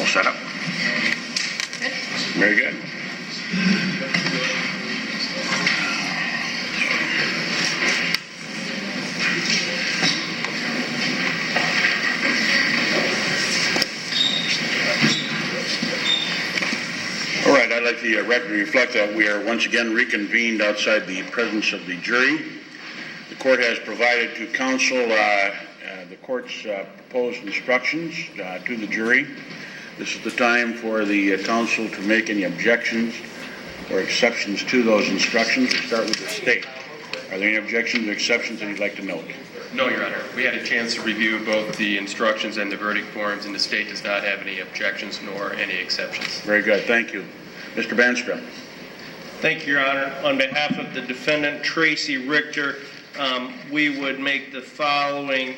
set up? Good. Very good. All right, I'd like the record to reflect that we are once again reconvened outside the presence of the jury. The court has provided to counsel the court's proposed instructions to the jury. This is the time for the counsel to make any objections or exceptions to those instructions. We'll start with the state. Are there any objections or exceptions that you'd like to note? No, Your Honor. We had a chance to review both the instructions and the verdict forms, and the state does not have any objections nor any exceptions. Very good. Thank you. Mr. Banstrom. Thank you, Your Honor. On behalf of the defendant, Tracy Richter, we would make the following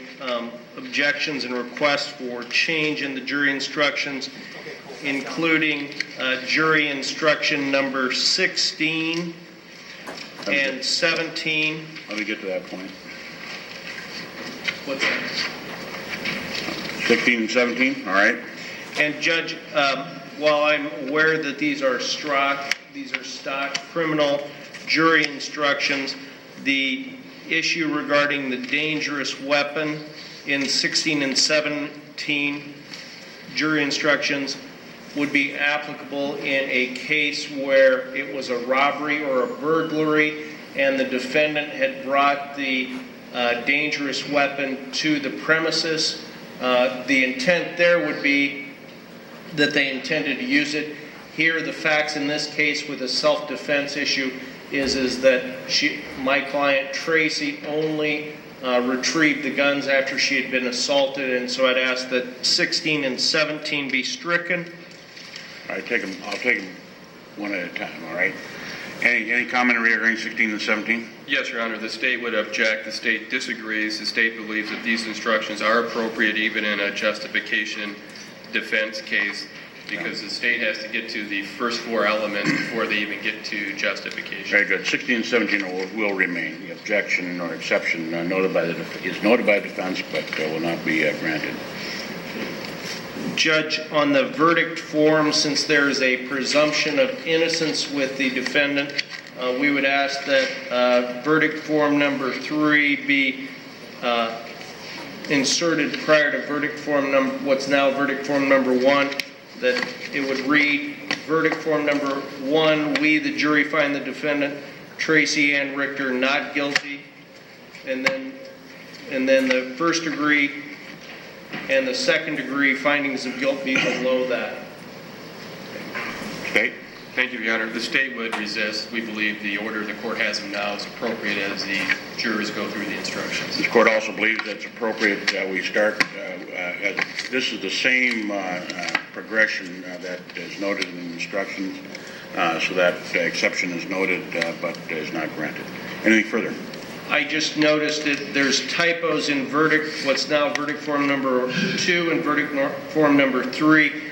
objections and requests for change in the jury instructions, including jury instruction number 16 and 17. Let me get to that point. What's that? 16 and 17, all right. And Judge, while I'm aware that these are stock criminal jury instructions, the issue regarding the dangerous weapon in 16 and 17 jury instructions would be applicable in a case where it was a robbery or a burglary and the defendant had brought the dangerous weapon to the premises. The intent there would be that they intended to use it. Here, the facts in this case with a self-defense issue is that my client Tracy only retrieved the guns after she had been assaulted, and so I'd ask that 16 and 17 be stricken. All right, I'll take them one at a time, all right? Any comment regarding 16 and 17? Yes, Your Honor. The state would object. The state disagrees. The state believes that these instructions are appropriate even in a justification defense case because the state has to get to the first four elements before they even get to justification. Very good. 16 and 17 will remain. The objection or exception is noted by defense, but will not be granted. Judge, on the verdict form, since there is a presumption of innocence with the defendant, we would ask that verdict form number 3 be inserted prior to verdict form what's now verdict form number 1, that it would read, verdict form number 1, we, the jury, find the defendant, Tracy Ann Richter, not guilty, and then the first degree and the second degree findings of guilt be below that. State? Thank you, Your Honor. The state would resist. We believe the order the court has them now is appropriate as the jurors go through the instructions. This court also believes that it's appropriate we start, this is the same progression that is noted in the instructions, so that exception is noted but is not granted. Anything further? I just noticed that there's typos in what's now verdict form number 2 and verdict form number 3.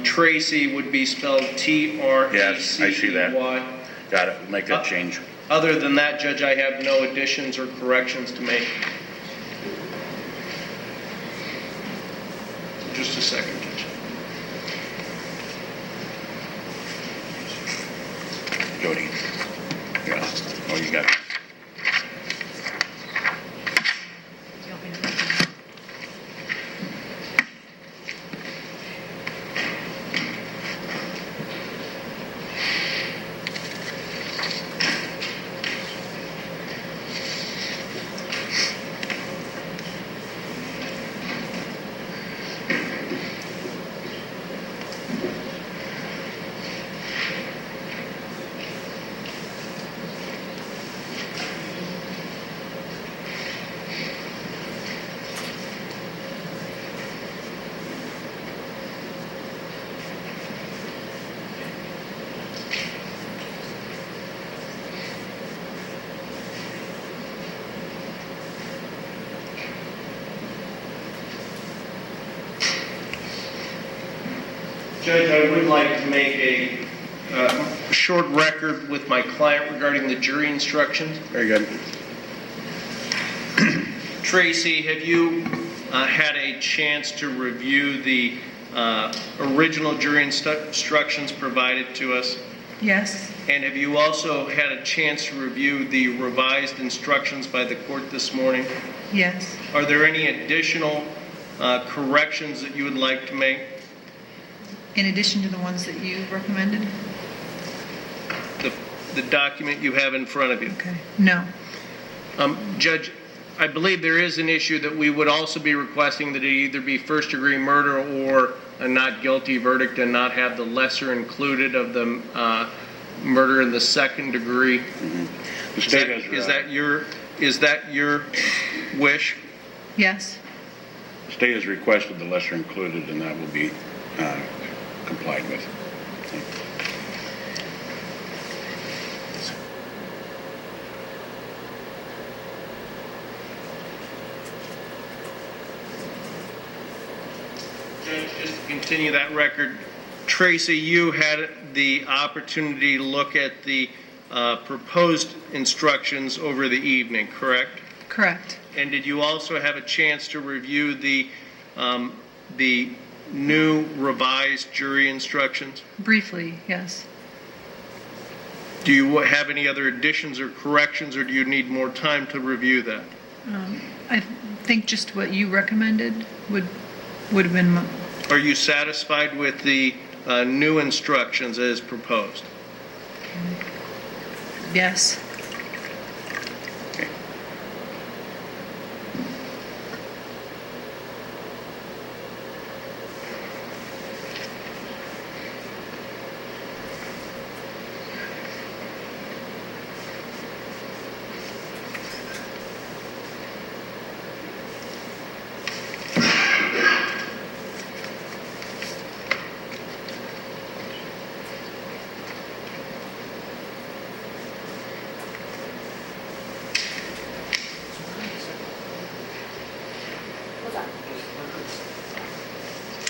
Tracy would be spelled T-R-A-C-E-Y. Yes, I see that. Got it. Make that change. Other than that, Judge, I have no additions or corrections to make. Just a second, Judge. Jody. Yeah. Oh, you got it. Judge, I would like to make a short record with my client regarding the jury instructions. Very good. Tracy, have you had a chance to review the original jury instructions provided to us? Yes. And have you also had a chance to review the revised instructions by the court this morning? Yes. Are there any additional corrections that you would like to make? In addition to the ones that you recommended? The document you have in front of you. Okay. No. Judge, I believe there is an issue that we would also be requesting that it either be first-degree murder or a not guilty verdict and not have the lesser included of the murder in the second degree. The state has... Is that your wish? Yes. The state has requested the lesser included, and that will be complied with. Just to continue that record, Tracy, you had the opportunity to look at the proposed instructions over the evening, correct? Correct. And did you also have a chance to review the new revised jury instructions? Briefly, yes. Do you have any other additions or corrections, or do you need more time to review that? I think just what you recommended would have been... Are you satisfied with the new instructions as proposed? Yes. Okay.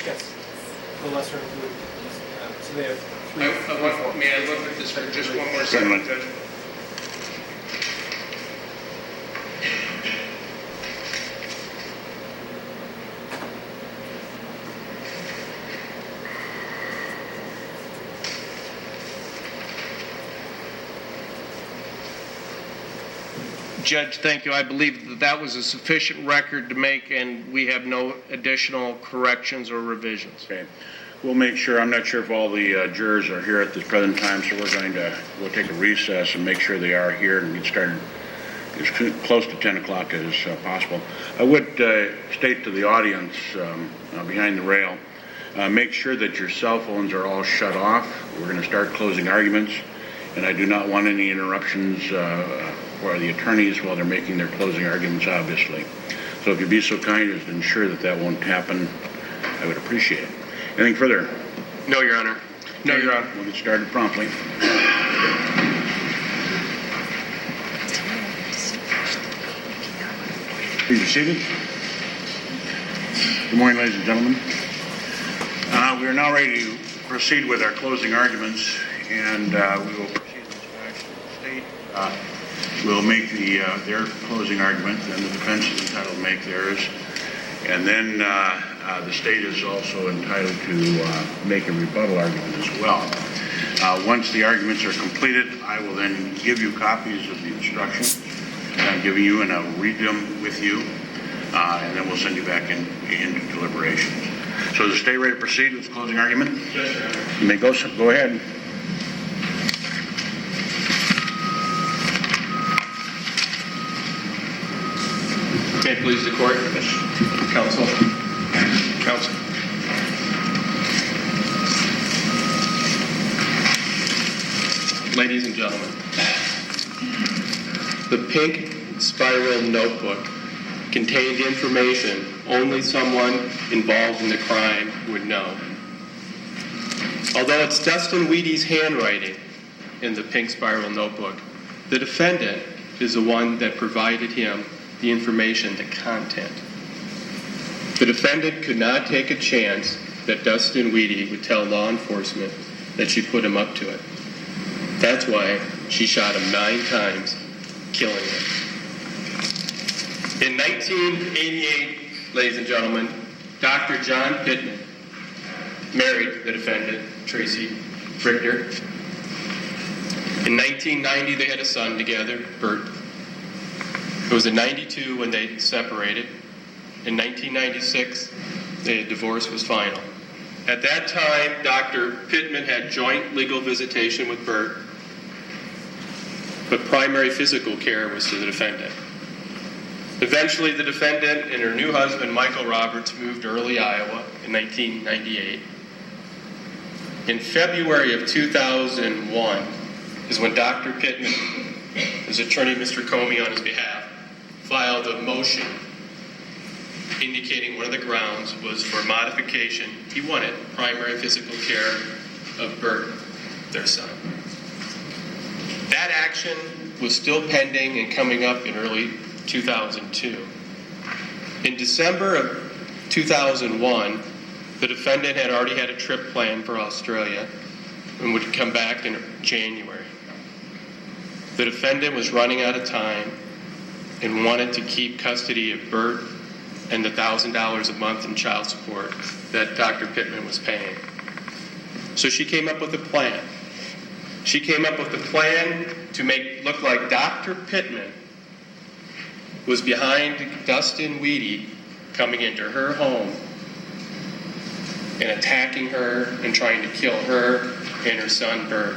Yes, the lesser included. So they have three. May I look at this for just one more Certainly. second, Judge? Judge, thank you. I believe that was a sufficient record to make, and we have no additional corrections or revisions. Okay. We'll make sure, I'm not sure if all the jurors are here at this present time, so we'll take a recess and make sure they are here and get started as close to 10 o'clock as possible. I would state to the audience behind the rail, make sure that your cell phones are all shut off. We're going to start closing arguments, and I do not want any interruptions for the attorneys while they're making their closing arguments, obviously. So if you'd be so kind as to ensure that that won't happen, I would appreciate it. Anything further? No, Your Honor. No, Your Honor. We'll get started promptly. Please be seated. Good morning, ladies and gentlemen. We are now ready to proceed with our closing arguments, and we will proceed in this fashion. The state will make their closing argument, and the defense is entitled to make theirs, and then the state is also entitled to make a rebuttal argument as well. Once the arguments are completed, I will then give you copies of the instructions that I'm giving you, and I'll read them with you, and then we'll send you back into deliberations. So is the state ready to proceed with the closing argument? Yes, Your Honor. You may go ahead. May it please the court? Counsel. Counsel. Ladies and gentlemen, the pink spiral notebook contained information only someone involved in the crime would know. Although it's Dustin Wheaty's handwriting in the pink spiral notebook, the defendant is the one that provided him the information, the content. The defendant could not take a chance that Dustin Wheaty would tell law enforcement that she put him up to it. That's why she shot him 9 times, killing him. In 1988, ladies and gentlemen, Dr. John Pittman married the defendant, Tracy Richter. In 1990, they had a son together, Bert. It was in 92 when they separated. In 1996, the divorce was final. At that time, Dr. Pittman had joint legal visitation with Bert, but primary physical care was to the defendant. Eventually, the defendant and her new husband, Michael Roberts, moved to Early, Iowa in 1998. In February of 2001 is when Dr. Pittman, his attorney, Mr. Comey, on his behalf, filed a motion indicating one of the grounds was for modification. He wanted primary physical care of Bert, their son. That action was still pending and coming up in early 2002. In December of 2001, the defendant had already had a trip planned for Australia and would come back in January. The defendant was running out of time and wanted to keep custody of Bert and the $1,000 a month in child support that Dr. Pittman was paying. So she came up with a plan. She came up with a plan to make it look like Dr. Pittman was behind Dustin Weedy coming into her home and attacking her and trying to kill her and her son, Bert.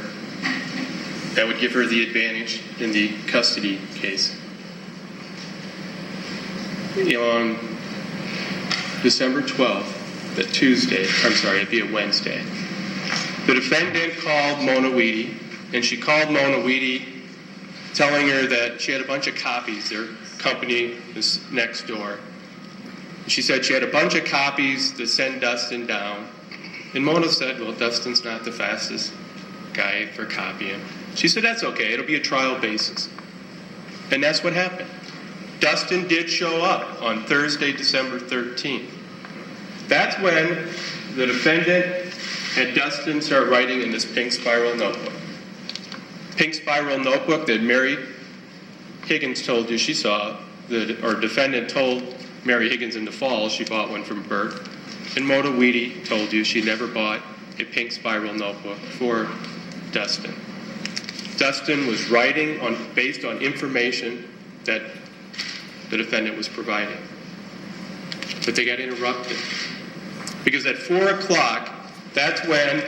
That would give her the advantage in the custody case. On December 12th, it'd be a Wednesday, the defendant called Mona Weedy, and she called Mona Weedy telling her that she had a bunch of copies. Their company is next door. She said she had a bunch of copies to send Dustin down. And Mona said, well, Dustin's not the fastest guy for copying. She said, that's okay. It'll be a trial basis. And that's what happened. Dustin did show up on Thursday, December 13th. That's when the defendant had Dustin start writing in this pink spiral notebook. Pink spiral notebook that Mary Higgins told you she saw, or defendant told Mary Higgins in the fall she bought one from Bert. And Mona Weedy told you she never bought a pink spiral notebook for Dustin. Dustin was writing based on information that the defendant was providing. But they got interrupted. Because at 4 o'clock, that's when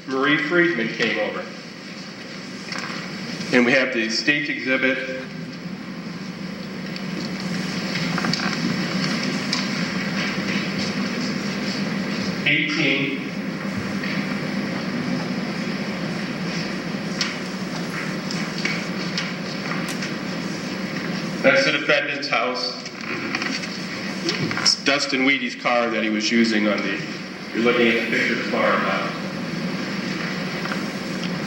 Marie Friedman came over. And we have the state exhibit. That's the defendant's house. It's Dustin Weedy's car that he was using you're looking at the picture of the car now.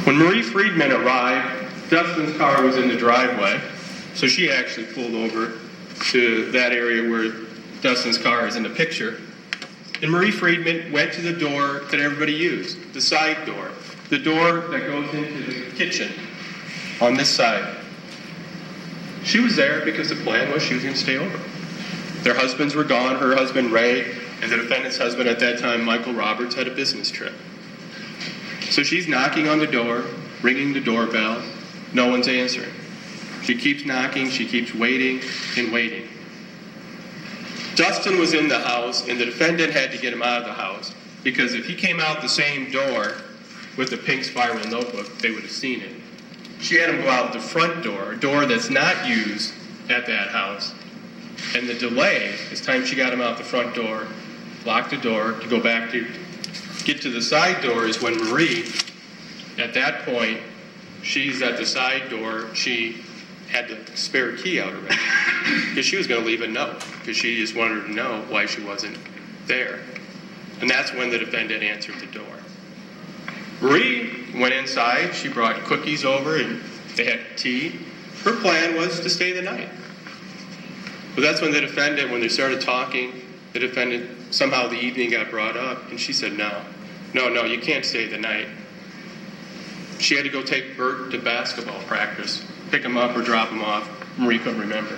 When Marie Friedman arrived, Dustin's car was in the driveway, so she actually pulled over to that area where Dustin's car is in the picture. And Marie Friedman went to the door that everybody used, the side door, the door that goes into the kitchen on this side. She was there because the plan was she was going to stay over. Their husbands were gone. Her husband, Ray, and the defendant's husband at that time, Michael Roberts, had a business trip. So she's knocking on the door, ringing the doorbell. No one's answering. She keeps knocking. She keeps waiting and waiting. Dustin was in the house, and the defendant had to get him out of the house because if he came out the same door with the pink spiral notebook, they would have seen it. She had him go out the front door, a door that's not used at that house. And the delay, this time she got him out the front door, locked the door to go back to get to the side door is when Marie, at that point, she's at the side door, she had the spare key out already because she was going to leave a note because she just wanted to know why she wasn't there. And that's when the defendant answered the door. Marie went inside. She brought cookies over and they had tea. Her plan was to stay the night. But that's when the defendant, when they started talking, the defendant, somehow the evening got brought up and she said, no, you can't stay the night. She had to go take Bert to basketball practice, pick him up or drop him off. Marie couldn't remember.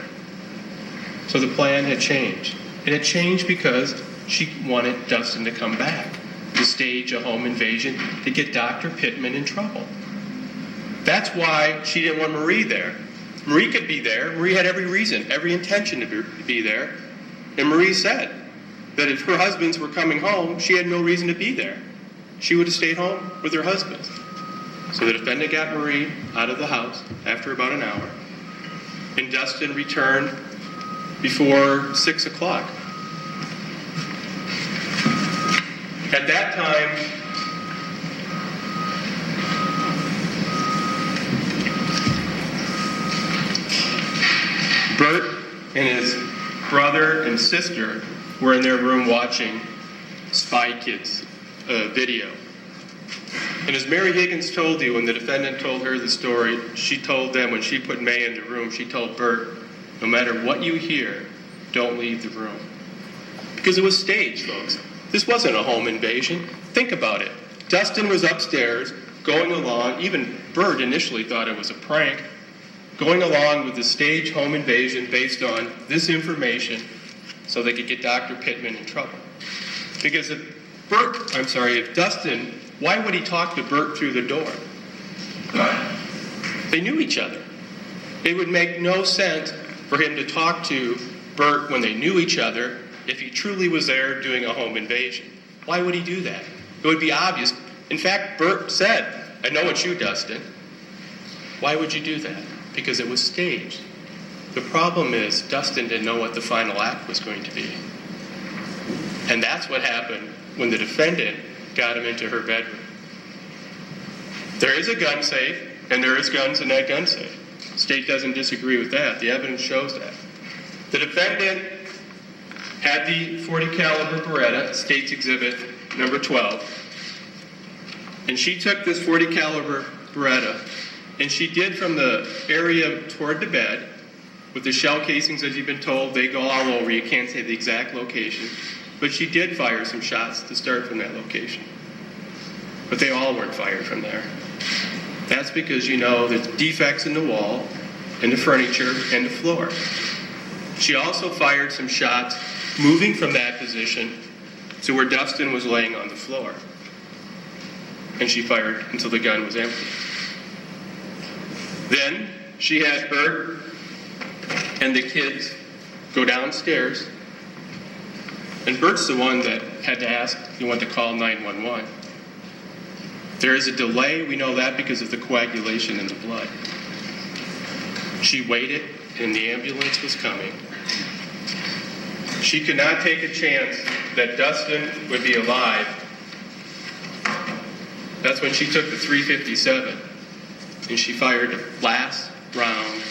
So the plan had changed. It had changed because she wanted Dustin to come back. to stage a home invasion to get Dr. Pittman in trouble. That's why she didn't want Marie there. Marie could be there. Marie had every reason, every intention to be there. And Marie said that if her husbands were coming home, she had no reason to be there. She would have stayed home with her husbands. So the defendant got Marie out of the house after about an hour. And Dustin returned before 6 o'clock. At that time, Bert and his brother and sister were in their room watching Spy Kids video. And as Mary Higgins told you, when the defendant told her the story, she told them, when she put May in the room, she told Bert, no matter what you hear, don't leave the room. Because it was staged, folks. This wasn't a home invasion. Think about it. Dustin was upstairs, going along. Even Bert initially thought it was a prank, going along with the staged home invasion based on this information so they could get Dr. Pittman in trouble. Because if Dustin, why would he talk to Bert through the door? They knew each other. It would make no sense for him to talk to Bert when they knew each other if he truly was there doing a home invasion. Why would he do that? It would be obvious. In fact, Bert said, I know it's you, Dustin. Why would you do that? Because it was staged. The problem is Dustin didn't know what the final act was going to be. And that's what happened when the defendant got him into her bedroom. There is a gun safe, and there is guns in that gun safe. The state doesn't disagree with that. The evidence shows that. The defendant had the .40 caliber Beretta, State's Exhibit number 12, and she took this .40 caliber Beretta, and she did from the area toward the bed, with the shell casings, as you've been told, they go all over. You can't say the exact location. But she did fire some shots to start from that location. But they all weren't fired from there. That's because you know there's defects in the wall, in the furniture, and the floor. She also fired some shots moving from that position to where Dustin was laying on the floor. And she fired until the gun was empty. Then she had Bert and the kids go downstairs. And Bert's the one that had to ask, you want to call 911. There is a delay, we know that because of the coagulation in the blood. She waited, and the ambulance was coming. She could not take a chance that Dustin would be alive. That's when she took the .357, and she fired the last round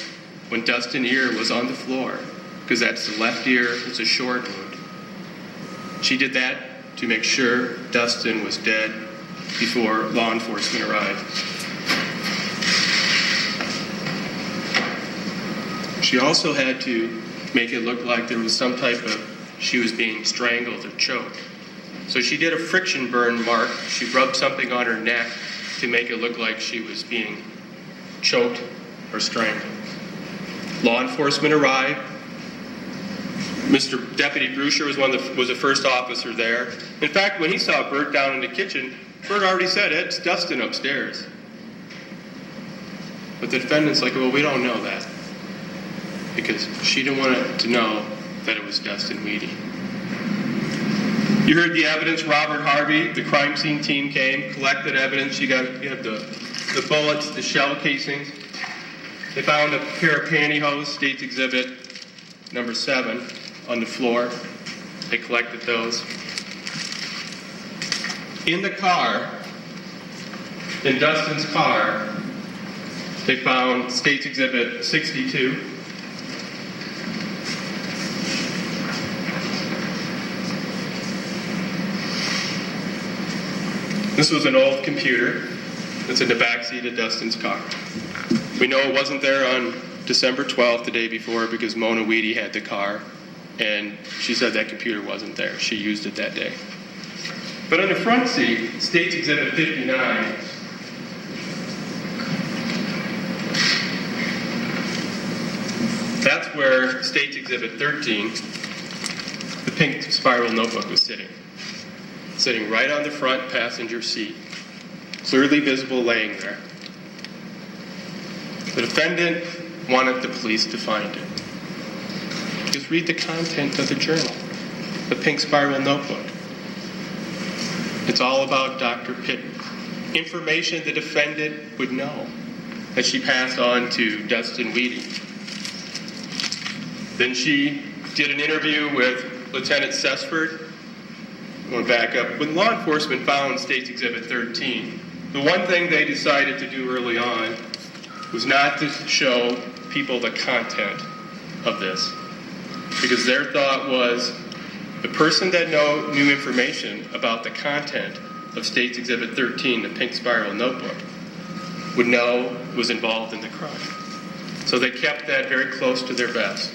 when Dustin's ear was on the floor, because that's the left ear, it's a short wound. She did that to make sure Dustin was dead before law enforcement arrived. She also had to make it look like there was some type of, she was being strangled or choked. So she did a friction burn mark. She rubbed something on her neck to make it look like she was being choked or strangled. Law enforcement arrived. Mr. Deputy Brusher was the first officer there. In fact, when he saw Bert down in the kitchen, Bert already said, it's Dustin upstairs. But the defendant's like, well, we don't know that. Because she didn't want to know that it was Dustin Weedy. You heard the evidence. Robert Harvey, the crime scene team came, collected evidence. You have the bullets, the shell casings. They found a pair of pantyhose, State's Exhibit number 7, on the floor. They collected those. In the car, in Dustin's car, they found State's Exhibit 62. This was an old computer that's in the backseat of Dustin's car. We know it wasn't there on December 12th, the day before, because Mona Weedy had the car, and she said that computer wasn't there. She used it that day. But on the front seat, State's Exhibit 59, that's where State's Exhibit 13, the pink spiral notebook, was sitting. sitting right on the front passenger seat, clearly visible laying there. The defendant wanted the police to find it. Just read the content of the journal, the pink spiral notebook. It's all about Dr. Pitton. Information the defendant would know that she passed on to Dustin Wheating. Then she did an interview with Lieutenant Sessford. Going back up, when law enforcement found State's Exhibit 13, the one thing they decided to do early on was not to show people the content of this, because their thought was the person that knew information about the content of State's Exhibit 13, the pink spiral notebook, would know was involved in the crime. So they kept that very close to their vest.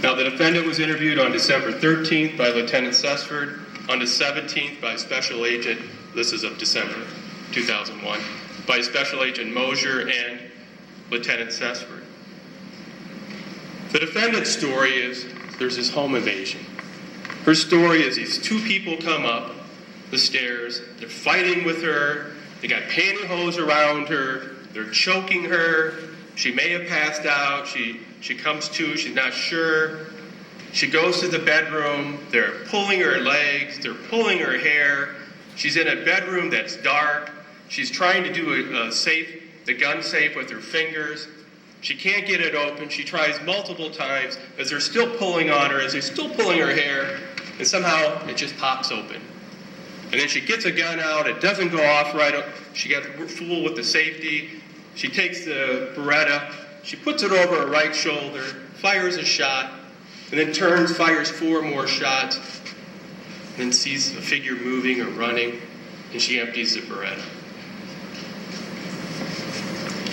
Now, the defendant was interviewed on December 13th by Lieutenant Sessford, on the 17th by Special Agent, this is of December 2001, by Special Agent Mosier and Lieutenant Sessford. The defendant's story is there's this home invasion. Her story is these two people come up the stairs, they're fighting with her, they got pantyhose around her, they're choking her, she may have passed out, she comes to, she's not sure. She goes to the bedroom, they're pulling her legs, they're pulling her hair, she's in a bedroom that's dark, she's trying to do the gun safe with her fingers. She can't get it open. She tries multiple times as they're still pulling on her, as they're still pulling her hair, and somehow it just pops open. And then she gets a gun out. It doesn't go off right. She got fooled with the safety. She takes the Beretta. She puts it over her right shoulder, fires a shot, and then turns, fires 4 more shots, and then sees a figure moving or running, and she empties the Beretta.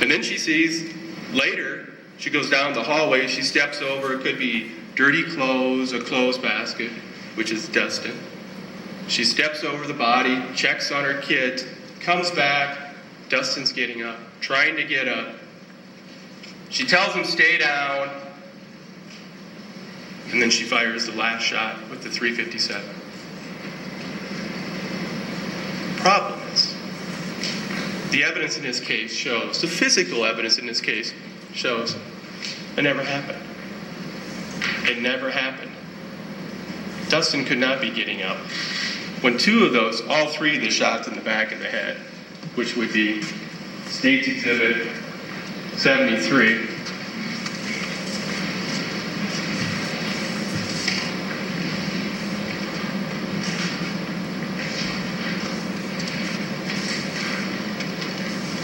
And then she sees, later, she goes down the hallway, she steps over, it could be dirty clothes, a clothes basket, which is Dustin. She steps over the body, checks on her kids, comes back, Dustin's getting up, trying to get up. She tells him, stay down, and then she fires the last shot with the .357. Problem is, the evidence in this case shows, the physical evidence in this case shows, it never happened. It never happened. Dustin could not be getting up. When 2 of those, all 3 of the shots in the back of the head, which would be State's Exhibit 73,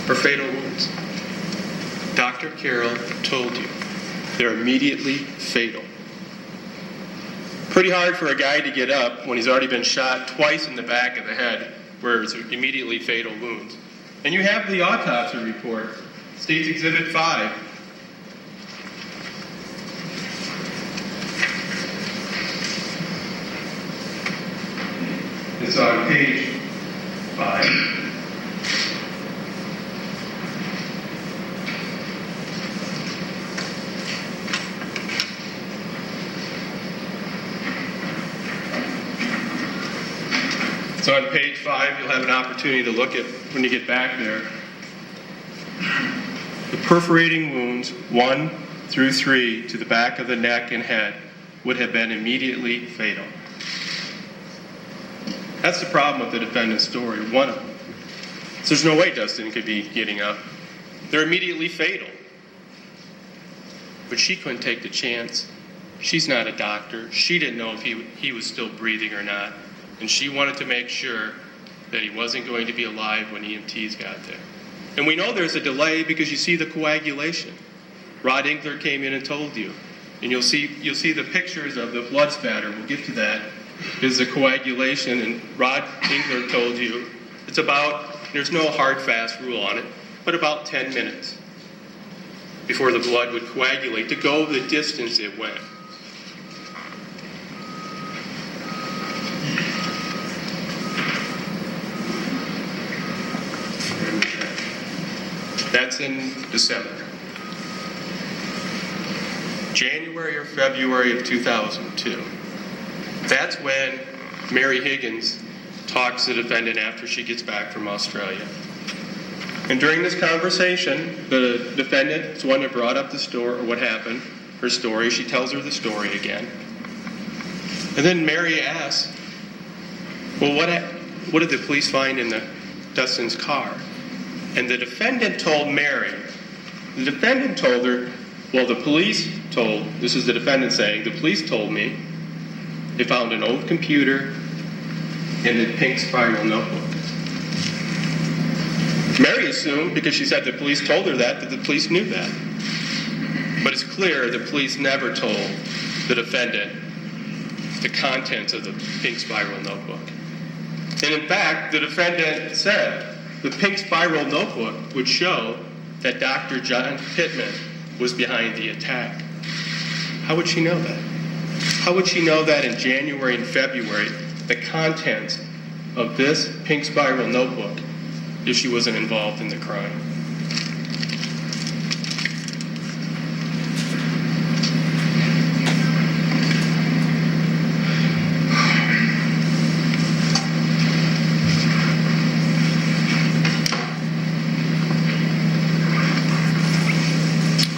are fatal wounds. Dr. Carroll told you they're immediately fatal. Pretty hard for a guy to get up when he's already been shot twice in the back of the head, where it's immediately fatal wounds. And you have the autopsy report, State's Exhibit 5. It's on page 5. So on page 5, you'll have an opportunity to look at, when you get back there, the perforating wounds 1 through 3 to the back of the neck and head would have been immediately fatal. That's the problem with the defendant's story, one of them. So there's no way Dustin could be getting up. They're immediately fatal. But she couldn't take the chance. She's not a doctor. She didn't know if he was still breathing or not. And she wanted to make sure that he wasn't going to be alive when EMTs got there. And we know there's a delay because you see the coagulation. Rod Inkler came in and told you. And you'll see the pictures of the blood spatter. We'll get to that. Is the coagulation, and Rod Inkler told you it's about, there's no hard fast rule on it, but about 10 minutes before the blood would coagulate to go the distance it went. That's in December. January or February of 2002. That's when Mary Higgins talks to the defendant after she gets back from Australia. And during this conversation, the defendant is the one that brought up the story, or what happened, her story. She tells her the story again. And then Mary asks, well, what did the police find in Dustin's car? And the defendant told Mary, the defendant told her, well, this is the defendant saying, the police told me they found an old computer in the pink spiral notebook. Mary assumed, because she said the police told her that the police knew that. But it's clear the police never told the defendant the contents of the pink spiral notebook. And in fact, the defendant said the pink spiral notebook would show that Dr. John Pittman was behind the attack. How would she know that? How would she know that in January and February, the contents of this pink spiral notebook, if she wasn't involved in the crime?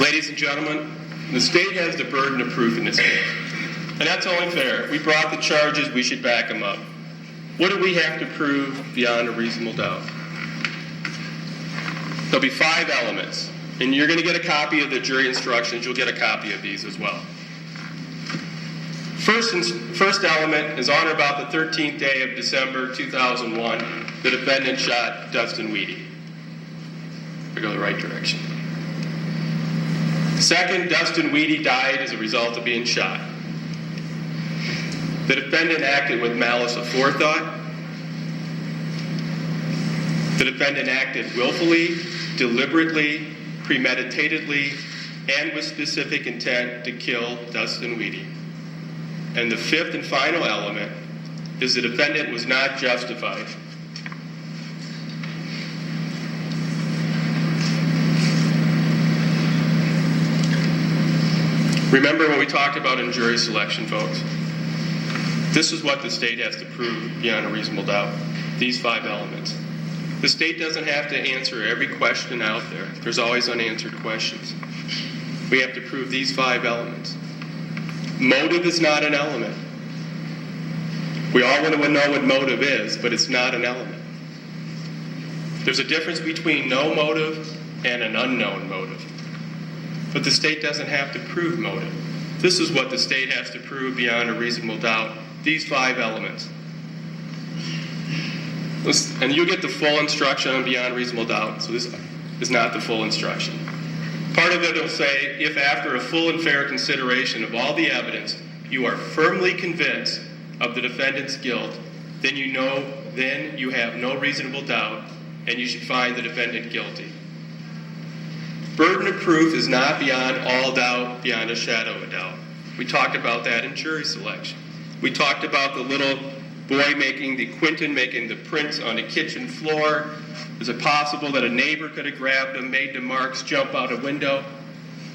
Ladies and gentlemen, the state has the burden of proof in this case. And that's only fair. We brought the charges, we should back them up. What do we have to prove beyond a reasonable doubt? There'll be 5 elements. And you're going to get a copy of the jury instructions. You'll get a copy of these as well. First element is on or about the 13th day of December 2001, the defendant shot Dustin Weedy. We go the right direction. Second, Dustin Weedy died as a result of being shot. The defendant acted with malice aforethought. The defendant acted willfully, deliberately, premeditatedly, and with specific intent to kill Dustin Weedy. And the 5th and final element is the defendant was not justified. Remember what we talked about in jury selection, folks. This is what the state has to prove beyond a reasonable doubt, these 5 elements. The state doesn't have to answer every question out there. There's always unanswered questions. We have to prove these 5 elements. Motive is not an element. We all want to know what motive is, but it's not an element. There's a difference between no motive and an unknown motive. But the state doesn't have to prove motive. This is what the state has to prove beyond a reasonable doubt, these 5 elements. And you get the full instruction on beyond reasonable doubt, so this is not the full instruction. Part of it will say, if after a full and fair consideration of all the evidence, you are firmly convinced of the defendant's guilt, then you have no reasonable doubt, and you should find the defendant guilty. Burden of proof is not beyond all doubt, beyond a shadow of a doubt. We talked about that in jury selection. We talked about the little boy Quentin making the prints on the kitchen floor. Is it possible that a neighbor could have grabbed him, made the marks, jump out a window?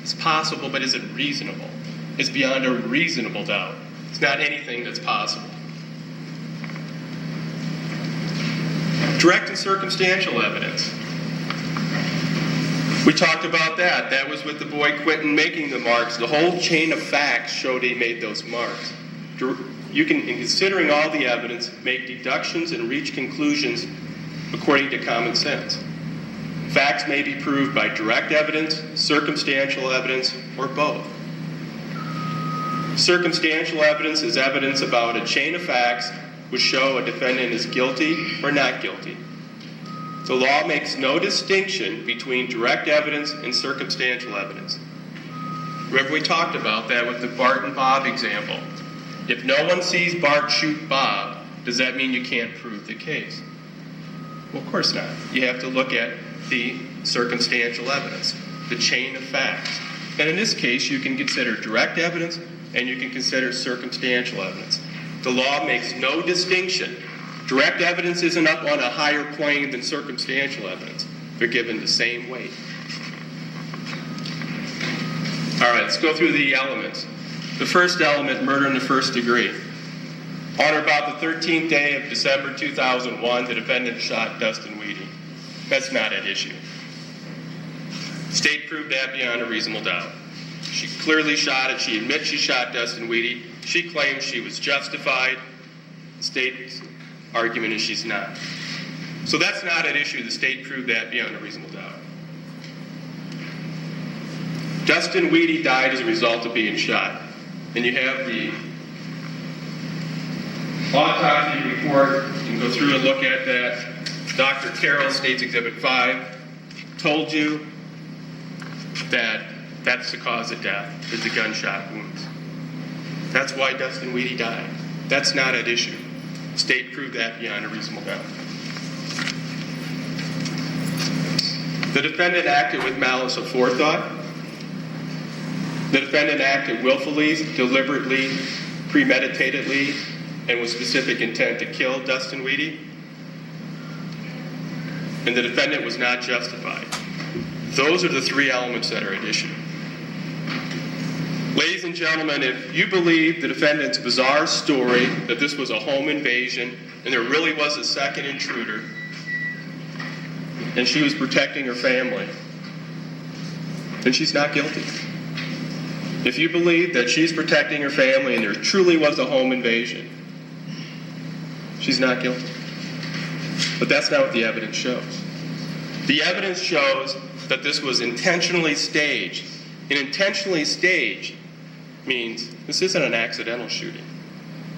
It's possible, but is it reasonable? It's beyond a reasonable doubt. It's not anything that's possible. Direct and circumstantial evidence. We talked about that. That was with the boy Quentin making the marks. The whole chain of facts showed he made those marks. You can, in considering all the evidence, make deductions and reach conclusions according to common sense. Facts may be proved by direct evidence, circumstantial evidence, or both. Circumstantial evidence is evidence about a chain of facts which show a defendant is guilty or not guilty. The law makes no distinction between direct evidence and circumstantial evidence. Remember, we talked about that with the Bart and Bob example. If no one sees Bart shoot Bob, does that mean you can't prove the case? Well, of course not. You have to look at the circumstantial evidence, the chain of facts. And in this case, you can consider direct evidence and you can consider circumstantial evidence. The law makes no distinction. Direct evidence isn't up on a higher plane than circumstantial evidence. They're given the same weight. All right, let's go through the elements. The first element, murder in the first degree. On or about the 13th day of December 2001, the defendant shot Dustin Weedy. That's not at issue. State proved that beyond a reasonable doubt. She clearly shot it. She admits she shot Dustin Weedy. She claims she was justified. The state's argument is she's not. So that's not at issue. The state proved that beyond a reasonable doubt. Dustin Weedy died as a result of being shot. And you have the autopsy report. You can go through and look at that. Dr. Carroll, State's Exhibit 5, told you that that's the cause of death, is the gunshot wounds. That's why Dustin Weedy died. That's not at issue. State proved that beyond a reasonable doubt. The defendant acted with malice aforethought. The defendant acted willfully, deliberately, premeditatedly, and with specific intent to kill Dustin Weedy. And the defendant was not justified. Those are the three elements that are at issue. Ladies and gentlemen, if you believe the defendant's bizarre story that this was a home invasion and there really was a second intruder and she was protecting her family, then she's not guilty. If you believe that she's protecting her family and there truly was a home invasion, she's not guilty. But that's not what the evidence shows. The evidence shows that this was intentionally staged. And intentionally staged means this isn't an accidental shooting.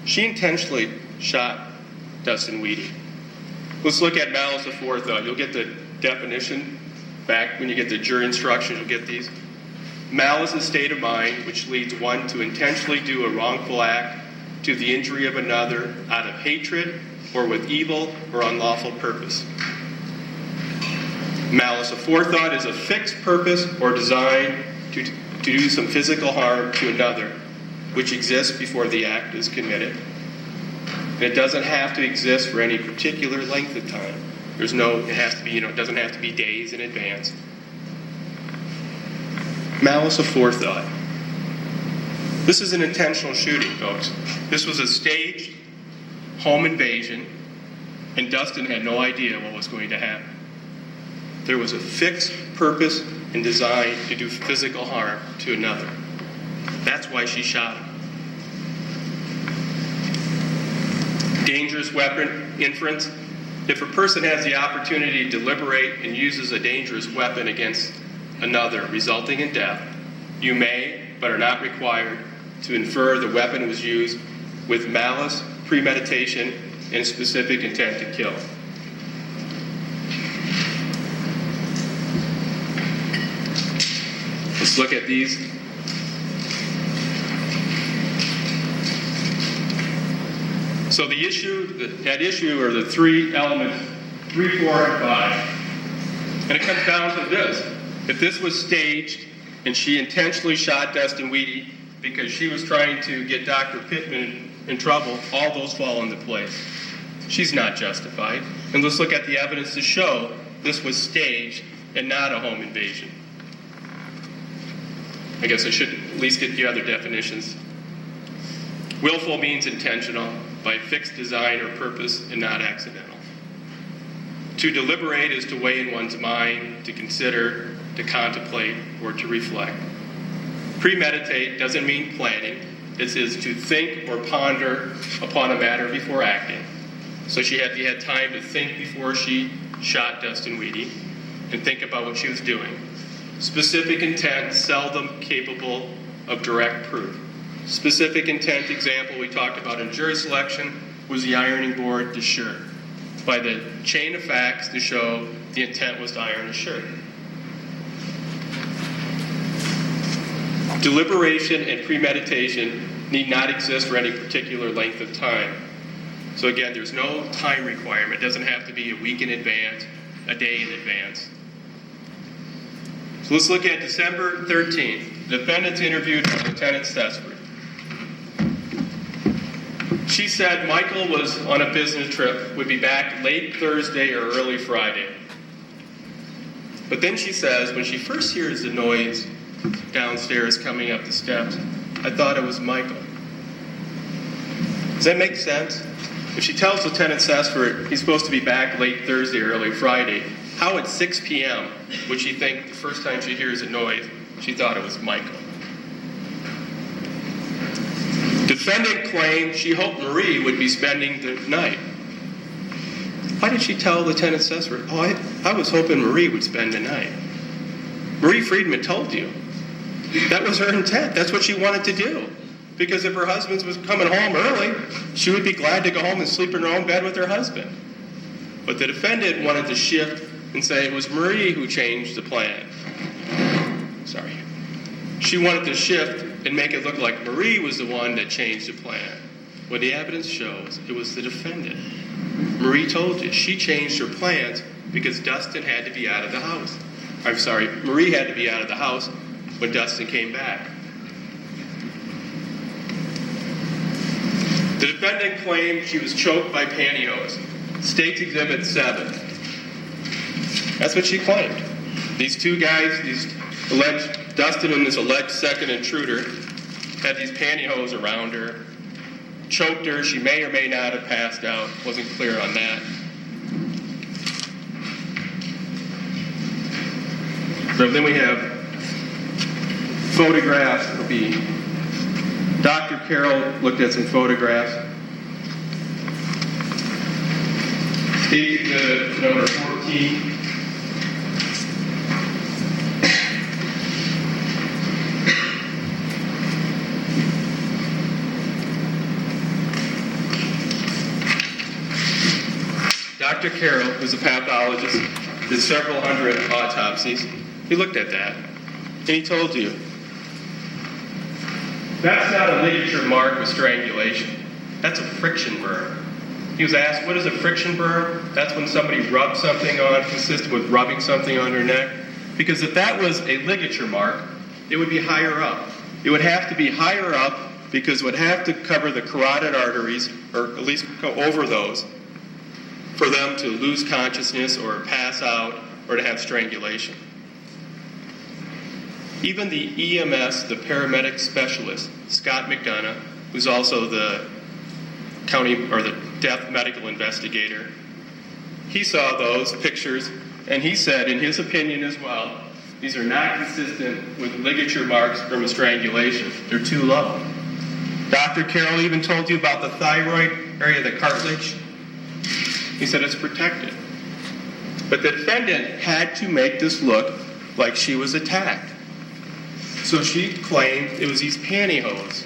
She intentionally shot Dustin Weedy. Let's look at malice aforethought. You'll get the definition back when you get the jury instructions. You'll get these. Malice is a state of mind which leads one to intentionally do a wrongful act to the injury of another out of hatred or with evil or unlawful purpose. Malice aforethought is a fixed purpose or design to do some physical harm to another, which exists before the act is committed. And it doesn't have to exist for any particular length of time. It has to be, it doesn't have to be days in advance. Malice aforethought. This is an intentional shooting, folks. This was a staged home invasion, and Dustin had no idea what was going to happen. There was a fixed purpose and design to do physical harm to another. That's why she shot him. Dangerous weapon inference. If a person has the opportunity to deliberate and uses a dangerous weapon against another, resulting in death, you may, but are not required, to infer the weapon was used with malice, premeditation, and specific intent to kill. Let's look at these. So the issue are the three elements, 3, 4, and 5. And it comes down to this. If this was staged and she intentionally shot Dustin Weedy because she was trying to get Dr. Pittman in trouble, all those fall into place. She's not justified. And let's look at the evidence to show this was staged and not a home invasion. I guess I should at least get the other definitions. Willful means intentional, by fixed design or purpose, and not accidental. To deliberate is to weigh in one's mind, to consider, to contemplate, or to reflect. Premeditate doesn't mean planning. It is to think or ponder upon a matter before acting. So she had time to think before she shot Dustin Weedy and think about what she was doing. Specific intent, seldom capable of direct proof. Specific intent example we talked about in jury selection was the ironing board to shirt. By the chain of facts to show the intent was to iron a shirt. Deliberation and premeditation need not exist for any particular length of time. So again, there's no time requirement. It doesn't have to be a week in advance, a day in advance. So let's look at December 13th. The defendant's interviewed by Lieutenant Sesford. She said Michael was on a business trip, would be back late Thursday or early Friday. But then she says, when she first hears the noise downstairs coming up the steps, I thought it was Michael. Does that make sense? If she tells Lieutenant Sessford he's supposed to be back late Thursday or early Friday, how at 6 p.m. would she think the first time she hears a noise, she thought it was Michael? Defendant claimed she hoped Marie would be spending the night. Why did she tell Lieutenant Sessford, I was hoping Marie would spend the night? Marie Friedman told you. That was her intent. That's what she wanted to do. Because if her husband was coming home early, she would be glad to go home and sleep in her own bed with her husband. But the defendant wanted to shift and say it was Marie who changed the plan. Sorry. She wanted to shift and make it look like Marie was the one that changed the plan. When the evidence shows it was the defendant. Marie told you she changed her plans because Dustin had to be out of the house. I'm sorry, Marie had to be out of the house when Dustin came back. The defendant claimed she was choked by pantyhose. State's Exhibit 7. That's what she claimed. These two guys, Dustin and this alleged second intruder, had these pantyhose around her, choked her. She may or may not have passed out. Wasn't clear on that. So then we have photographs. It'll be Dr. Carroll looked at some photographs. State Exhibit number 14. Dr. Carroll, who's a pathologist, did several hundred autopsies. He looked at that, and he told you, that's not a ligature mark with strangulation. That's a friction burn. He was asked, what is a friction burn? That's when somebody rubs something on, consistent with rubbing something on their neck. Because if that was a ligature mark, it would be higher up. It would have to be higher up because it would have to cover the carotid arteries, or at least go over those, for them to lose consciousness or pass out or to have strangulation. Even the EMS, the paramedic specialist, Scott McDonough, who's also the county or the death medical investigator, he saw those pictures and he said, in his opinion as well, these are not consistent with ligature marks from a strangulation. They're too low. Dr. Carroll even told you about the thyroid area of the cartilage. He said it's protected. But the defendant had to make this look like she was attacked. So she claimed it was these pantyhose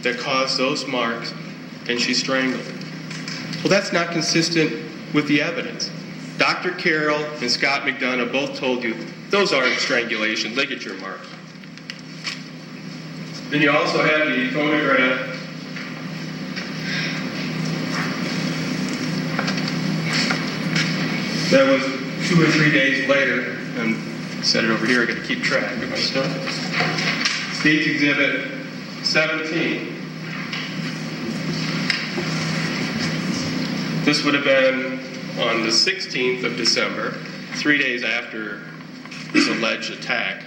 that caused those marks and she strangled. Well, that's not consistent with the evidence. Dr. Carroll and Scott McDonough both told you those aren't strangulation, ligature marks. Then you also have the photograph that was 2 or 3 days later, and set it over here, I got to keep track of my stuff. State's Exhibit 17. This would have been on the 16th of December, 3 days after this alleged attack,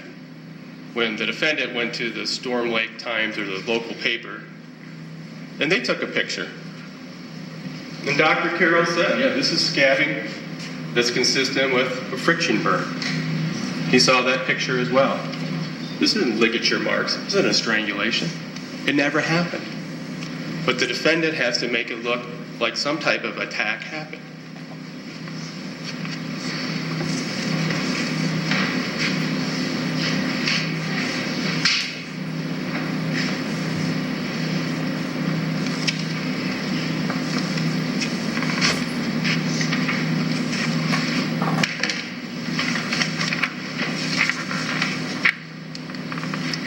when the defendant went to the Storm Lake Times or the local paper, and they took a picture. And Dr. Carroll said, yeah, this is scabbing that's consistent with a friction burn. He saw that picture as well. This isn't ligature marks. This isn't a strangulation. It never happened. But the defendant has to make it look like some type of attack happened.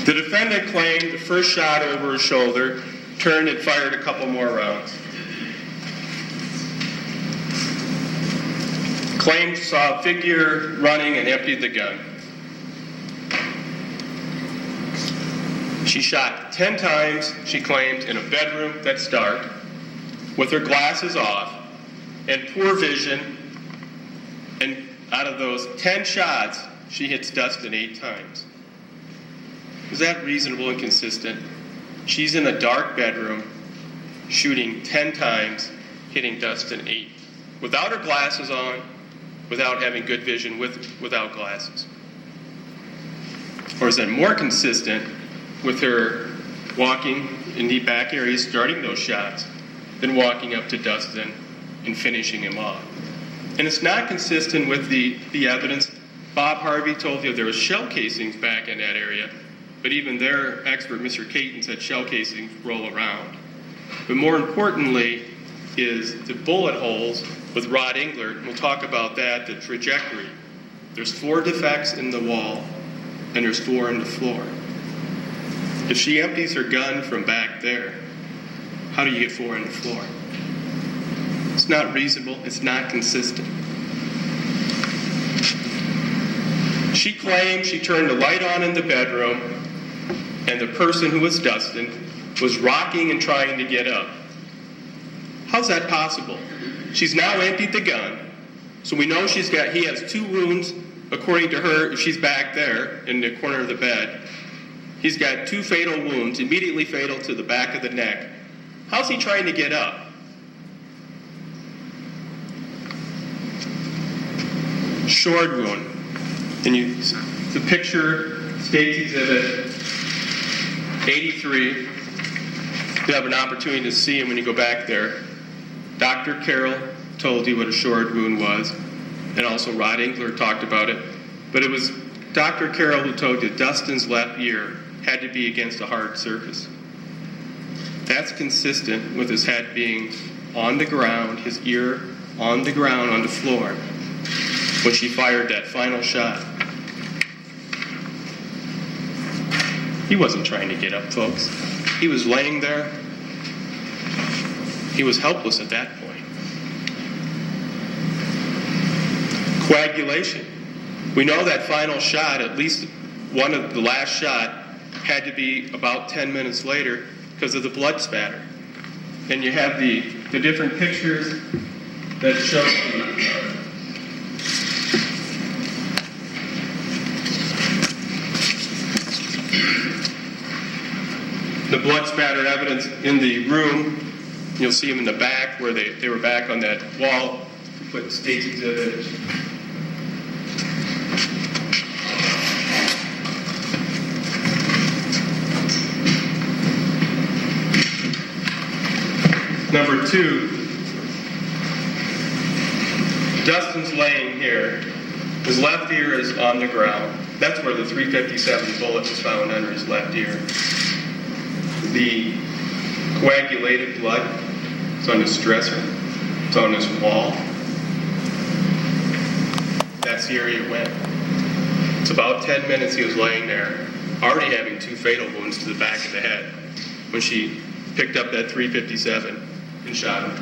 The defendant claimed the first shot over his shoulder, turned and fired a couple more rounds. Claimed saw a figure running and emptied the gun. She shot 10 times, she claimed, in a bedroom that's dark, with her glasses off, and poor vision, and out of those 10 shots, she hits Dustin 8 times. Is that reasonable and consistent? She's in a dark bedroom. shooting 10 times, hitting Dustin 8, without her glasses on, without having good vision, without glasses? Or is that more consistent with her walking in the back area, starting those shots, than walking up to Dustin and finishing him off? And it's not consistent with the evidence. Bob Harvey told you there was shell casings back in that area, but even their expert, Mr. Caton, said shell casings roll around. But more importantly is the bullet holes with Rod Englert, and we'll talk about that, the trajectory. There's 4 defects in the wall, and there's 4 in the floor. If she empties her gun from back there, how do you get 4 in the floor? It's not reasonable. It's not consistent. She claimed she turned the light on in the bedroom, and the person who was Dustin was rocking and trying to get up. How's that possible? She's now emptied the gun, so we know he has 2 wounds, according to her, if she's back there in the corner of the bed. He's got 2 fatal wounds, immediately fatal to the back of the neck. How's he trying to get up? Sword wound. And the picture, State's Exhibit 83. You have an opportunity to see him when you go back there. Dr. Carroll told you what a sword wound was, and also Rod Englert talked about it. But it was Dr. Carroll who told you Dustin's left ear had to be against a hard surface. That's consistent with his head being on the ground, his ear on the ground, on the floor, when she fired that final shot. He wasn't trying to get up, folks. He was laying there. He was helpless at that point. Coagulation. We know that final shot, at least one of the last shot, had to be about 10 minutes later because of the blood spatter. And you have the different pictures that show the blood spatter evidence in the room. You'll see them in the back where they were back on that wall. Put State's Exhibit. Number 2, Dustin's laying here. His left ear is on the ground. That's where the .357 bullet was found under his left ear. The coagulated blood is on his dresser. It's on his wall. That's the area it went. It's about 10 minutes he was laying there, already having 2 fatal wounds to the back of the head when she picked up that .357 and shot him.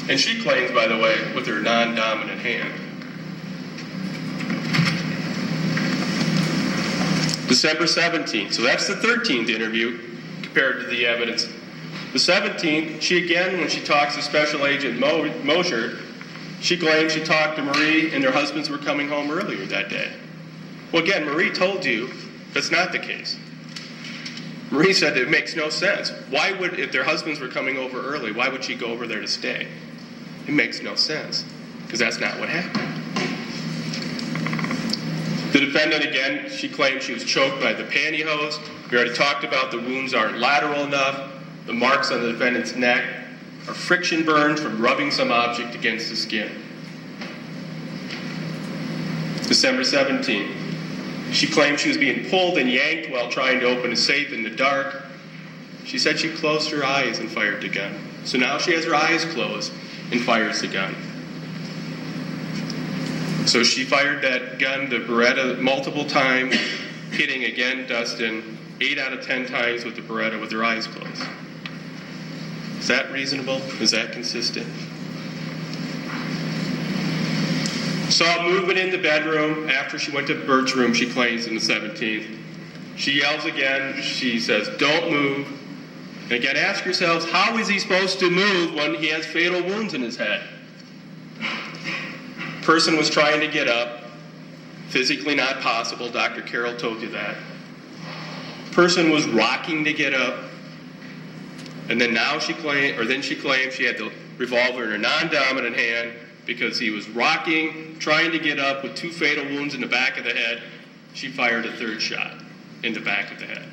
And she claims, by the way, with her non-dominant hand. December 17th, so that's the 13th interview compared to the evidence. The 17th, she again, when she talks to Special Agent Mosher, she claims she talked to Marie and their husbands were coming home earlier that day. Well, again, Marie told you that's not the case. Marie said it makes no sense. Why would, if their husbands were coming over early, why would she go over there to stay? It makes no sense, because that's not what happened. The defendant, again, she claimed she was choked by the pantyhose. We already talked about the wounds aren't lateral enough. The marks on the defendant's neck are friction burns from rubbing some object against the skin. December 17th. She claimed she was being pulled and yanked while trying to open a safe in the dark. She said she closed her eyes and fired the gun. So now she has her eyes closed and fires the gun. So she fired that gun, the Beretta, multiple times, hitting again Dustin 8 out of 10 times with the Beretta with her eyes closed. Is that reasonable? Is that consistent? Saw movement in the bedroom after she went to the Birch room, she claims, in the 17th. She yells again. She says, "Don't move." And again, ask yourselves, how is he supposed to move when he has fatal wounds in his head? Person was trying to get up. Physically not possible. Dr. Carroll told you that. Person was rocking to get up. And then she claimed she had the revolver in her non-dominant hand because he was rocking, trying to get up with 2 fatal wounds in the back of the head. She fired a 3rd shot in the back of the head.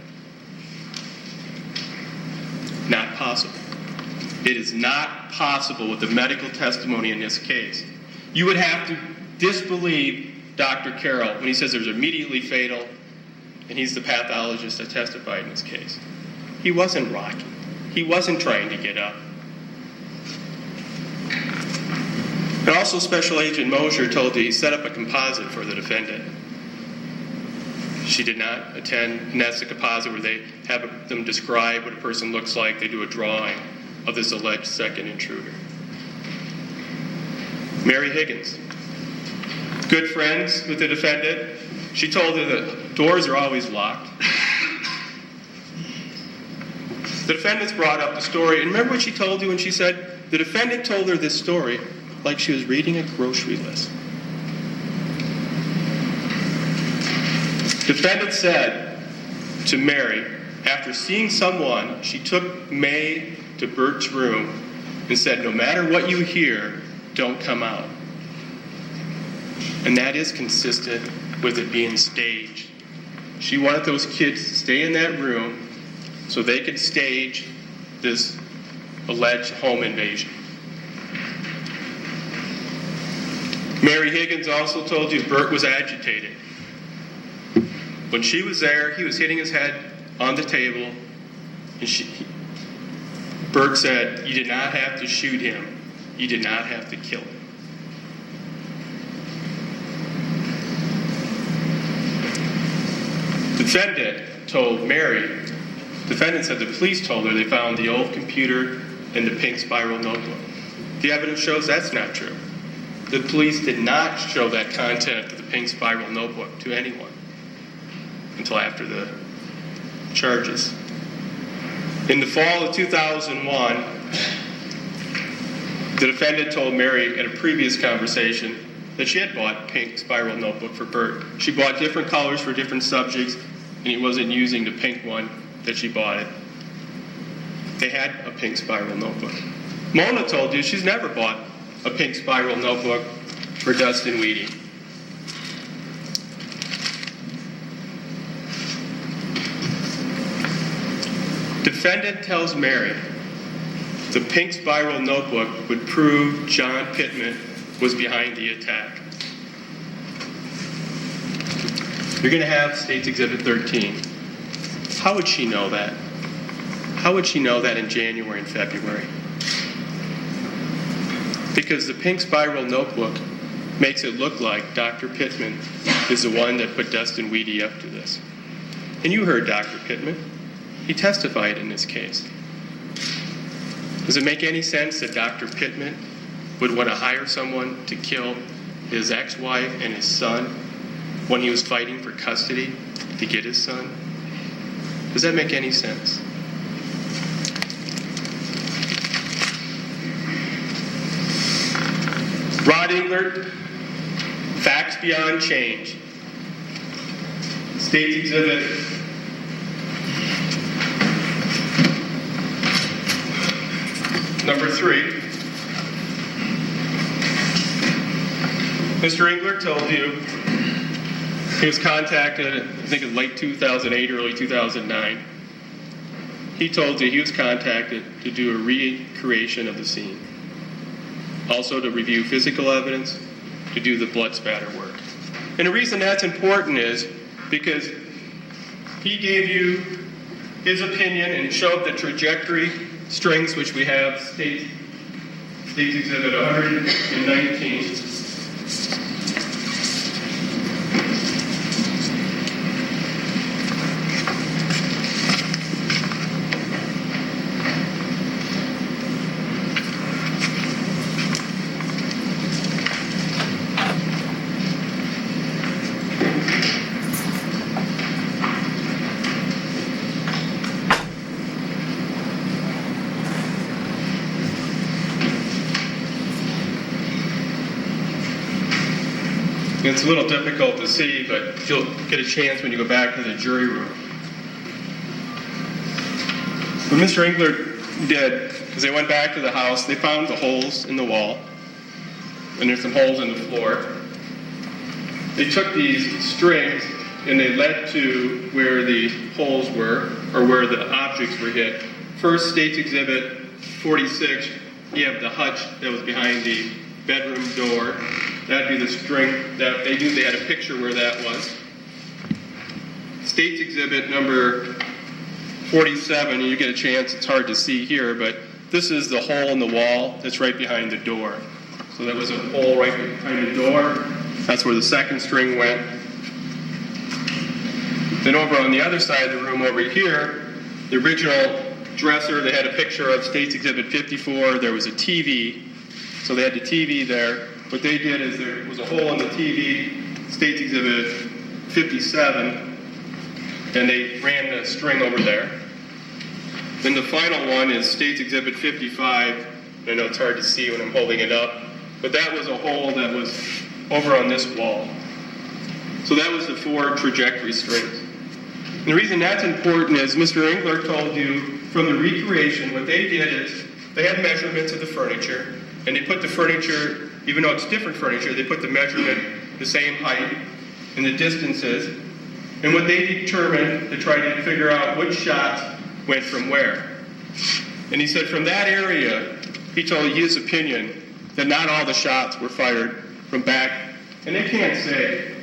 Not possible. It is not possible with the medical testimony in this case. You would have to disbelieve Dr. Carroll when he says there's immediately fatal, and he's the pathologist that testified in this case. He wasn't rocking. He wasn't trying to get up. And also, Special Agent Mosher told you he set up a composite for the defendant. She did not attend, and that's the composite where they have them describe what a person looks like. They do a drawing of this alleged second intruder. Mary Higgins, good friends with the defendant. She told her the doors are always locked. The defendants brought up the story, and remember what she told you when she said the defendant told her this story like she was reading a grocery list. Defendant said to Mary, after seeing someone, she took May to Bert's room and said, no matter what you hear, don't come out. And that is consistent with it being staged. She wanted those kids to stay in that room so they could stage this alleged home invasion. Mary Higgins also told you Bert was agitated. When she was there, he was hitting his head on the table, and Bert said, you did not have to shoot him. You did not have to kill him. Defendant said the police told her they found the old computer and the pink spiral notebook. The evidence shows that's not true. The police did not show that content of the pink spiral notebook to anyone until after the charges. In the fall of 2001, the defendant told Mary in a previous conversation that she had bought a pink spiral notebook for Bert. She bought different colors for different subjects, and he wasn't using the pink one that she bought it. They had a pink spiral notebook. Mona told you she's never bought a pink spiral notebook for Dustin Weedy. Defendant tells Mary the pink spiral notebook would prove John Pittman was behind the attack. You're going to have State's Exhibit 13. How would she know that? How would she know that in January and February? Because the pink spiral notebook makes it look like Dr. Pittman is the one that put Dustin Weedy up to this. And you heard Dr. Pittman. He testified in this case. Does it make any sense that Dr. Pittman would want to hire someone to kill his ex-wife and his son when he was fighting for custody to get his son? Does that make any sense? Rod Englert, facts beyond change. State's Exhibit number 3. Mr. Englert told you he was contacted, I think in late 2008, early 2009. He told you he was contacted to do a recreation of the scene. Also to review physical evidence, to do the blood spatter work. And the reason that's important is because he gave you his opinion and showed the trajectory strings, which we have, State's Exhibit 119. It's a little difficult to see, but you'll get a chance when you go back to the jury room. When Mr. Englert did is they went back to the house, they found the holes in the wall, and there's some holes in the floor. They took these strings and they led to where the holes were, or where the objects were hit. First, State's Exhibit 46, you have the hutch that was behind the bedroom door. That'd be the string that they knew they had a picture where that was. State's Exhibit number 47, you get a chance, it's hard to see here, but this is the hole in the wall that's right behind the door. So that was a hole right behind the door. That's where the second string went. Then over on the other side of the room over here, the original dresser, they had a picture of State's Exhibit 54. There was a TV, so they had the TV there. What they did is there was a hole in the TV, State's Exhibit 57, and they ran the string over there. Then the final one is State's Exhibit 55. I know it's hard to see when I'm holding it up, but that was a hole that was over on this wall. So that was the 4 trajectory strings. And the reason that's important is Mr. Engler told you from the recreation, what they did is they had measurements of the furniture, and they put the furniture, even though it's different furniture, they put the measurement the same height and the distances. And what they determined to try to figure out which shots went from where. And he said from that area, he told you his opinion that not all the shots were fired from back. And they can't say,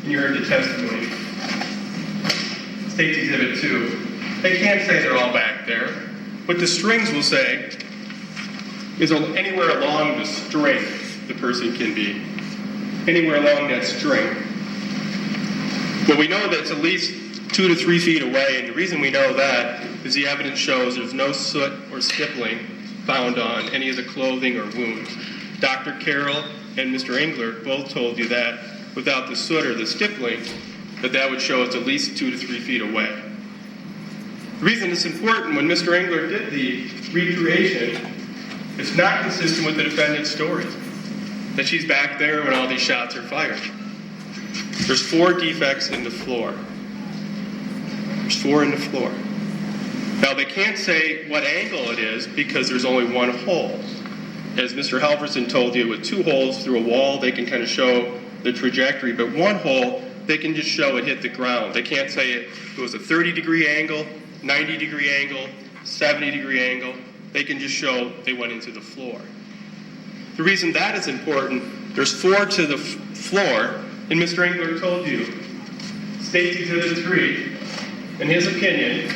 and you heard the testimony, State's Exhibit 2, they can't say they're all back there. What the strings will say is anywhere along the string the person can be. Anywhere along that string. But we know that it's at least 2 to 3 feet away, and the reason we know that is the evidence shows there's no soot or stippling found on any of the clothing or wounds. Dr. Carroll and Mr. Engler both told you that without the soot or the stippling, that would show it's at least 2 to 3 feet away. The reason it's important, when Mr. Engler did the recreation, it's not consistent with the defendant's story, that she's back there when all these shots are fired. There's 4 defects in the floor. There's 4 in the floor. Now, they can't say what angle it is because there's only one hole. As Mr. Halverson told you, with 2 holes through a wall, they can kind of show the trajectory, but 1 hole, they can just show it hit the ground. They can't say it was a 30-degree angle, 90-degree angle, 70-degree angle. They can just show they went into the floor. The reason that is important, there's 4 to the floor, and Mr. Engler told you, State's Exhibit 3, in his opinion,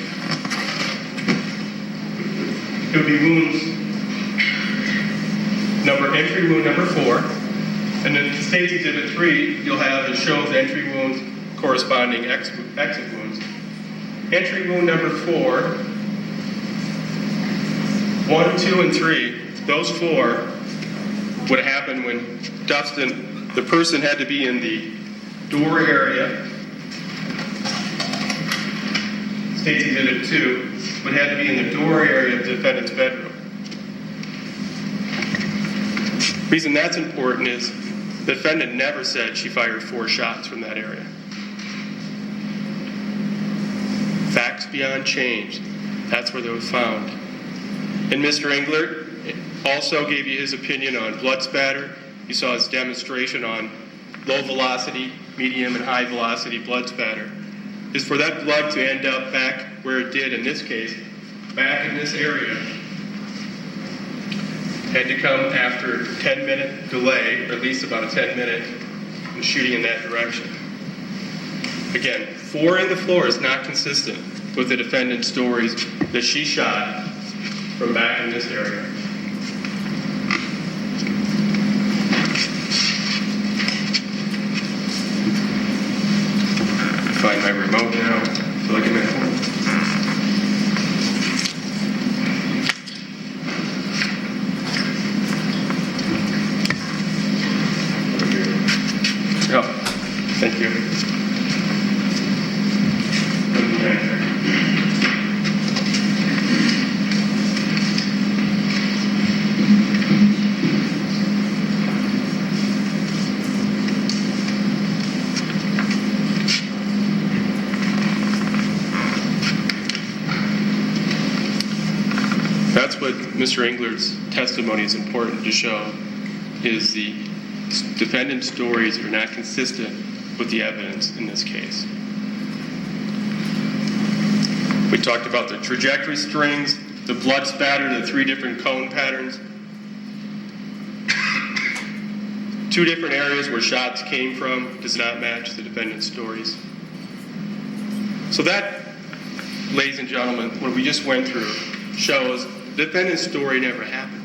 it would be entry wound number 4, and then State's Exhibit 3, you'll have, it shows entry wounds corresponding exit wounds. Entry wound number 4, 1, 2, and 3, those 4 would happen when Dustin, the person had to be in the door area. State's Exhibit 2 would have to be in the door area of the defendant's bedroom. The reason that's important is the defendant never said she fired 4 shots from that area. Facts beyond change. That's where they were found. And Mr. Engler also gave you his opinion on blood spatter. You saw his demonstration on low velocity, medium, and high velocity blood spatter. Is for that blood to end up back where it did in this case, back in this area, had to come after a 10-minute delay, or at least about a 10-minute shooting in that direction. Again, 4 in the floor is not consistent with the defendant's stories that she shot from back in this area. Find my remote now so I can make one. Oh, thank you. Mr. Engler's testimony is important to show is the defendant's stories are not consistent with the evidence in this case. We talked about the trajectory strings, the blood spatter, the 3 different cone patterns. 2 different areas where shots came from does not match the defendant's stories. So that, ladies and gentlemen, what we just went through shows the defendant's story never happened.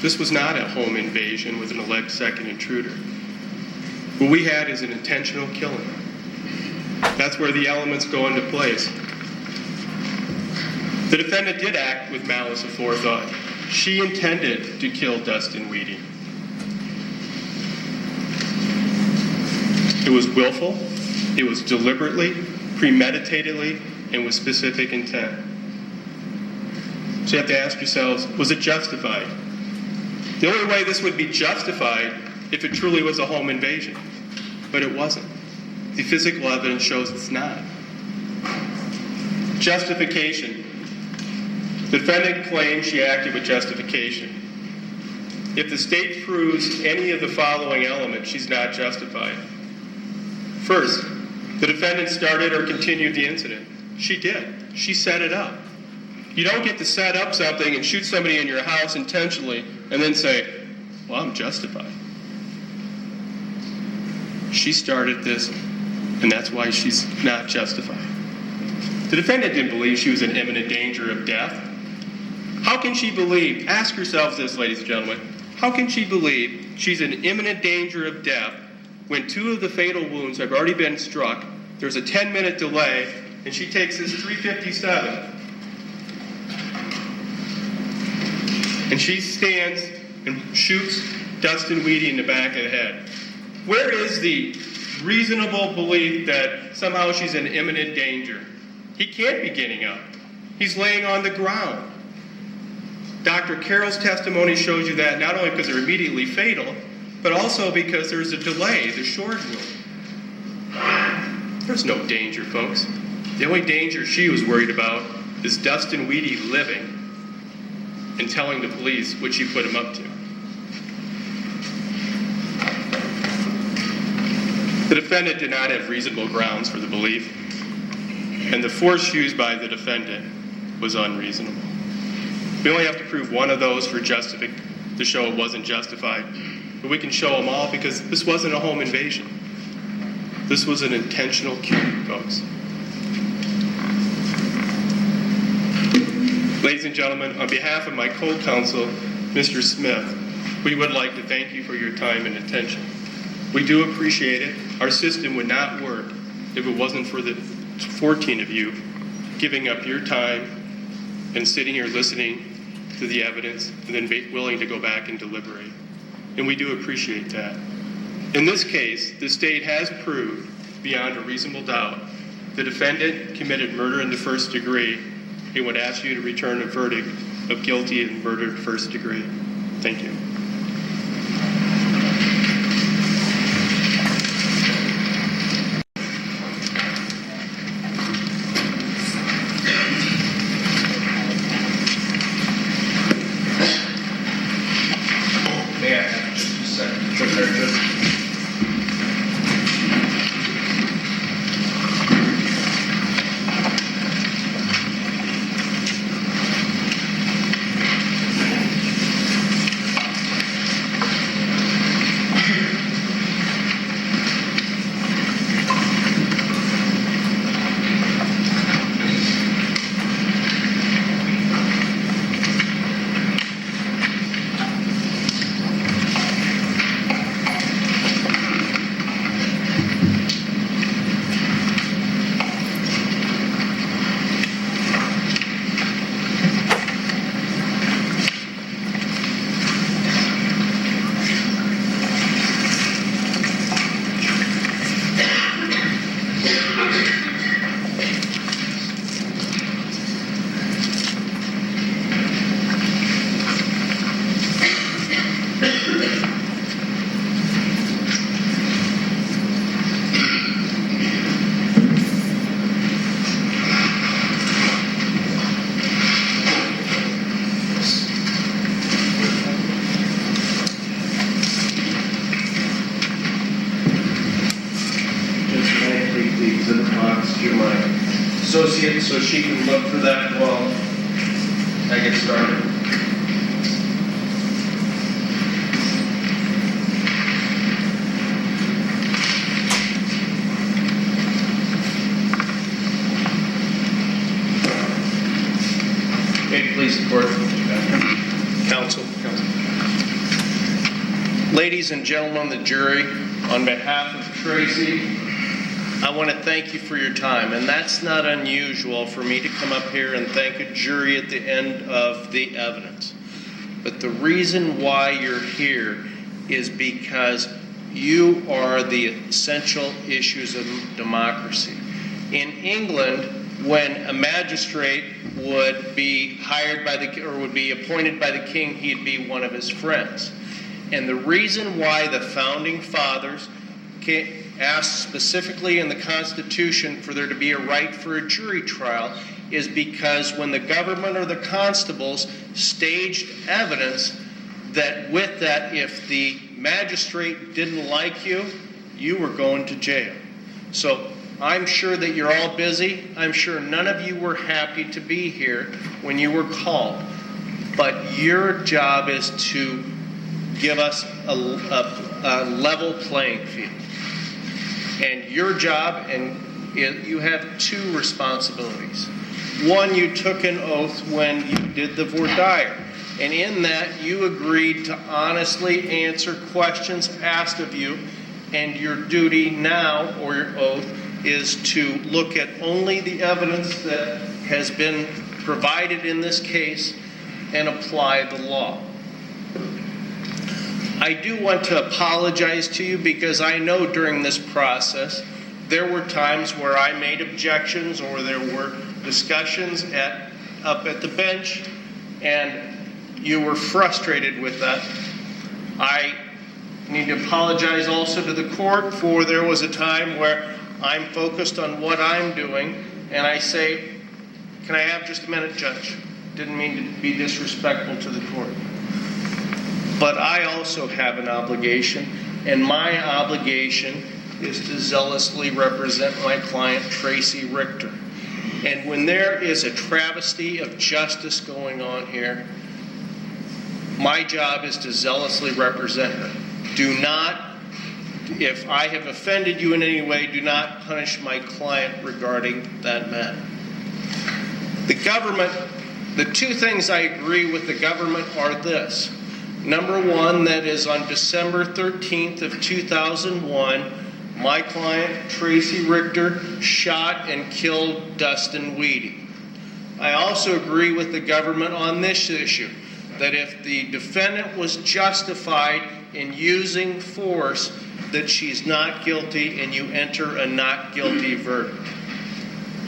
This was not a home invasion with an alleged second intruder. What we had is an intentional killing. That's where the elements go into place. The defendant did act with malice aforethought. She intended to kill Dustin Weedy. It was willful, it was deliberately, premeditatedly, and with specific intent. So you have to ask yourselves, was it justified? The only way this would be justified if it truly was a home invasion, but it wasn't. The physical evidence shows it's not. Justification. The defendant claims she acted with justification. If the state proves any of the following elements, she's not justified. First, the defendant started or continued the incident. She did. She set it up. You don't get to set up something and shoot somebody in your house intentionally and then say, well, I'm justified. She started this, and that's why she's not justified. The defendant didn't believe she was in imminent danger of death. How can she believe, ask yourselves this, ladies and gentlemen, how can she believe she's in imminent danger of death when 2 of the fatal wounds have already been struck, there's a 10-minute delay, and she takes this .357, and she stands and shoots Dustin Weedy in the back of the head? Where is the reasonable belief that somehow she's in imminent danger? He can't be getting up. He's laying on the ground. Dr. Carroll's testimony shows you that not only because they're immediately fatal, but also because there's a delay, the short wound. There's no danger, folks. The only danger she was worried about is Dustin Weedy living and telling the police what she put him up to. The defendant did not have reasonable grounds for the belief, and the force used by the defendant was unreasonable. We only have to prove one of those to show it wasn't justified. But we can show them all because this wasn't a home invasion. This was an intentional killing, folks. Ladies and gentlemen, on behalf of my co-counsel, Mr. Smith, we would like to thank you for your time and attention. We do appreciate it. Our system would not work if it wasn't for the 14 of you giving up your time and sitting here listening to the evidence and then be willing to go back and deliberate. And we do appreciate that. In this case, the state has proved beyond a reasonable doubt the defendant committed murder in the first degree and would ask you to return a verdict of guilty in murder in first degree. Thank you. these in the box to my associate so she can look for that while I get started. Okay, please support. Counsel. Ladies and gentlemen of the jury, on behalf of Tracy, I want to thank you for your time. And that's not unusual for me to come up here and thank a jury at the end of the evidence. But the reason why you're here is because you are the essential issues of democracy. In England, when a magistrate would be hired by the, or would be appointed by the king, he'd be one of his friends. And the reason why the founding fathers asked specifically in the Constitution for there to be a right for a jury trial is because when the government or the constables staged evidence, that with that, if the magistrate didn't like you, you were going to jail. So I'm sure that you're all busy. I'm sure none of you were happy to be here when you were called. But your job is to give us a level playing field. And your job, and you have two responsibilities. One, you took an oath when you did the voir dire. And in that, you agreed to honestly answer questions asked of you. And your duty now, or your oath, is to look at only the evidence that has been provided in this case and apply the law. I do want to apologize to you because I know during this process there were times where I made objections or there were discussions up at the bench and you were frustrated with that. I need to apologize also to the court for there was a time where I'm focused on what I'm doing and I say, can I have just a minute, Judge? Didn't mean to be disrespectful to the court. But I also have an obligation, and my obligation is to zealously represent my client, Tracy Richter. And when there is a travesty of justice going on here, my job is to zealously represent her. Do not, if I have offended you in any way, do not punish my client regarding that matter. The government, the two things I agree with the government are this. Number one, that is on December 13th of 2001, my client, Tracy Richter, shot and killed Dustin Weedy. I also agree with the government on this issue, that if the defendant was justified in using force, that she's not guilty and you enter a not guilty verdict.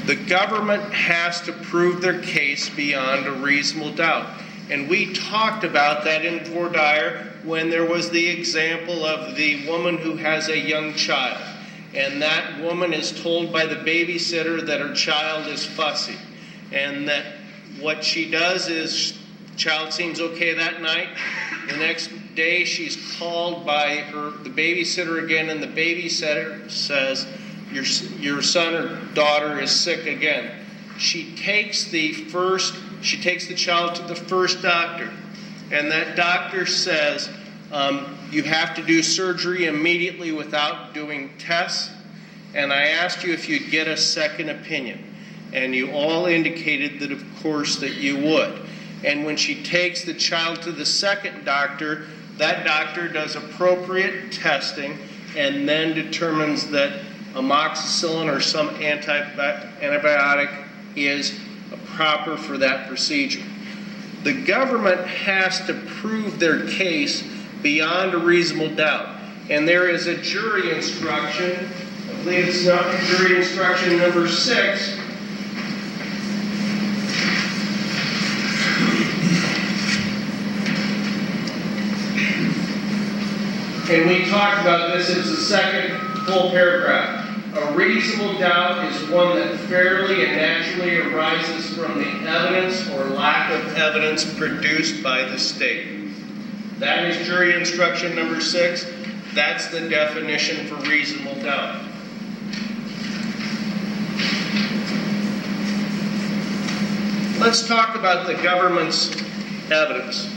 The government has to prove their case beyond a reasonable doubt. And we talked about that in voir dire when there was the example of the woman who has a young child. And that woman is told by the babysitter that her child is fussy. And that what she does is, child seems okay that night. The next day she's called by the babysitter again, and the babysitter says, your son or daughter is sick again. She takes the child to the first doctor, and that doctor says, you have to do surgery immediately without doing tests, and I asked you if you'd get a second opinion, and you all indicated that of course that you would. And when she takes the child to the second doctor, that doctor does appropriate testing and then determines that amoxicillin or some antibiotic is proper for that procedure. The government has to prove their case beyond a reasonable doubt. And there is a jury instruction, I believe it's not jury instruction number 6, and we talked about this, it's the second full paragraph. A reasonable doubt is one that fairly and naturally arises from the evidence or lack of evidence produced by the state. That is jury instruction number 6. That's the definition for reasonable doubt. let's talk about the government's evidence.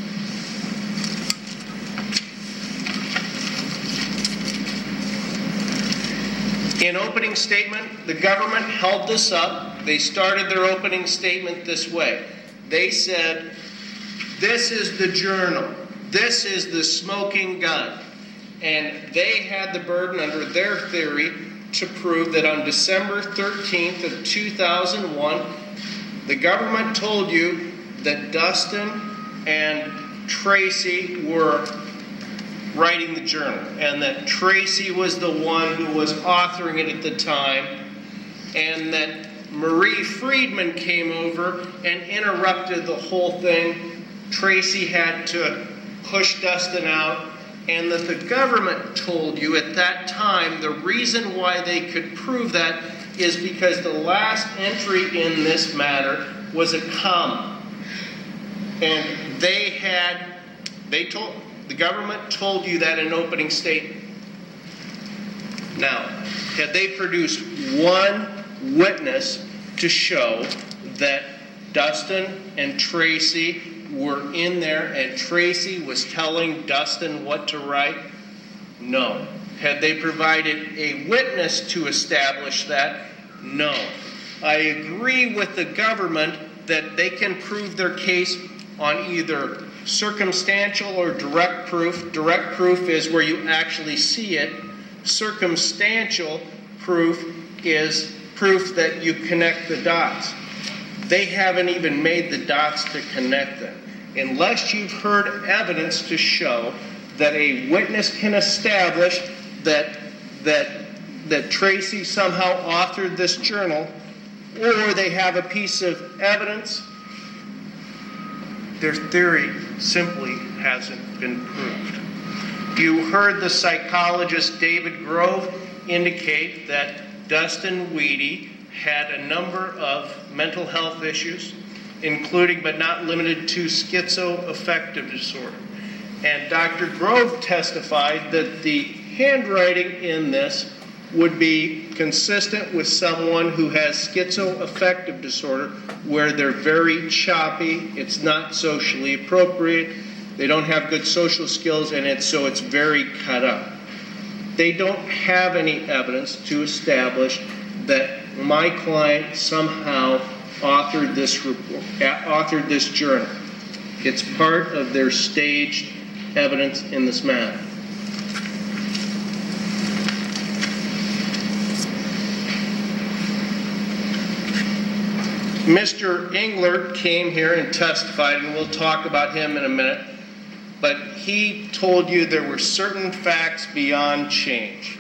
In opening statement, the government held this up. They started their opening statement this way. They said, this is the journal. This is the smoking gun. And they had the burden under their theory to prove that on December 13th of 2001, the government told you that Dustin and Tracy were writing the journal, and that Tracy was the one who was authoring it at the time, and that Marie Friedman came over and interrupted the whole thing. Tracy had to push Dustin out, and that the government told you at that time the reason why they could prove that is because the last entry in this matter was a comma. And the government told you that in opening statement. Now, had they produced one witness to show that Dustin and Tracy were in there and Tracy was telling Dustin what to write? No. Had they provided a witness to establish that? No. I agree with the government that they can prove their case on either circumstantial or direct proof. Direct proof is where you actually see it. Circumstantial proof is proof that you connect the dots. They haven't even made the dots to connect them. Unless you've heard evidence to show that a witness can establish that Tracy somehow authored this journal, or they have a piece of evidence, their theory simply hasn't been proved. You heard the psychologist David Grove indicate that Dustin Weedy had a number of mental health issues, including but not limited to schizoaffective disorder. And Dr. Grove testified that the handwriting in this would be consistent with someone who has schizoaffective disorder, where they're very choppy, it's not socially appropriate, they don't have good social skills, and so it's very cut up. They don't have any evidence to establish that my client somehow authored this journal. It's part of their staged evidence in this matter. Mr. Englert came here and testified, and we'll talk about him in a minute, but he told you there were certain facts beyond change.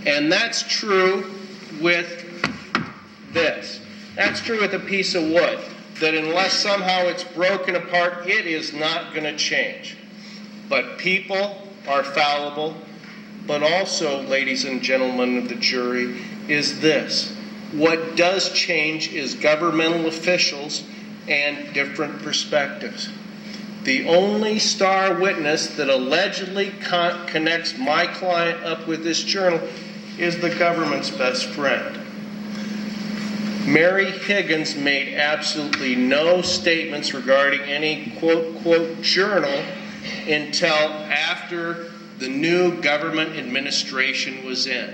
And that's true with this. That's true with a piece of wood, that unless somehow it's broken apart, it is not going to change. But people are fallible, but also, ladies and gentlemen of the jury, is this. What does change is governmental officials and different perspectives. The only star witness that allegedly connects my client up with this journal is the government's best friend. Mary Higgins made absolutely no statements regarding any quote journal until after the new government administration was in.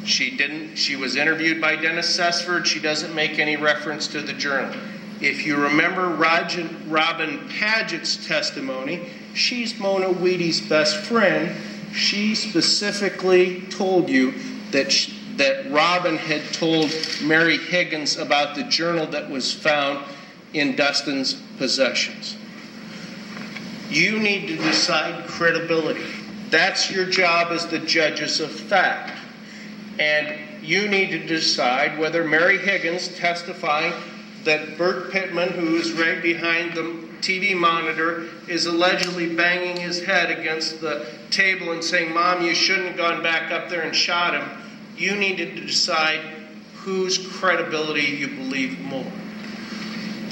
She was interviewed by Dennis Sessford. She doesn't make any reference to the journal. If you remember Robin Paget's testimony, she's Mona Weedy's best friend. She specifically told you that Robin had told Mary Higgins about the journal that was found in Dustin's possessions. You need to decide credibility. That's your job as the judges of fact. And you need to decide whether Mary Higgins testifying that Bert Pittman, who is right behind the TV monitor, is allegedly banging his head against the table and saying, "Mom, you shouldn't have gone back up there and shot him." You needed to decide whose credibility you believe more.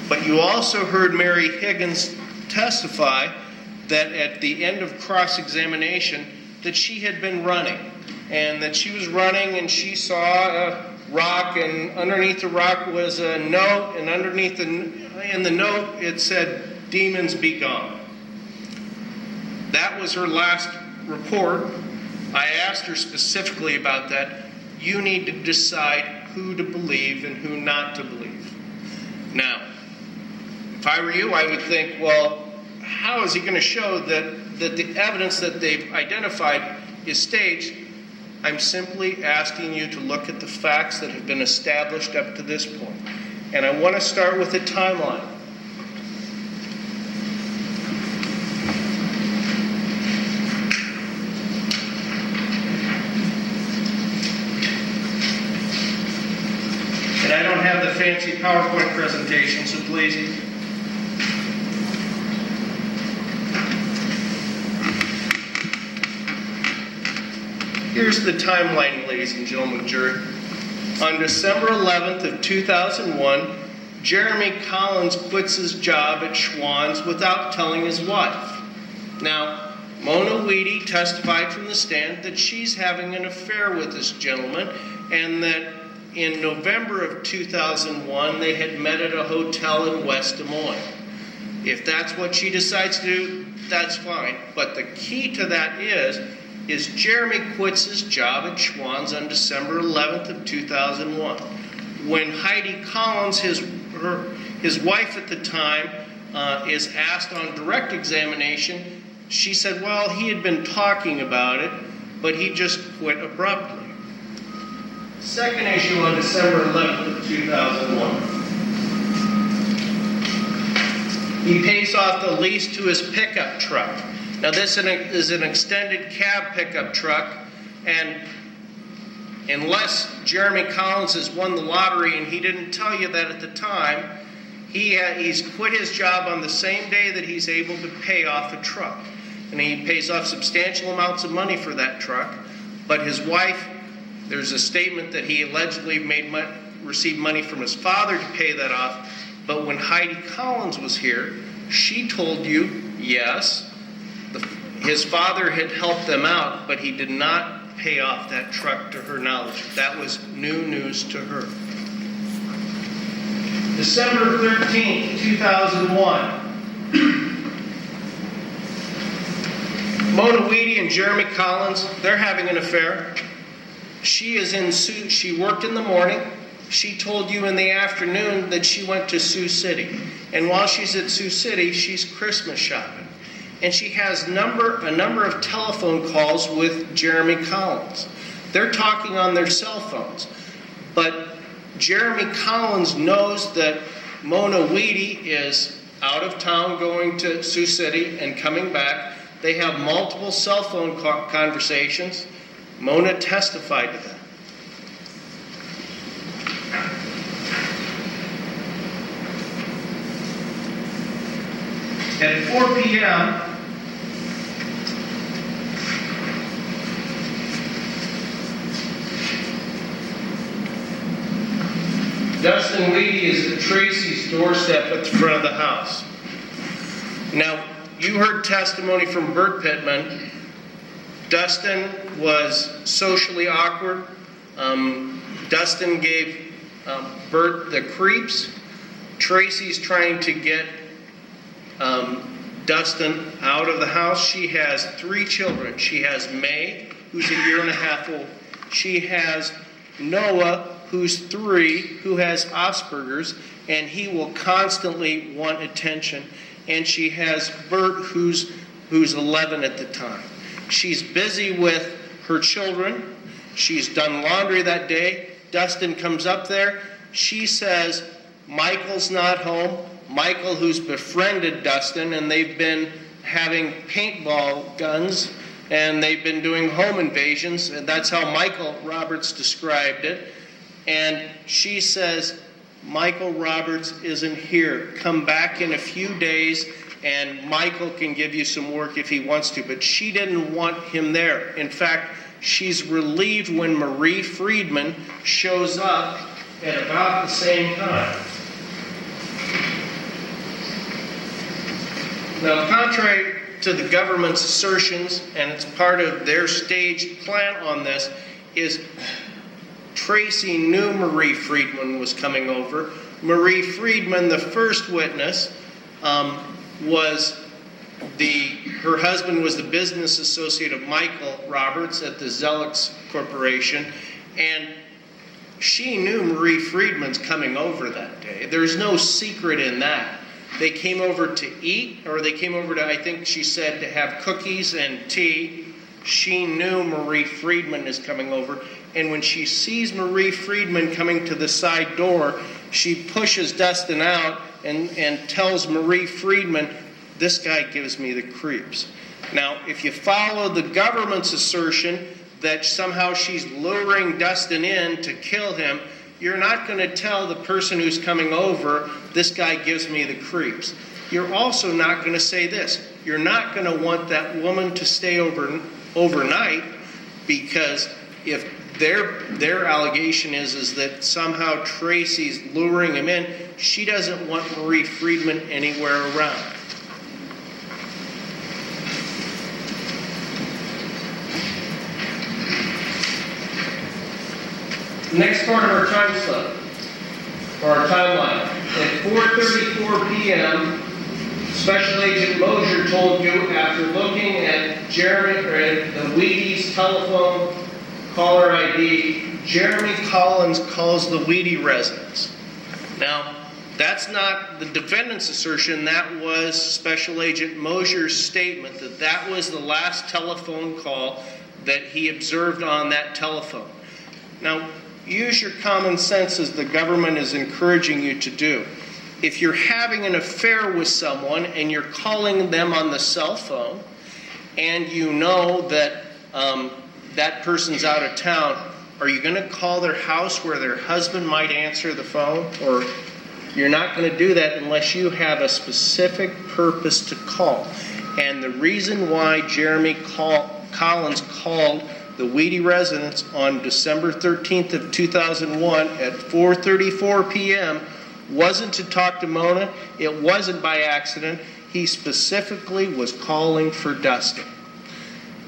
But you also heard Mary Higgins testify that at the end of cross-examination that she had been running, and that she was running and she saw a rock, and underneath the rock was a note, and underneath the in the note, it said, "Demons be gone." That was her last report. I asked her specifically about that. You need to decide who to believe and who not to believe. Now, if I were you, I would think, well, how is he going to show that the evidence that they've identified is staged? I'm simply asking you to look at the facts that have been established up to this point. And I want to start with a timeline. And I don't have the fancy PowerPoint presentation, so please. Here's the timeline, ladies and gentlemen of the jury. On December 11th of 2001, Jeremy Collins quits his job at Schwann's without telling his wife. Now, Mona Weedy testified from the stand that she's having an affair with this gentleman, and that in November of 2001, they had met at a hotel in West Des Moines. If that's what she decides to do, that's fine. But the key to that is Jeremy quits his job at Schwann's on December 11th of 2001. When Heidi Collins, his wife at the time, is asked on direct examination, she said, well, he had been talking about it, but he just quit abruptly. Second issue on December 11th of 2001. He pays off the lease to his pickup truck. Now this is an extended cab pickup truck, and unless Jeremy Collins has won the lottery and he didn't tell you that at the time, he's quit his job on the same day that he's able to pay off a truck. And he pays off substantial amounts of money for that truck, but his wife, there's a statement that he allegedly received money from his father to pay that off, but when Heidi Collins was here, she told you, yes, his father had helped them out, but he did not pay off that truck to her knowledge. That was new news to her. December 13th, 2001. Mona Weedy and Jeremy Collins, they're having an affair. She worked in the morning. She told you in the afternoon that she went to Sioux City. And while she's at Sioux City, she's Christmas shopping. And she has a number of telephone calls with Jeremy Collins. They're talking on their cell phones. But Jeremy Collins knows that Mona Weedy is out of town going to Sioux City and coming back. They have multiple cell phone conversations. Mona testified to that. At 4 p.m., Dustin Weedy is at Tracy's doorstep at the front of the house. Now, you heard testimony from Bert Pittman. Dustin was socially awkward. Dustin gave Bert the creeps. Tracy's trying to get Dustin out of the house. She has 3 children. She has May, who's a year and a half old. She has Noah, who's 3, who has Asperger's, and he will constantly want attention. And she has Bert, who's 11 at the time. She's busy with her children. She's done laundry that day. Dustin comes up there. She says, Michael's not home. Michael, who's befriended Dustin, and they've been having paintball guns, and they've been doing home invasions, and that's how Michael Roberts described it. And she says, Michael Roberts isn't here. Come back in a few days, and Michael can give you some work if he wants to. But she didn't want him there. In fact, she's relieved when Marie Friedman shows up at about the same time. Now, contrary to the government's assertions, and it's part of their staged plan on this, is Tracy knew Marie Friedman was coming over. Marie Friedman, the first witness, her husband was the business associate of Michael Roberts at the Zelix Corporation, and she knew Marie Friedman's coming over that day. There's no secret in that. They came over to eat, or they came over to, I think she said, to have cookies and tea. She knew Marie Friedman is coming over, and when she sees Marie Friedman coming to the side door, she pushes Dustin out and tells Marie Friedman, "This guy gives me the creeps." Now, if you follow the government's assertion that somehow she's luring Dustin in to kill him, you're not going to tell the person who's coming over, "This guy gives me the creeps." You're also not going to say this. You're not going to want that woman to stay overnight, because if their allegation is that somehow Tracy's luring him in, she doesn't want Marie Friedman anywhere around. Next part of our time slip, or our timeline. At 4:34 p.m., Special Agent Mosier told you, after looking at the Wheaties telephone caller ID, Jeremy Collins calls the Wheatie residence. Now, that's not the defendant's assertion. That was Special Agent Mosier's statement that that was the last telephone call that he observed on that telephone. Now, use your common sense as the government is encouraging you to do. If you're having an affair with someone and you're calling them on the cell phone and you know that that person's out of town, are you going to call their house where their husband might answer the phone? Or you're not going to do that unless you have a specific purpose to call. And the reason why Jeremy Collins called the Wheatie residence on December 13th of 2001 at 4:34 p.m. wasn't to talk to Mona. It wasn't by accident. He specifically was calling for Dustin.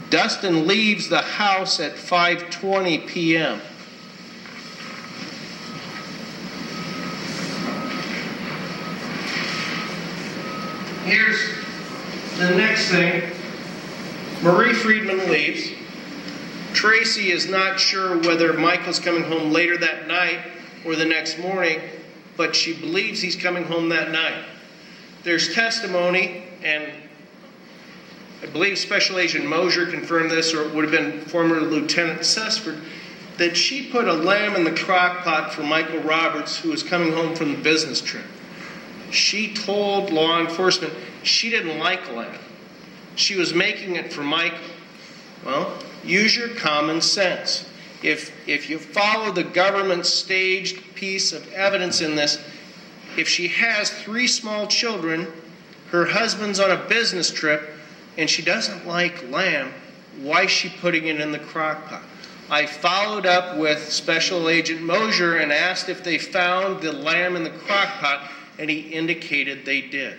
Dustin leaves the house at 5:20 p.m. Here's the next thing. Marie Friedman leaves. Tracy is not sure whether Michael's coming home later that night or the next morning, but she believes he's coming home that night. There's testimony, and I believe Special Agent Mosier confirmed this, or it would have been former Lieutenant Sesford, that she put a lamb in the crock pot for Michael Roberts, who was coming home from the business trip. She told law enforcement she didn't like lamb. She was making it for Michael. Well, use your common sense. If you follow the government's staged piece of evidence in this, if she has 3 small children, her husband's on a business trip, and she doesn't like lamb, why is she putting it in the crock pot? I followed up with Special Agent Mosier and asked if they found the lamb in the crock pot, and he indicated they did.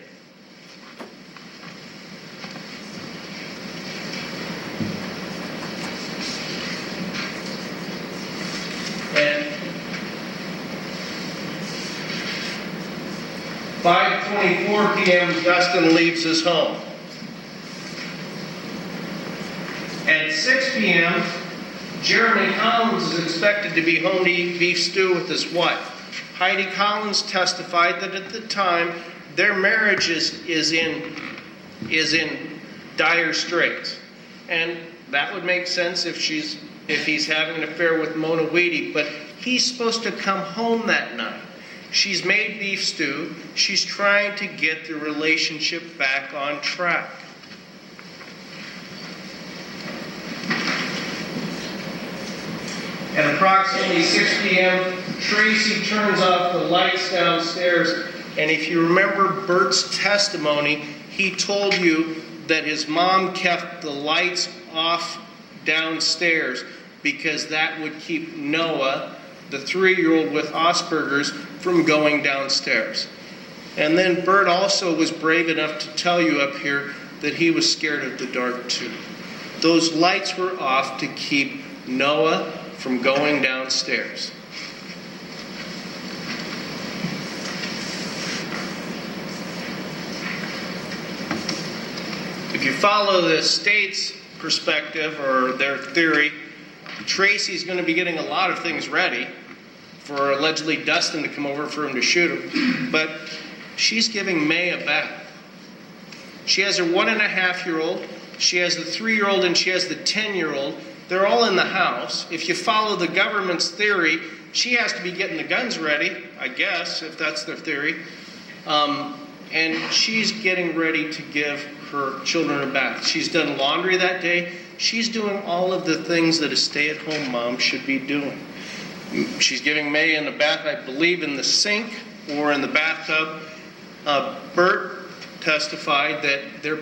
And 5:24 p.m., Dustin leaves his home. At 6 p.m., Jeremy Collins is expected to be home to eat beef stew with his wife. Heidi Collins testified that at the time, their marriage is in dire straits. And that would make sense if he's having an affair with Mona Wheatie, but he's supposed to come home that night. She's made beef stew. She's trying to get the relationship back on track. At approximately 6 p.m., Tracy turns off the lights downstairs, and if you remember Bert's testimony, he told you that his mom kept the lights off downstairs because that would keep Noah, the 3-year-old with Asperger's, from going downstairs. And then Bert also was brave enough to tell you up here that he was scared of the dark too. Those lights were off to keep Noah from going downstairs. If you follow the state's perspective or their theory, Tracy's going to be getting a lot of things ready for allegedly Dustin to come over for him to shoot him. But she's giving May a bath. She has her 1.5-year-old, she has the 3-year-old, and she has the 10-year-old. They're all in the house. If you follow the government's theory, she has to be getting the guns ready, I guess, if that's their theory. And she's getting ready to give her children a bath. She's done laundry that day. She's doing all of the things that a stay-at-home mom should be doing. She's giving May in the bath, I believe, in the sink or in the bathtub. Bert testified that they're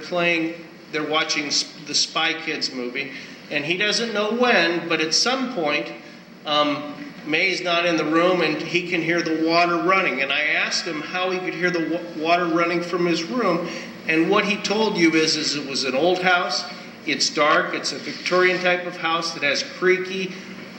watching the Spy Kids movie, and he doesn't know when, but at some point, May's not in the room and he can hear the water running. And I asked him how he could hear the water running from his room, and what he told you is it was an old house, it's dark, it's a Victorian type of house that has creaky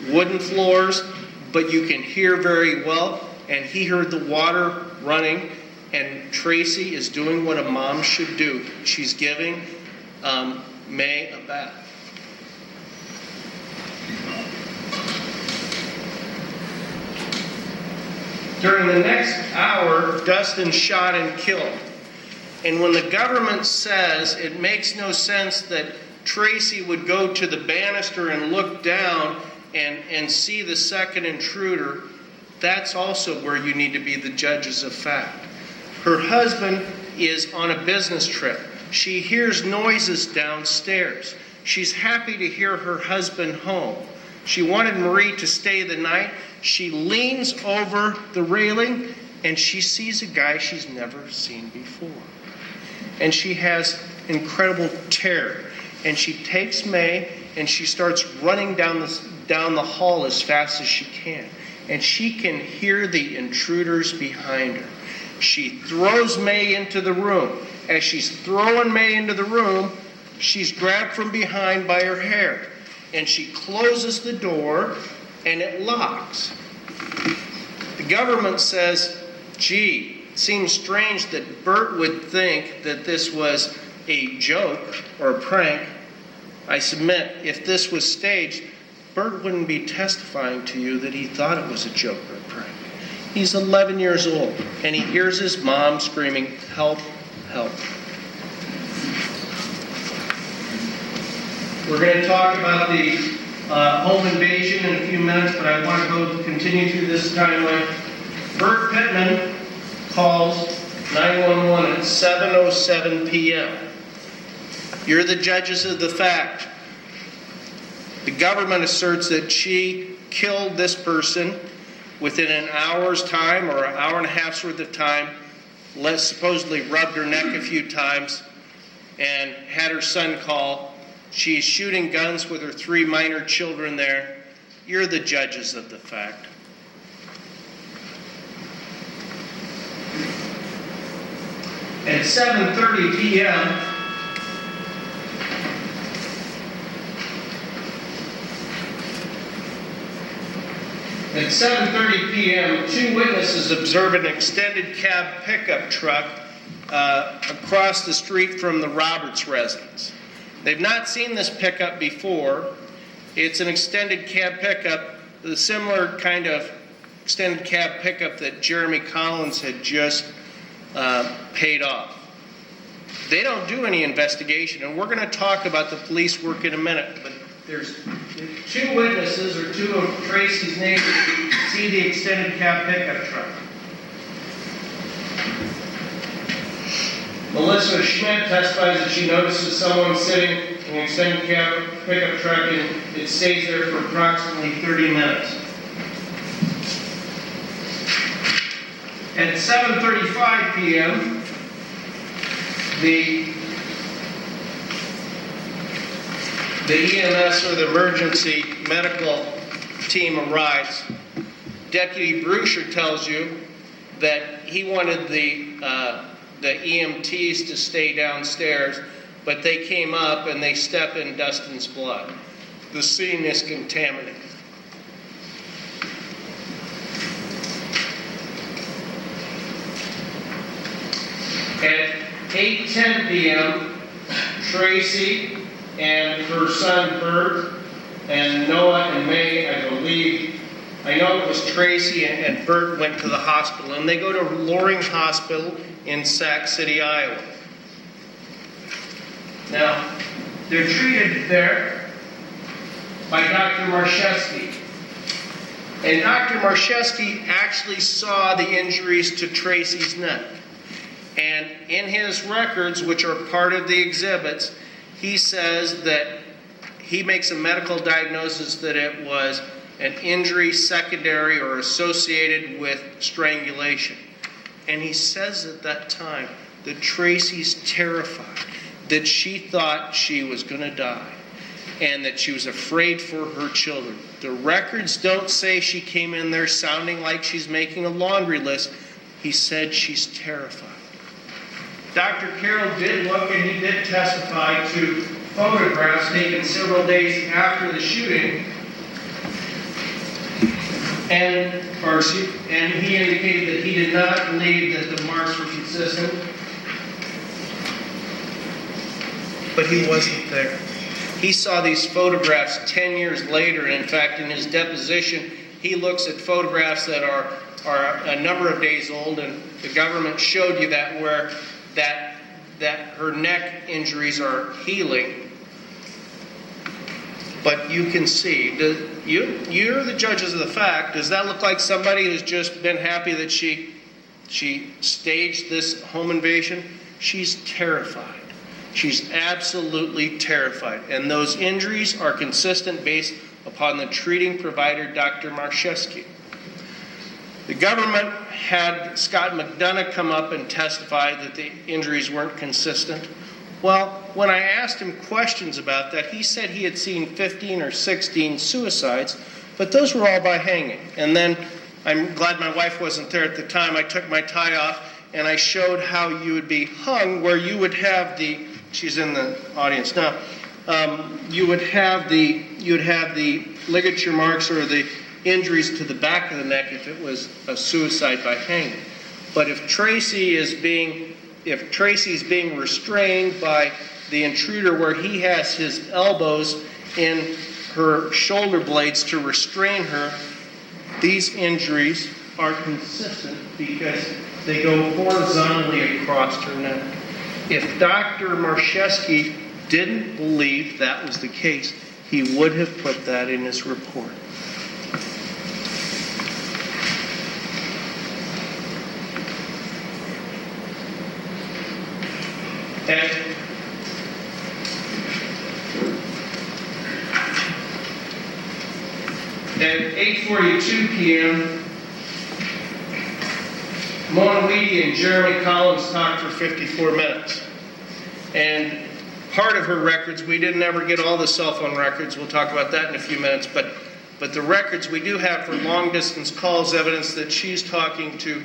wooden floors, but you can hear very well, and he heard the water running, and Tracy is doing what a mom should do. She's giving May a bath. During the next hour, Dustin shot and killed. And when the government says it makes no sense that Tracy would go to the banister and look down and see the second intruder, that's also where you need to be the judges of fact. Her husband is on a business trip. She hears noises downstairs. She's happy to hear her husband home. She wanted Marie to stay the night. She leans over the railing and she sees a guy she's never seen before. And she has incredible terror. And she takes May and she starts running down the hall as fast as she can. And she can hear the intruders behind her. She throws May into the room. As she's throwing May into the room, she's grabbed from behind by her hair. And she closes the door and it locks. The government says, gee, it seems strange that Bert would think that this was a joke or a prank. I submit, if this was staged, Bert wouldn't be testifying to you that he thought it was a joke or a prank. He's 11 years old, and he hears his mom screaming, help, help. We're going to talk about the home invasion in a few minutes, but I want to continue through this timeline. Bert Pittman calls 911 at 7:07 p.m. You're the judges of the fact. The government asserts that she killed this person within an hour's time or an hour and a half's worth of time, supposedly rubbed her neck a few times, and had her son call. She's shooting guns with her 3 minor children there. You're the judges of the fact. At 7:30 p.m., At 7:30 p.m., 2 witnesses observe an extended cab pickup truck across the street from the Roberts residence. They've not seen this pickup before. It's an extended cab pickup, the similar kind of extended cab pickup that Jeremy Collins had just paid off. They don't do any investigation, and we're going to talk about the police work in a minute, but there's 2 witnesses, or 2 of Tracy's neighbors, who see the extended cab pickup truck. Melissa Schmidt testifies that she notices someone sitting in an extended cab pickup truck, and it stays there for approximately 30 minutes. At 7:35 p.m., the EMS, or the emergency medical team, arrives. Deputy Bruscher tells you that he wanted the EMTs to stay downstairs, but they came up and they step in Dustin's blood. The scene is contaminated. At 8:10 p.m., Tracy and her son Bert and Noah and May, I believe. I know it was Tracy and Bert went to the hospital, and they go to Loring Hospital in Sac City, Iowa. Now, they're treated there by Dr. Marszewski. And Dr. Marszewski actually saw the injuries to Tracy's neck. And in his records, which are part of the exhibits, he says that he makes a medical diagnosis that it was an injury secondary or associated with strangulation. And he says at that time that Tracy's terrified, that she thought she was going to die, and that she was afraid for her children. The records don't say she came in there sounding like she's making a laundry list. He said she's terrified. Dr. Carroll did look, and he did testify to photographs taken several days after the shooting, and he indicated that he did not believe that the marks were consistent, but he wasn't there. He saw these photographs 10 years later, and in fact, in his deposition, he looks at photographs that are a number of days old, and the government showed you that where that her neck injuries are healing. But you can see, you're the judges of the fact. Does that look like somebody who's just been happy that she staged this home invasion? She's terrified. She's absolutely terrified. And those injuries are consistent based upon the treating provider, Dr. Marszewski. The government had Scott McDonough come up and testify that the injuries weren't consistent. Well, when I asked him questions about that, he said he had seen 15 or 16 suicides, but those were all by hanging. And then, I'm glad my wife wasn't there at the time, I took my tie off and I showed how you would be hung, where you would have the, she's in the audience now, you would have the ligature marks or the injuries to the back of the neck if it was a suicide by hanging. But if Tracy's being restrained by the intruder, where he has his elbows in her shoulder blades to restrain her, these injuries are consistent because they go horizontally across her neck. If Dr. Marszewski didn't believe that was the case, he would have put that in his report. At 8:42 p.m., Mona Weedy and Jeremy Collins talked for 54 minutes. And part of her records, we didn't ever get all the cell phone records. We'll talk about that in a few minutes. But the records we do have for long-distance calls evidence that she's talking to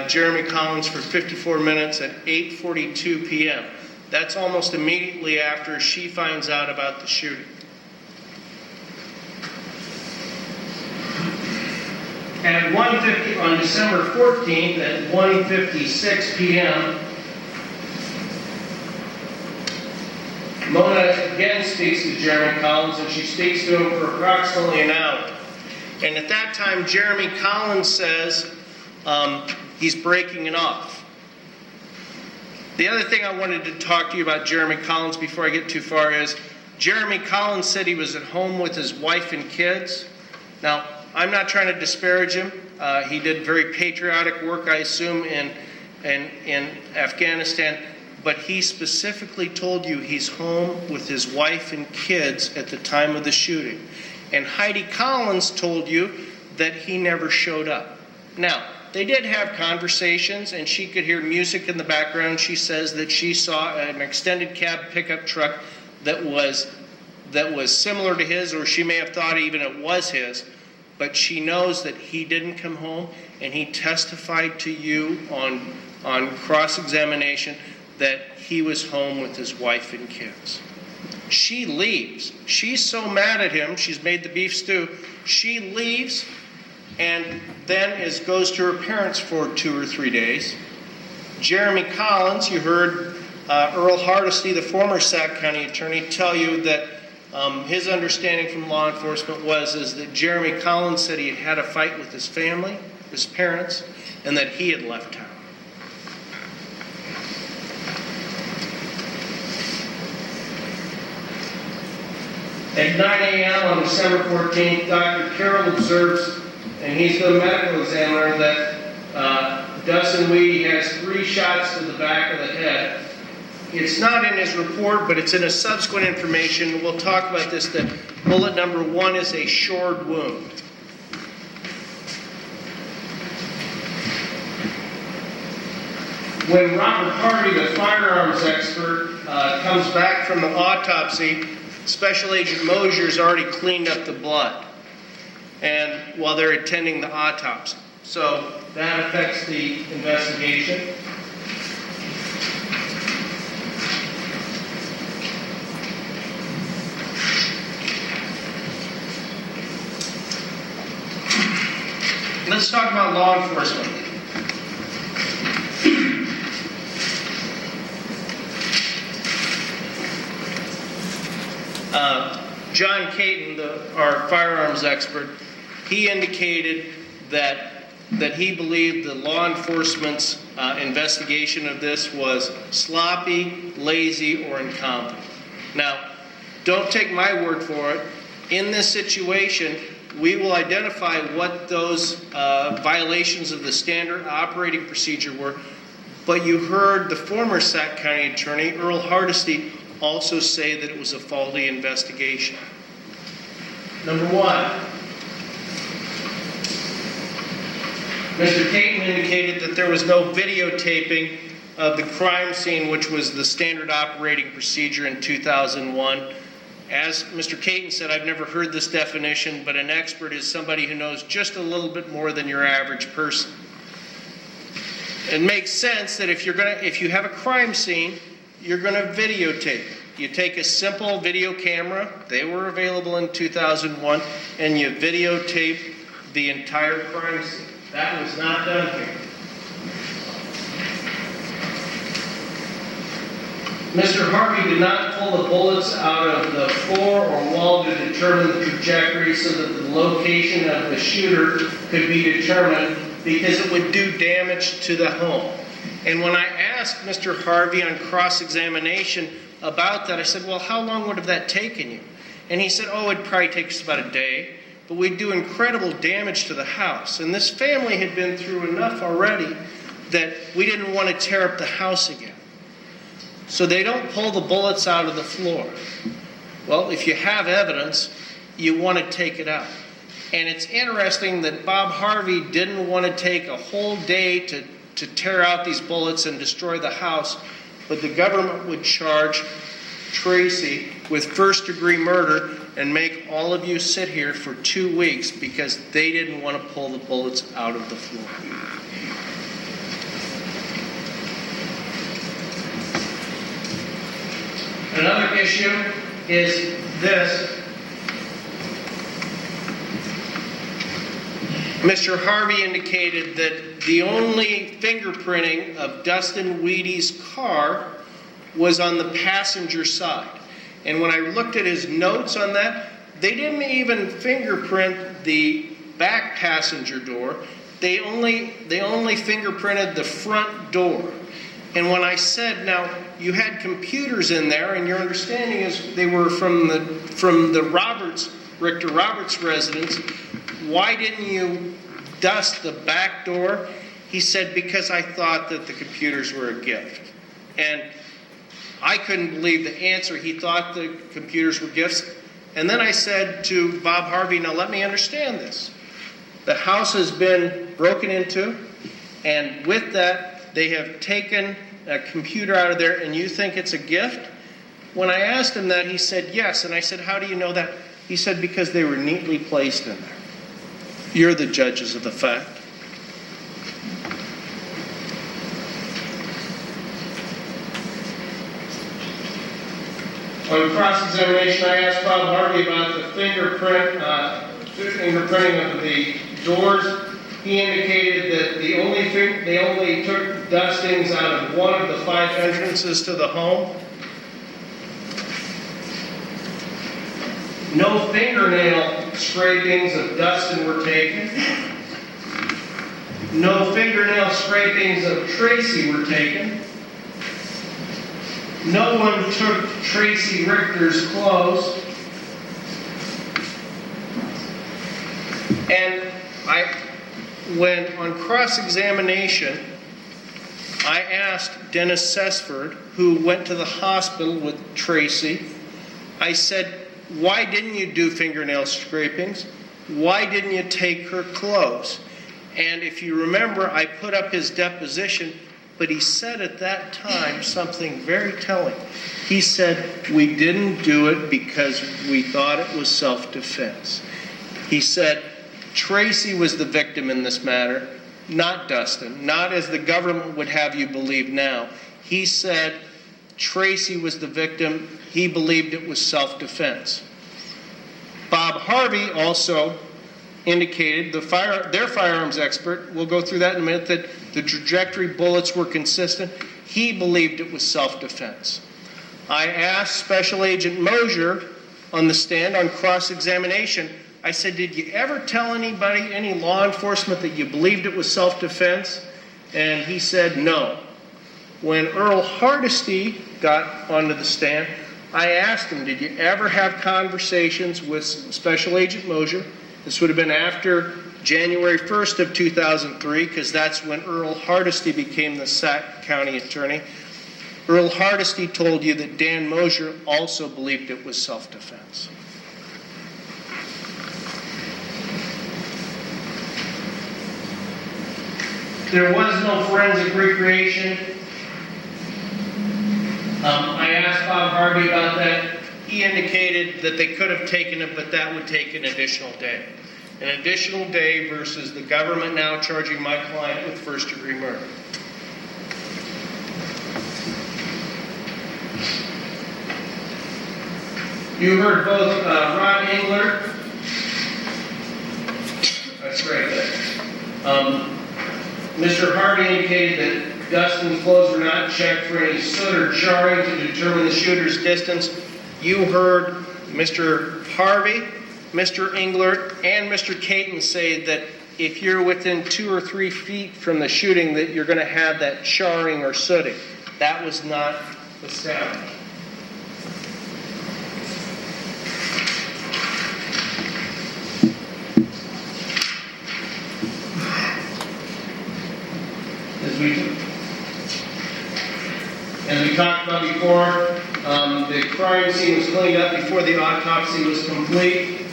Jeremy Collins for 54 minutes at 8:42 p.m. That's almost immediately after she finds out about the shooting. At 1:50 on December 14th at 1:56 p.m., Mona again speaks to Jeremy Collins, and she speaks to him for approximately an hour. And at that time, Jeremy Collins says he's breaking it off. The other thing I wanted to talk to you about Jeremy Collins before I get too far is Jeremy Collins said he was at home with his wife and kids. Now, I'm not trying to disparage him. He did very patriotic work, I assume, in Afghanistan. But he specifically told you he's home with his wife and kids at the time of the shooting. And Heidi Collins told you that he never showed up. Now, they did have conversations, and she could hear music in the background. She says that she saw an extended cab pickup truck that was similar to his, or she may have thought even it was his. But she knows that he didn't come home, and he testified to you on cross-examination that he was home with his wife and kids. She leaves. She's so mad at him, she's made the beef stew. She leaves and then goes to her parents for 2 or 3 days. Jeremy Collins, you heard Earl Hardesty, the former Sac County attorney, tell you that his understanding from law enforcement is that Jeremy Collins said he had had a fight with his family, his parents, and that he had left town. At 9 a.m. on December 14th, Dr. Carroll observes, and he's the medical examiner, that Dustin Weedy has 3 shots to the back of the head. It's not in his report, but it's in a subsequent information. We'll talk about this, that bullet number 1 is a shored wound. When Robert Harvey, the firearms expert, comes back from the autopsy, Special Agent Mosier's already cleaned up the blood, and while they're attending the autopsy. So that affects the investigation. Let's talk about law enforcement. John Caton, our firearms expert, he indicated that he believed the law enforcement's investigation of this was sloppy, lazy, or incompetent. Now, don't take my word for it. In this situation, we will identify what those violations of the standard operating procedure were, but you heard the former Sac County attorney, Earl Hardesty, also say that it was a faulty investigation. Number 1, Mr. Caton indicated that there was no videotaping of the crime scene, which was the standard operating procedure in 2001. As Mr. Caton said, I've never heard this definition, but an expert is somebody who knows just a little bit more than your average person. It makes sense that if you have a crime scene, you're going to videotape it. You take a simple video camera, they were available in 2001, and you videotape the entire crime scene. That was not done here. Mr. Harvey did not pull the bullets out of the floor or wall to determine the trajectory so that the location of the shooter could be determined, because it would do damage to the home. And when I asked Mr. Harvey on cross-examination about that, I said, well, how long would have that taken you? And he said, oh, it'd probably take us about a day, but we'd do incredible damage to the house. And this family had been through enough already that we didn't want to tear up the house again. So they don't pull the bullets out of the floor. Well, if you have evidence, you want to take it out. And it's interesting that Bob Harvey didn't want to take a whole day to tear out these bullets and destroy the house, but the government would charge Tracy with first-degree murder and make all of you sit here for 2 weeks because they didn't want to pull the bullets out of the floor. Another issue is this. Mr. Harvey indicated that the only fingerprinting of Dustin Weedy's car was on the passenger side. And when I looked at his notes on that, they didn't even fingerprint the back passenger door. They only fingerprinted the front door. And when I said, now, you had computers in there, and your understanding is they were from the Richter Roberts residence, why didn't you dust the back door? He said, because I thought that the computers were a gift. And I couldn't believe the answer. He thought the computers were gifts. And then I said to Bob Harvey, now let me understand this. The house has been broken into, and with that, they have taken a computer out of there, and you think it's a gift? When I asked him that, he said yes. And I said, how do you know that? He said, because they were neatly placed in there. You're the judges of the fact. On cross-examination, I asked Bob Harvey about the fingerprinting of the doors. he indicated that they only took dustings out of one of the 5 entrances to the home. No fingernail scrapings of Dustin were taken. No fingernail scrapings of Tracy were taken. No one took Tracy Richter's clothes. And when on cross-examination, I asked Dennis Sesford, who went to the hospital with Tracy, I said, why didn't you do fingernail scrapings? Why didn't you take her clothes? And if you remember, I put up his deposition, but he said at that time something very telling. He said, we didn't do it because we thought it was self-defense. He said, Tracy was the victim in this matter, not Dustin, not as the government would have you believe now. He said Tracy was the victim. He believed it was self-defense. Bob Harvey also indicated, their firearms expert, we'll go through that in a minute, that the trajectory bullets were consistent. He believed it was self-defense. I asked Special Agent Mosier on the stand on cross-examination, I said, did you ever tell anybody, any law enforcement, that you believed it was self-defense? And he said no. When Earl Hardesty got onto the stand, I asked him, did you ever have conversations with Special Agent Mosier? This would have been after January 1st of 2003, because that's when Earl Hardesty became the Sac County Attorney. Earl Hardesty told you that Dan Mosier also believed it was self-defense. There was no forensic recreation. I asked Bob Harvey about that. He indicated that they could have taken it, but that would take an additional day. An additional day versus the government now charging my client with first-degree murder. You heard both Ron Engler. That's right. Mr. Harvey indicated that Dustin's clothes were not checked for any soot or charring to determine the shooter's distance. You heard Mr. Harvey, Mr. Engler, and Mr. Caton say that if you're within 2 or 3 feet from the shooting, that you're going to have that charring or sooting. That was not established. As we talked about before, the crime scene was cleaned up before the autopsy was complete.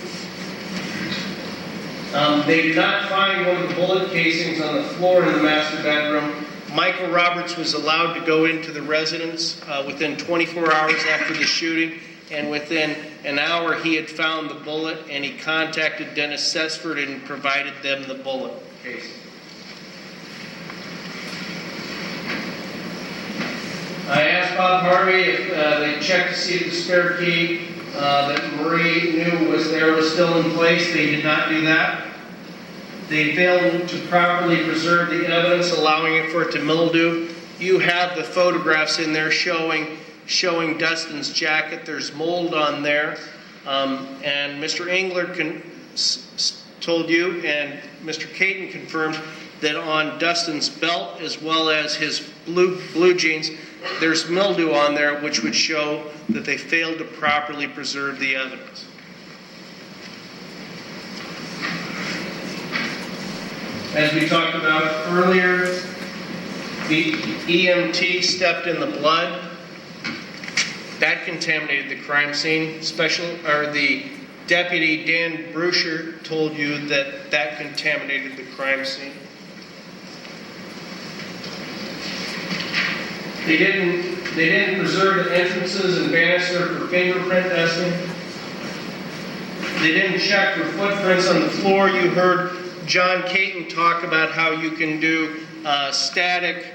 They did not find one of the bullet casings on the floor in the master bedroom. Michael Roberts was allowed to go into the residence within 24 hours after the shooting, and within an hour he had found the bullet, and he contacted Dennis Sesford and provided them the bullet casing. I asked Bob Harvey if they checked to see if the spare key that Marie knew was there was still in place. They did not do that. They failed to properly preserve the evidence, allowing it for it to mildew. You have the photographs in there showing Dustin's jacket. There's mold on there. And Mr. Engler told you, and Mr. Caton confirmed, that on Dustin's belt as well as his blue jeans, there's mildew on there, which would show that they failed to properly preserve the evidence. As we talked about earlier, the EMT stepped in the blood. That contaminated the crime scene. The deputy, Dan Bruscher, told you that that contaminated the crime scene. They didn't preserve the entrances and banister for fingerprint testing. They didn't check for footprints on the floor. You heard John Caton talk about how you can do static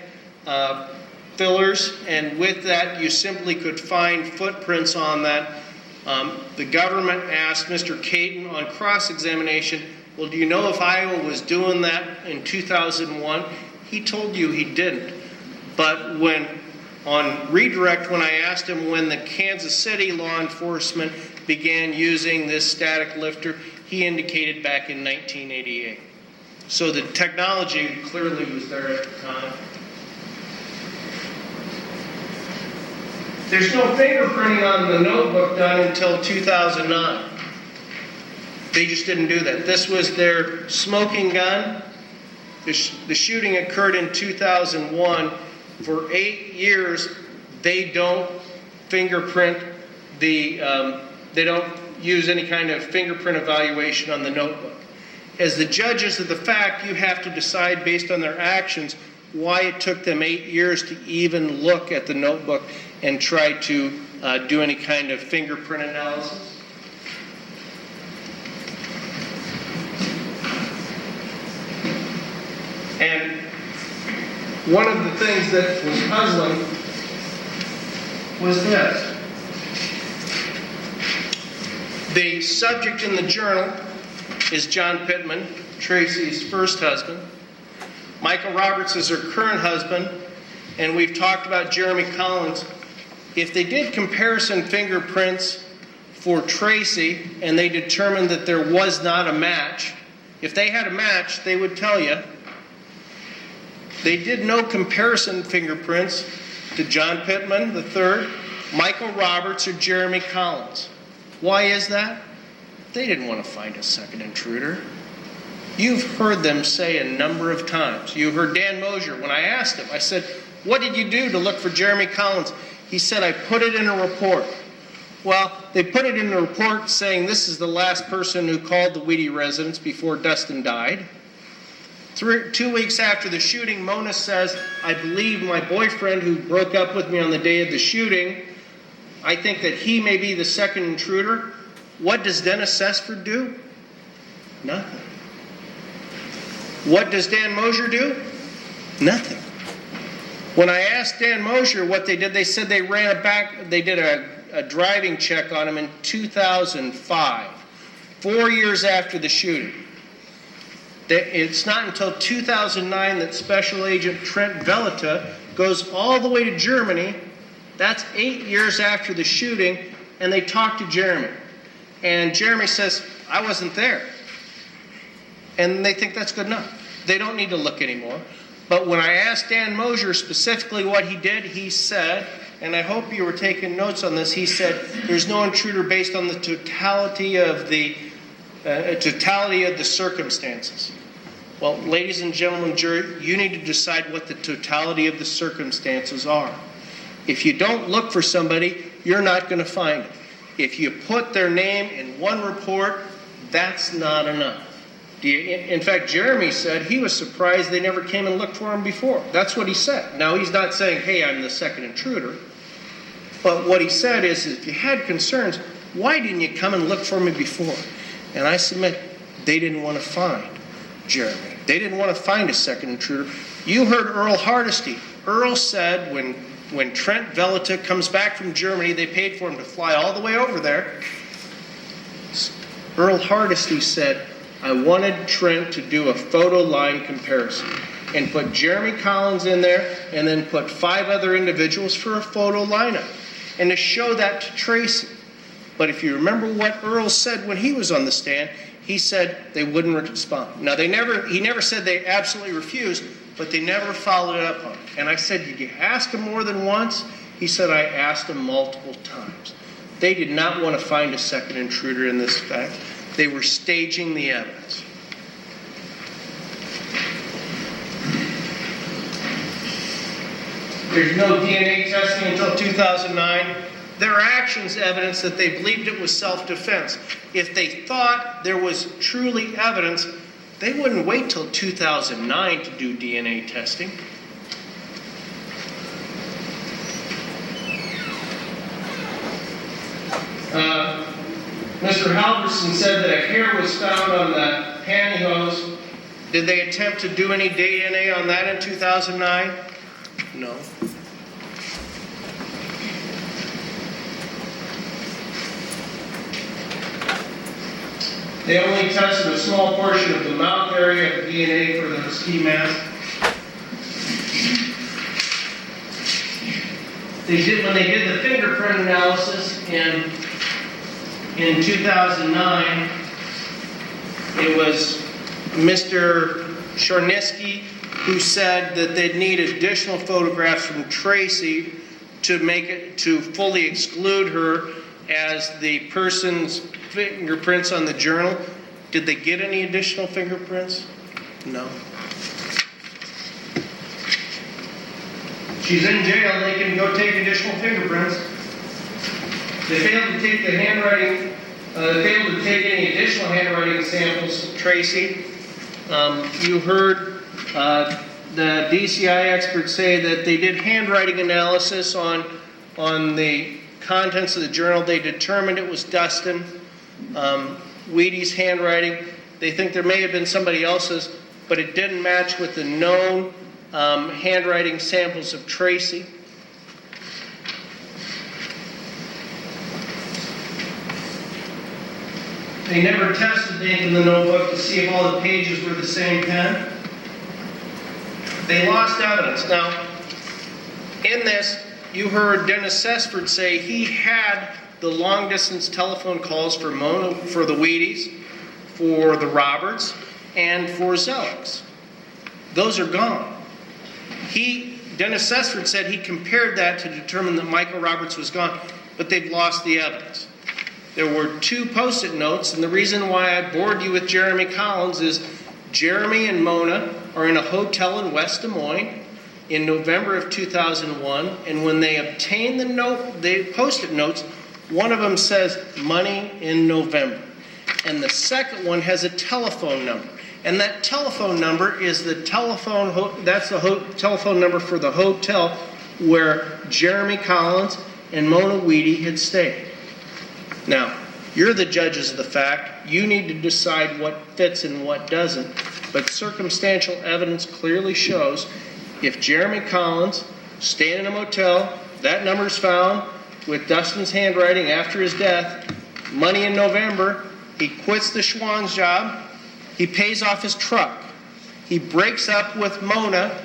fillers, and with that you simply could find footprints on that. The government asked Mr. Caton on cross-examination, Well, do you know if Iowa was doing that in 2001? He told you he didn't. But on redirect, when I asked him when the Kansas City law enforcement began using this static lifter, he indicated back in 1988. So the technology clearly was there at the time. There's no fingerprinting on the notebook done until 2009. They just didn't do that. This was their smoking gun. The shooting occurred in 2001. For 8 years, they don't fingerprint they don't use any kind of fingerprint evaluation on the notebook. As the judges of the fact, you have to decide based on their actions why it took them 8 years to even look at the notebook and try to do any kind of fingerprint analysis. And one of the things that was puzzling was this. The subject in the journal is John Pittman, Tracy's first husband. Michael Roberts is her current husband, and we've talked about Jeremy Collins. If they did comparison fingerprints for Tracy and they determined that there was not a match, if they had a match, they would tell you. They did no comparison fingerprints to John Pittman III, Michael Roberts, or Jeremy Collins. Why is that? They didn't want to find a second intruder. You've heard them say a number of times. You heard Dan Mosier, when I asked him, I said, what did you do to look for Jeremy Collins? He said, I put it in a report. Well, they put it in a report saying this is the last person who called the Weedy residence before Dustin died. 2 weeks after the shooting, Mona says, I believe my boyfriend who broke up with me on the day of the shooting, I think that he may be the second intruder. What does Dennis Sesford do? Nothing. What does Dan Mosier do? Nothing. When I asked Dan Mosier what they did, they said they did a driving check on him in 2005, 4 years after the shooting. It's not until 2009 that Special Agent Trent Velita goes all the way to Germany. That's 8 years after the shooting, and they talk to Jeremy. And Jeremy says, I wasn't there. And they think that's good enough. They don't need to look anymore. But when I asked Dan Mosier specifically what he did, he said, and I hope you were taking notes on this, he said, there's no intruder based on the totality of the circumstances. Well, ladies and gentlemen, jury, you need to decide what the totality of the circumstances are. If you don't look for somebody, you're not going to find it. If you put their name in one report, that's not enough. In fact, Jeremy said he was surprised they never came and looked for him before. That's what he said. Now, he's not saying, hey, I'm the second intruder. But what he said is, if you had concerns, why didn't you come and look for me before? And I submit, they didn't want to find Jeremy. They didn't want to find a second intruder. You heard Earl Hardesty. Earl said when Trent Velita comes back from Germany, they paid for him to fly all the way over there. Earl Hardesty said, I wanted Trent to do a photo line comparison and put Jeremy Collins in there and then put 5 other individuals for a photo lineup and to show that to Tracy. But if you remember what Earl said when he was on the stand, he said they wouldn't respond. Now, he never said they absolutely refused, but they never followed it up on it. And I said, did you ask him more than once? He said, I asked him multiple times. They did not want to find a second intruder in this fact. They were staging the evidence. There's no DNA testing until 2009. Their actions evidence that they believed it was self-defense. If they thought there was truly evidence, they wouldn't wait till 2009 to do DNA testing. Mr. Halverson said that a hair was found on the pantyhose. Did they attempt to do any DNA on that in 2009? No. They only tested a small portion of the mouth area of the DNA for the ski mask. When they did the fingerprint analysis in 2009, it was Mr. Chornisky who said that they'd need additional photographs from Tracy to fully exclude her as the person's fingerprints on the journal. Did they get any additional fingerprints? No. She's in jail, they can go take additional fingerprints. They failed to take the handwriting, they failed to take any additional handwriting samples, Tracy. You heard the DCI experts say that they did handwriting analysis on the contents of the journal. They determined it was Dustin Wheaty's handwriting. They think there may have been somebody else's, but it didn't match with the known handwriting samples of Tracy. They never tested the ink in the notebook to see if all the pages were the same pen. They lost evidence. Now, in this, you heard Dennis Sesford say he had the long-distance telephone calls for Mona, for the Wheatys, for the Roberts, and for Zelix. Those are gone. Dennis Sesford said he compared that to determine that Michael Roberts was gone, but they've lost the evidence. There were 2 post-it notes, and the reason why I bored you with Jeremy Collins is Jeremy and Mona are in a hotel in West Des Moines in November of 2001, and when they obtained the post-it notes, one of them says money in November, and the second one has a telephone number. And that telephone number is the telephone number for the hotel where Jeremy Collins and Mona Wheaty had stayed. Now, you're the judges of the fact. You need to decide what fits and what doesn't. But circumstantial evidence clearly shows if Jeremy Collins stayed in a motel, that number's found with Dustin's handwriting after his death, money in November, he quits the Schwann's job, he pays off his truck. He breaks up with Mona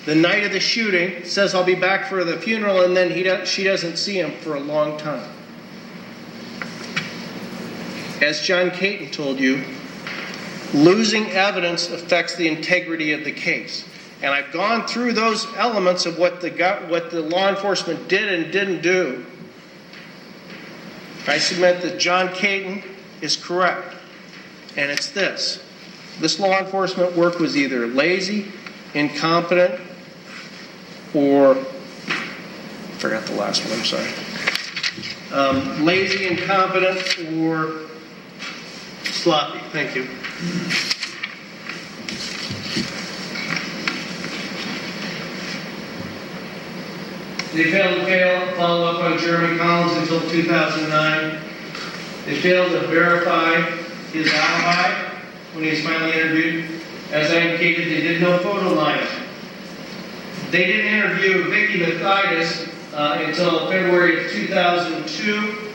the night of the shooting, says, I'll be back for the funeral, and then she doesn't see him for a long time. As John Caton told you, losing evidence affects the integrity of the case. And I've gone through those elements of what the law enforcement did and didn't do. I submit that John Caton is correct. And it's this. This law enforcement work was either lazy, incompetent, or, I forgot the last one, I'm sorry. Lazy, incompetent, or sloppy. Thank you. They failed to follow up on Jeremy Collins until 2009. They failed to verify his alibi when he was finally interviewed. As I indicated, they did no photo lineup. They didn't interview Vicki Mathias until February of 2002.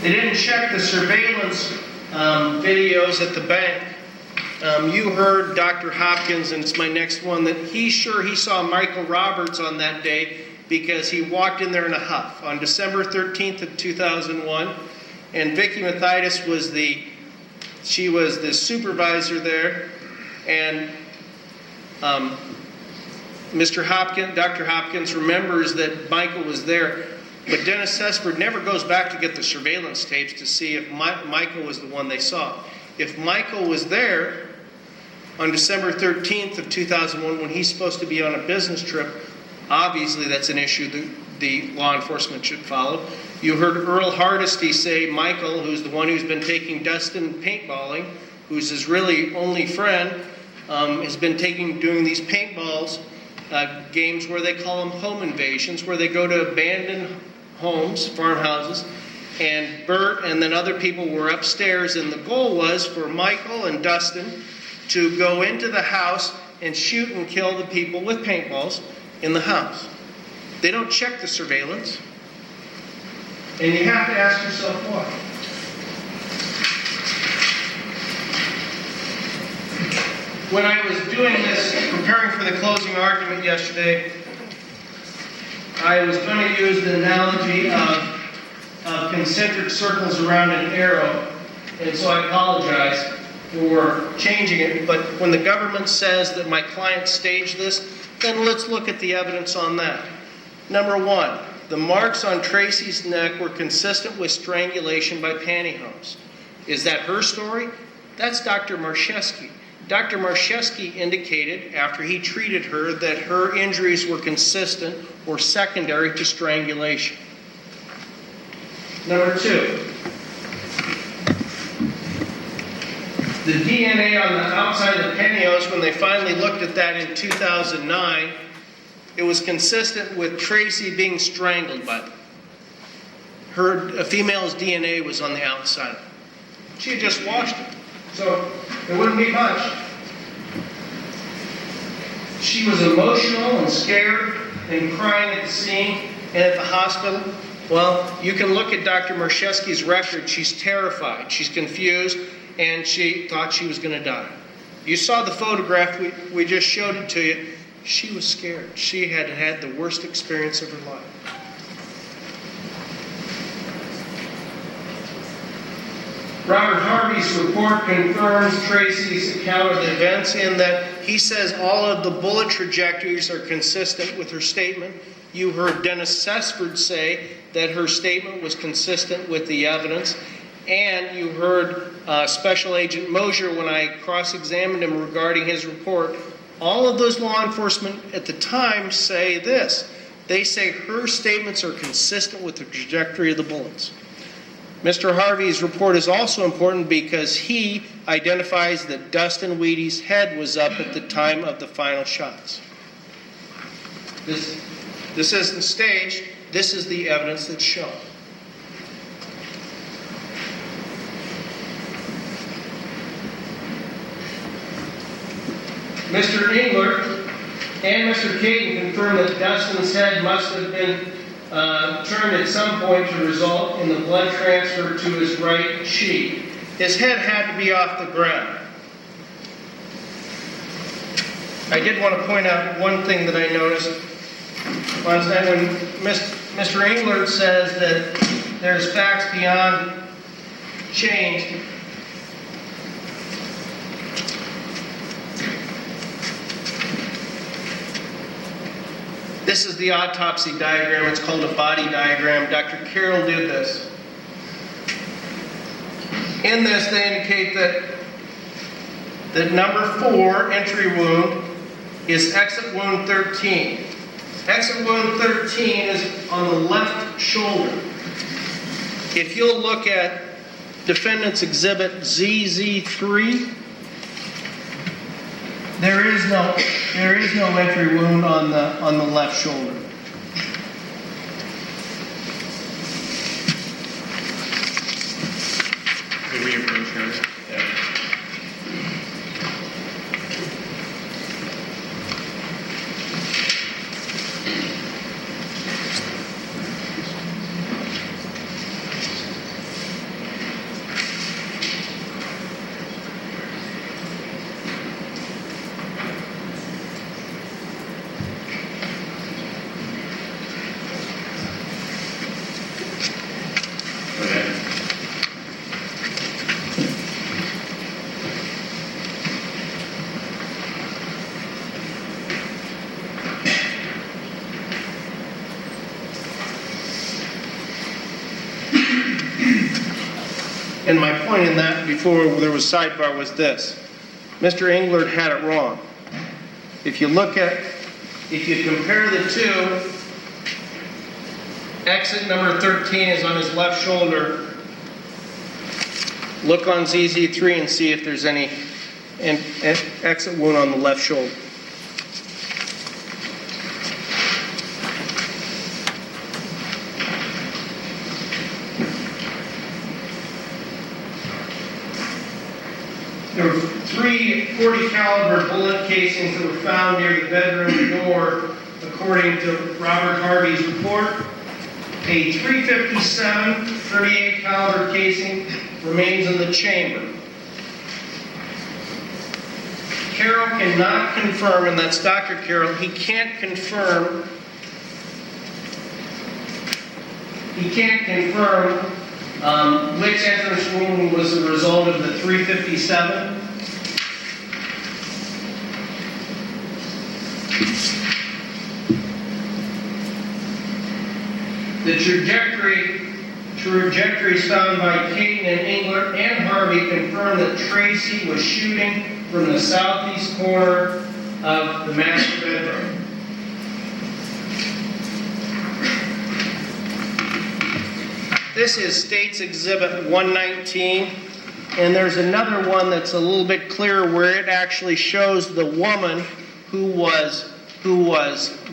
They didn't check the surveillance videos at the bank. You heard Dr. Hopkins, and it's my next one, that he's sure he saw Michael Roberts on that day because he walked in there in a huff on December 13th of 2001. And Vicki Mathias was the supervisor there, and Dr. Hopkins remembers that Michael was there, but Dennis Sesford never goes back to get the surveillance tapes to see if Michael was the one they saw. If Michael was there on December 13th of 2001 when he's supposed to be on a business trip, obviously that's an issue the law enforcement should follow. You heard Earl Hardesty say Michael, who's the one who's been taking Dustin paintballing, who's his really only friend, has been doing these paintballs games where they call them home invasions, where they go to abandoned homes, farmhouses, and Bert and then other people were upstairs, and the goal was for Michael and Dustin to go into the house and shoot and kill the people with paintballs in the house. They don't check the surveillance. And you have to ask yourself why. when I was doing this, preparing for the closing argument yesterday, I was going to use the analogy of concentric circles around an arrow, and so I apologize for changing it. But when the government says that my client staged this, then let's look at the evidence on that. Number one, the marks on Tracy's neck were consistent with strangulation by pantyhose. Is that her story? That's Dr. Marszewski. Dr. Marszewski indicated after he treated her that her injuries were consistent or secondary to strangulation. Number two, the DNA on the outside of the pantyhose, when they finally looked at that in 2009, it was consistent with Tracy being strangled by them. A female's DNA was on the outside. She had just washed it, so it wouldn't be much. She was emotional and scared and crying at the scene and at the hospital. Well, you can look at Dr. Marszewski's record. She's terrified, she's confused, and she thought she was going to die. You saw the photograph, we just showed it to you. She was scared. She had had the worst experience of her life. Robert Harvey's report confirms Tracy's account of the events in that he says all of the bullet trajectories are consistent with her statement. You heard Dennis Sesford say that her statement was consistent with the evidence. And you heard Special Agent Mosier, when I cross-examined him regarding his report, all of those law enforcement at the time say this. They say her statements are consistent with the trajectory of the bullets. Mr. Harvey's report is also important because he identifies that Dustin Wheaty's head was up at the time of the final shots. This isn't staged. This is the evidence that's shown. Mr. Engler and Mr. Caden confirmed that Dustin's head must have been turned at some point to result in the blood transfer to his right cheek. His head had to be off the ground. I did want to point out one thing that I noticed last night when Mr. Engler says that there's facts beyond change. This is the autopsy diagram. It's called a body diagram. Dr. Carroll did this. In this, they indicate that number 4, entry wound, is exit wound 13. Exit wound 13 is on the left shoulder. If you'll look at defendant's exhibit ZZ3, there is no entry wound on the left shoulder. Did we approach her? Yeah. And my point in that, before there was sidebar, was this. Mr. Englert had it wrong. If you compare the two, exit number 13 is on his left shoulder. Look on ZZ3 and see if there's any exit wound on the left shoulder. There were 3 .40 caliber bullet casings that were found near the bedroom door, according to Robert Harvey's report. A .357 .38 caliber casing remains in the chamber. Carroll cannot confirm, and that's Dr. Carroll, he can't confirm which entrance wound was the result of the 357. The trajectories found by Caton and Engler and Harvey confirm that Tracy was shooting from the southeast corner of the master bedroom. This is State's Exhibit 119, and there's another one that's a little bit clearer where it actually shows the woman who was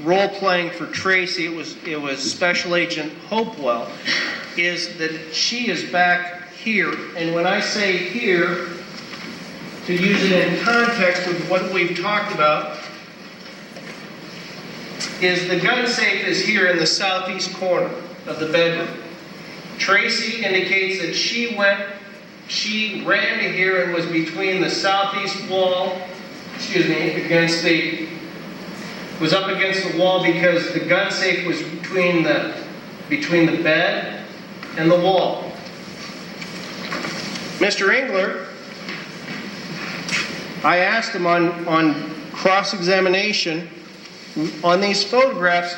role-playing for Tracy. It was Special Agent Hopewell, is that she is back here. And when I say here, to use it in context with what we've talked about, is the gun safe is here in the southeast corner of the bedroom. Tracy indicates that she ran to here and was between the southeast wall, was up against the wall because the gun safe was between the bed and the wall. Mr. Engler, I asked him on cross-examination, on these photographs,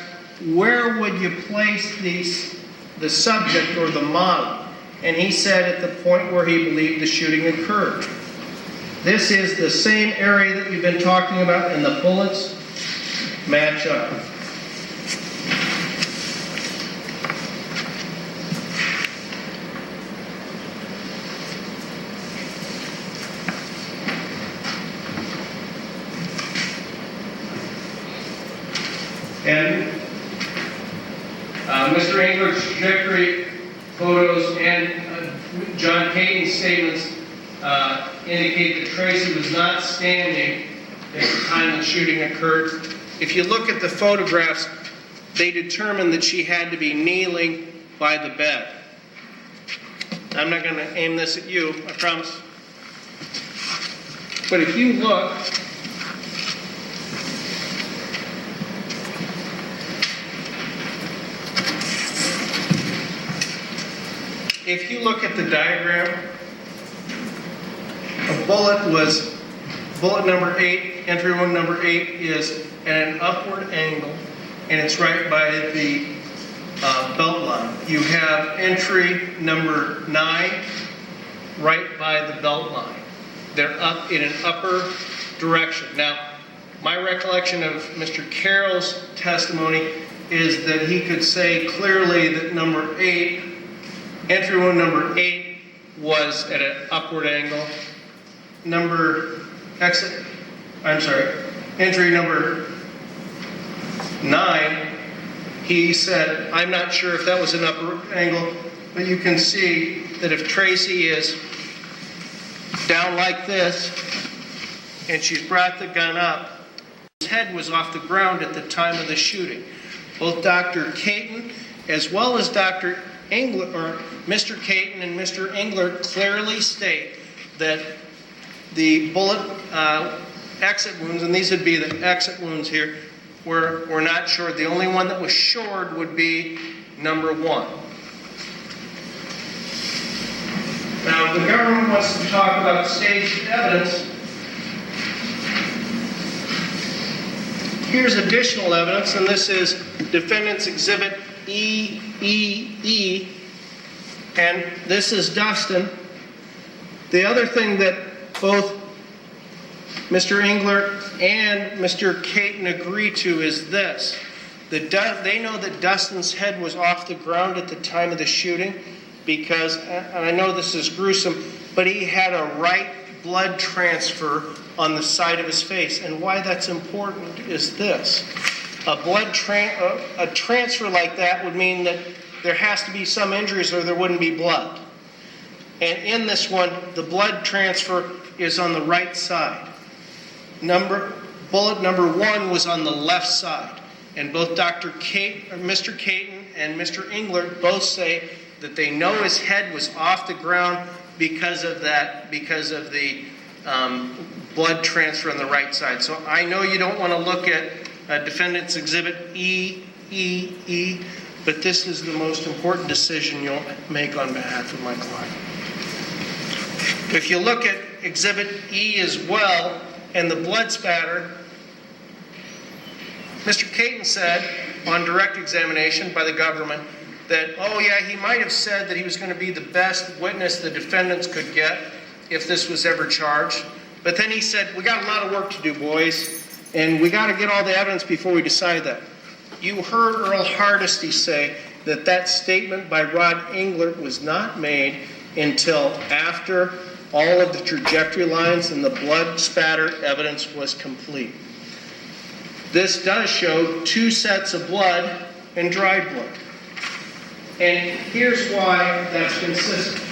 where would you place the subject or the model? And he said at the point where he believed the shooting occurred. This is the same area that we've been talking about, and the bullets match up. And Mr. Engler's trajectory photos and John Caton's statements indicate that Tracy was not standing at the time the shooting occurred. If you look at the photographs, they determined that she had to be kneeling by the bed. I'm not going to aim this at you, I promise. But if you look, at the diagram, bullet number 8, entry wound number 8 is at an upward angle, and it's right by the belt line. You have entry number 9 right by the belt line. They're up in an upper direction. Now, my recollection of Mr. Carroll's testimony is that he could say clearly that number 8, entry wound number 8 was at an upward angle. Entry number 9, he said, I'm not sure if that was an upper angle, but you can see that if Tracy is down like this, and she's brought the gun up, his head was off the ground at the time of the shooting. Both Dr. Caton as well as Dr. Engler, or Mr. Caton and Mr. Engler, clearly state that the bullet exit wounds, and these would be the exit wounds here, were not shored. The only one that was shored would be number 1. Now, the government wants to talk about staged evidence. Here's additional evidence, and this is Defendant's Exhibit E, and this is Dustin. The other thing that both Mr. Engler and Mr. Caton agree to is this. They know that Dustin's head was off the ground at the time of the shooting because, and I know this is gruesome, but he had a right blood transfer on the side of his face. And why that's important is this. A transfer like that would mean that there has to be some injuries or there wouldn't be blood. And in this one, the blood transfer is on the right side. Bullet number 1 was on the left side. And both Mr. Caton and Mr. Engler both say that they know his head was off the ground because of that, because of the blood transfer on the right side. So I know you don't want to look at Defendant's Exhibit E, but this is the most important decision you'll make on behalf of my client. If you look at Exhibit E as well, and the blood spatter, Mr. Caton said on direct examination by the government that, oh yeah, he might have said that he was going to be the best witness the defendants could get if this was ever charged. But then he said, we got a lot of work to do, boys, and we got to get all the evidence before we decide that. You heard Earl Hardesty say that that statement by Rod Englert was not made until after all of the trajectory lines and the blood spatter evidence was complete. This does show 2 sets of blood and dried blood. And here's why that's consistent.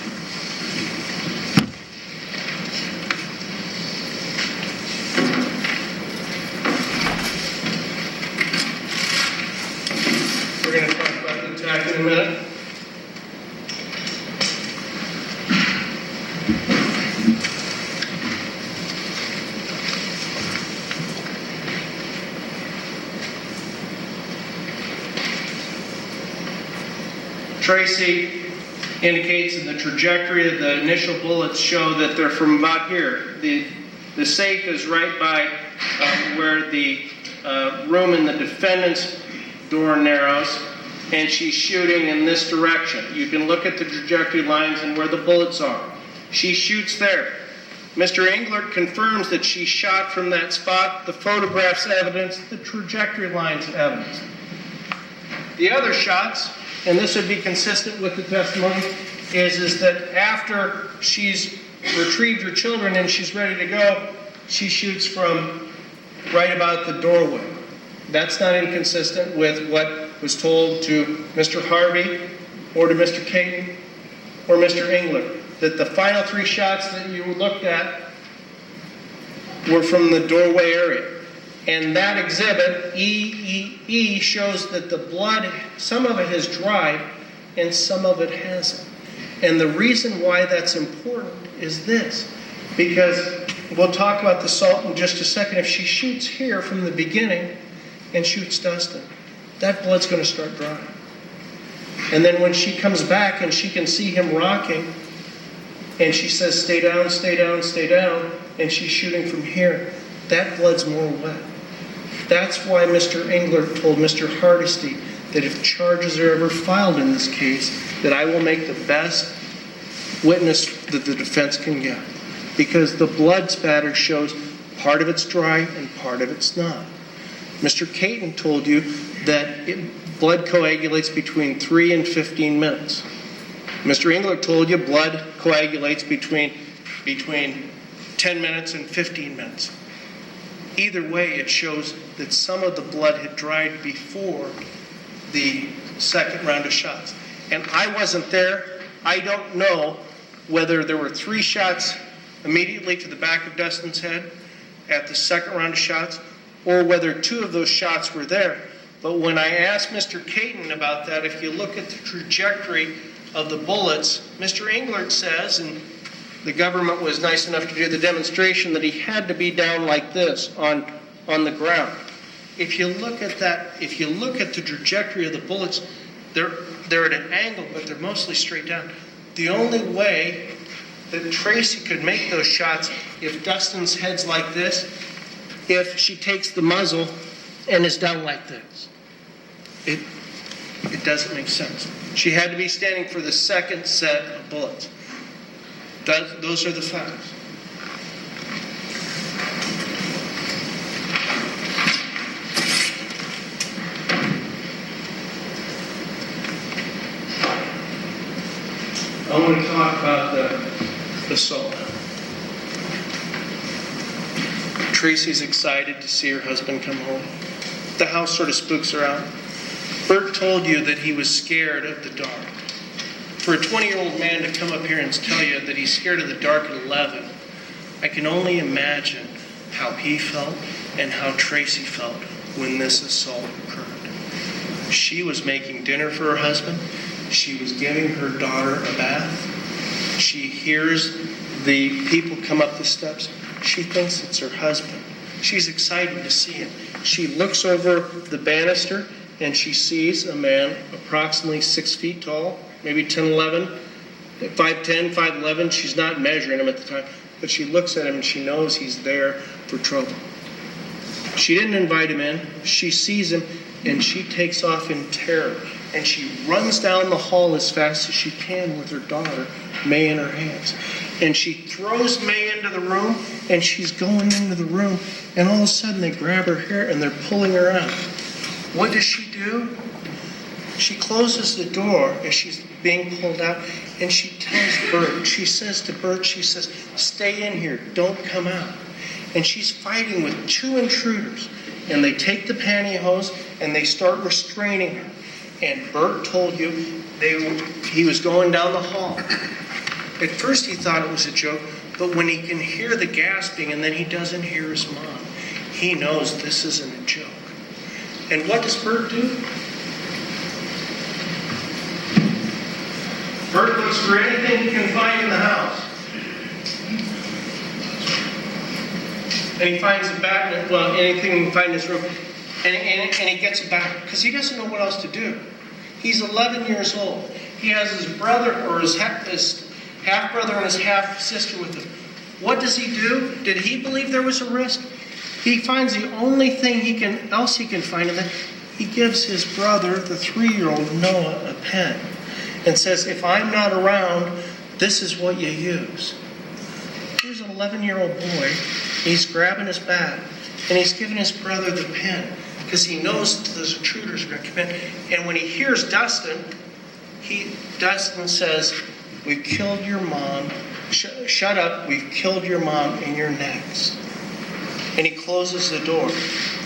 We're going to talk about the attack in a minute. Tracy indicates in the trajectory of the initial bullets show that they're from about here. The safe is right by where the room in the defendant's door narrows, and she's shooting in this direction. You can look at the trajectory lines and where the bullets are. She shoots there. Mr. Englert confirms that she shot from that spot. The photographs evidence, the trajectory lines evidence. The other shots, and this would be consistent with the testimony, is that after she's retrieved her children and she's ready to go, she shoots from right about the doorway. That's not inconsistent with what was told to Mr. Harvey or to Mr. Caton or Mr. Englert, that the final 3 shots that you looked at were from the doorway area. And that exhibit, E, shows that the blood, some of it has dried and some of it hasn't. And the reason why that's important is this, because we'll talk about the salt in just a second. If she shoots here from the beginning and shoots Dustin, that blood's going to start drying. And then when she comes back and she can see him rocking, and she says, stay down, stay down, stay down, and she's shooting from here, that blood's more wet. That's why Mr. Englert told Mr. Hardesty that if charges are ever filed in this case, that I will make the best witness that the defense can get. Because the blood spatter shows part of it's dry and part of it's not. Mr. Caton told you that blood coagulates between 3 and 15 minutes. Mr. Englert told you blood coagulates between 10 minutes and 15 minutes. Either way, it shows that some of the blood had dried before the second round of shots. And I wasn't there. I don't know whether there were 3 shots immediately to the back of Dustin's head at the second round of shots, or whether 2 of those shots were there. But when I asked Mr. Caton about that, if you look at the trajectory of the bullets, Mr. Englert says, and the government was nice enough to do the demonstration, that he had to be down like this on the ground. If you look at that, if you look at the trajectory of the bullets, they're at an angle, but they're mostly straight down. The only way that Tracy could make those shots, if Dustin's head's like this, if she takes the muzzle and is down like this. It doesn't make sense. She had to be standing for the second set of bullets. Those are the facts. I want to talk about the assault. Tracy's excited to see her husband come home. The house sort of spooks her out. Bert told you that he was scared of the dark. For a 20-year-old man to come up here and tell you that he's scared of the dark at 11, I can only imagine how he felt and how Tracy felt when this assault occurred. She was making dinner for her husband. She was giving her daughter a bath. She hears the people come up the steps. She thinks it's her husband. She's excited to see him. She looks over the banister and she sees a man approximately 6 feet tall, maybe 10, 11, 5'10", 5'11". She's not measuring him at the time, but she looks at him and she knows he's there for trouble. She didn't invite him in. She sees him and she takes off in terror. And she runs down the hall as fast as she can with her daughter, May, in her hands. And she throws May into the room, and she's going into the room, and all of a sudden they grab her hair and they're pulling her out. What does she do? She closes the door as she's being pulled out, and she tells Bert, she says to Bert, she says, stay in here, don't come out. And she's fighting with 2 intruders, and they take the pantyhose and they start restraining her. And Bert told you he was going down the hall. At first he thought it was a joke, but when he can hear the gasping and then he doesn't hear his mom, he knows this isn't a joke. And what does Bert do? Bert looks for anything he can find in the house. And he finds a bat, well, anything he can find in his room. And he gets a bat because he doesn't know what else to do. He's 11 years old. He has his brother or his half-brother and his half-sister with him. What does he do? Did he believe there was a risk? He finds the only thing else he can find, and then he gives his brother, the 3-year-old Noah, a pen and says, if I'm not around, this is what you use. Here's an 11-year-old boy. He's grabbing his bat, and he's giving his brother the pen because he knows that those intruders are going to come in. And when he hears Dustin says, we've killed your mom. Shut up. We've killed your mom, and you're next. And he closes the door.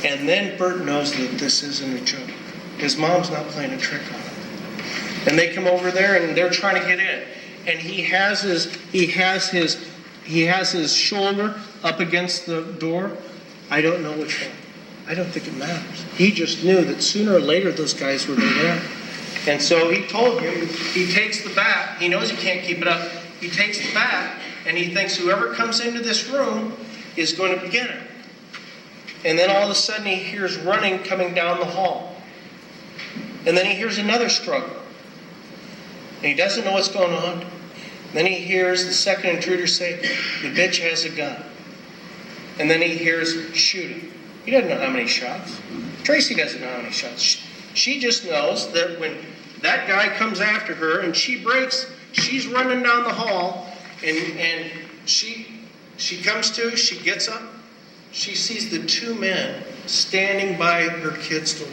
And then Bert knows that this isn't a joke. His mom's not playing a trick on him. And they come over there, and they're trying to get in. And he has his shoulder up against the door. I don't know which one. I don't think it matters. He just knew that sooner or later those guys were going to get out. And so he told him, he takes the bat. He knows he can't keep it up. He takes the bat, and he thinks whoever comes into this room is going to get him. And then all of a sudden he hears running coming down the hall. And then he hears another struggle. And he doesn't know what's going on. Then he hears the second intruder say, the bitch has a gun. And then he hears shooting. He doesn't know how many shots. Tracy doesn't know how many shots. She just knows that when that guy comes after her and she breaks, she's running down the hall, and she comes to, she gets up, she sees the 2 men standing by her kid's door.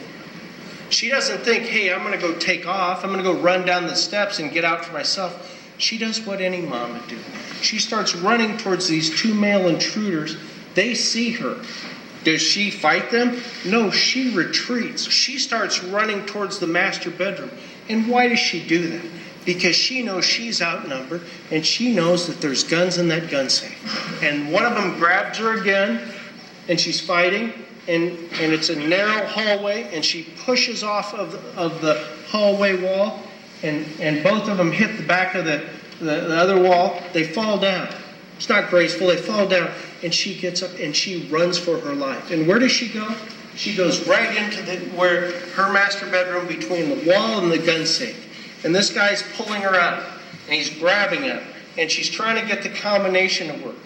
She doesn't think, hey, I'm going to go take off, I'm going to go run down the steps and get out for myself. She does what any mom would do. She starts running towards these 2 male intruders. They see her. Does she fight them? No, she retreats. She starts running towards the master bedroom. And why does she do that? Because she knows she's outnumbered, and she knows that there's guns in that gun safe. And one of them grabs her again, and she's fighting, and it's a narrow hallway, and she pushes off of the hallway wall, and both of them hit the back of the other wall. They fall down. It's not graceful. They fall down. And she gets up and she runs for her life. And where does she go? She goes right into where her master bedroom between the wall and the gun safe. And this guy's pulling her out. And he's grabbing at her. And she's trying to get the combination to work.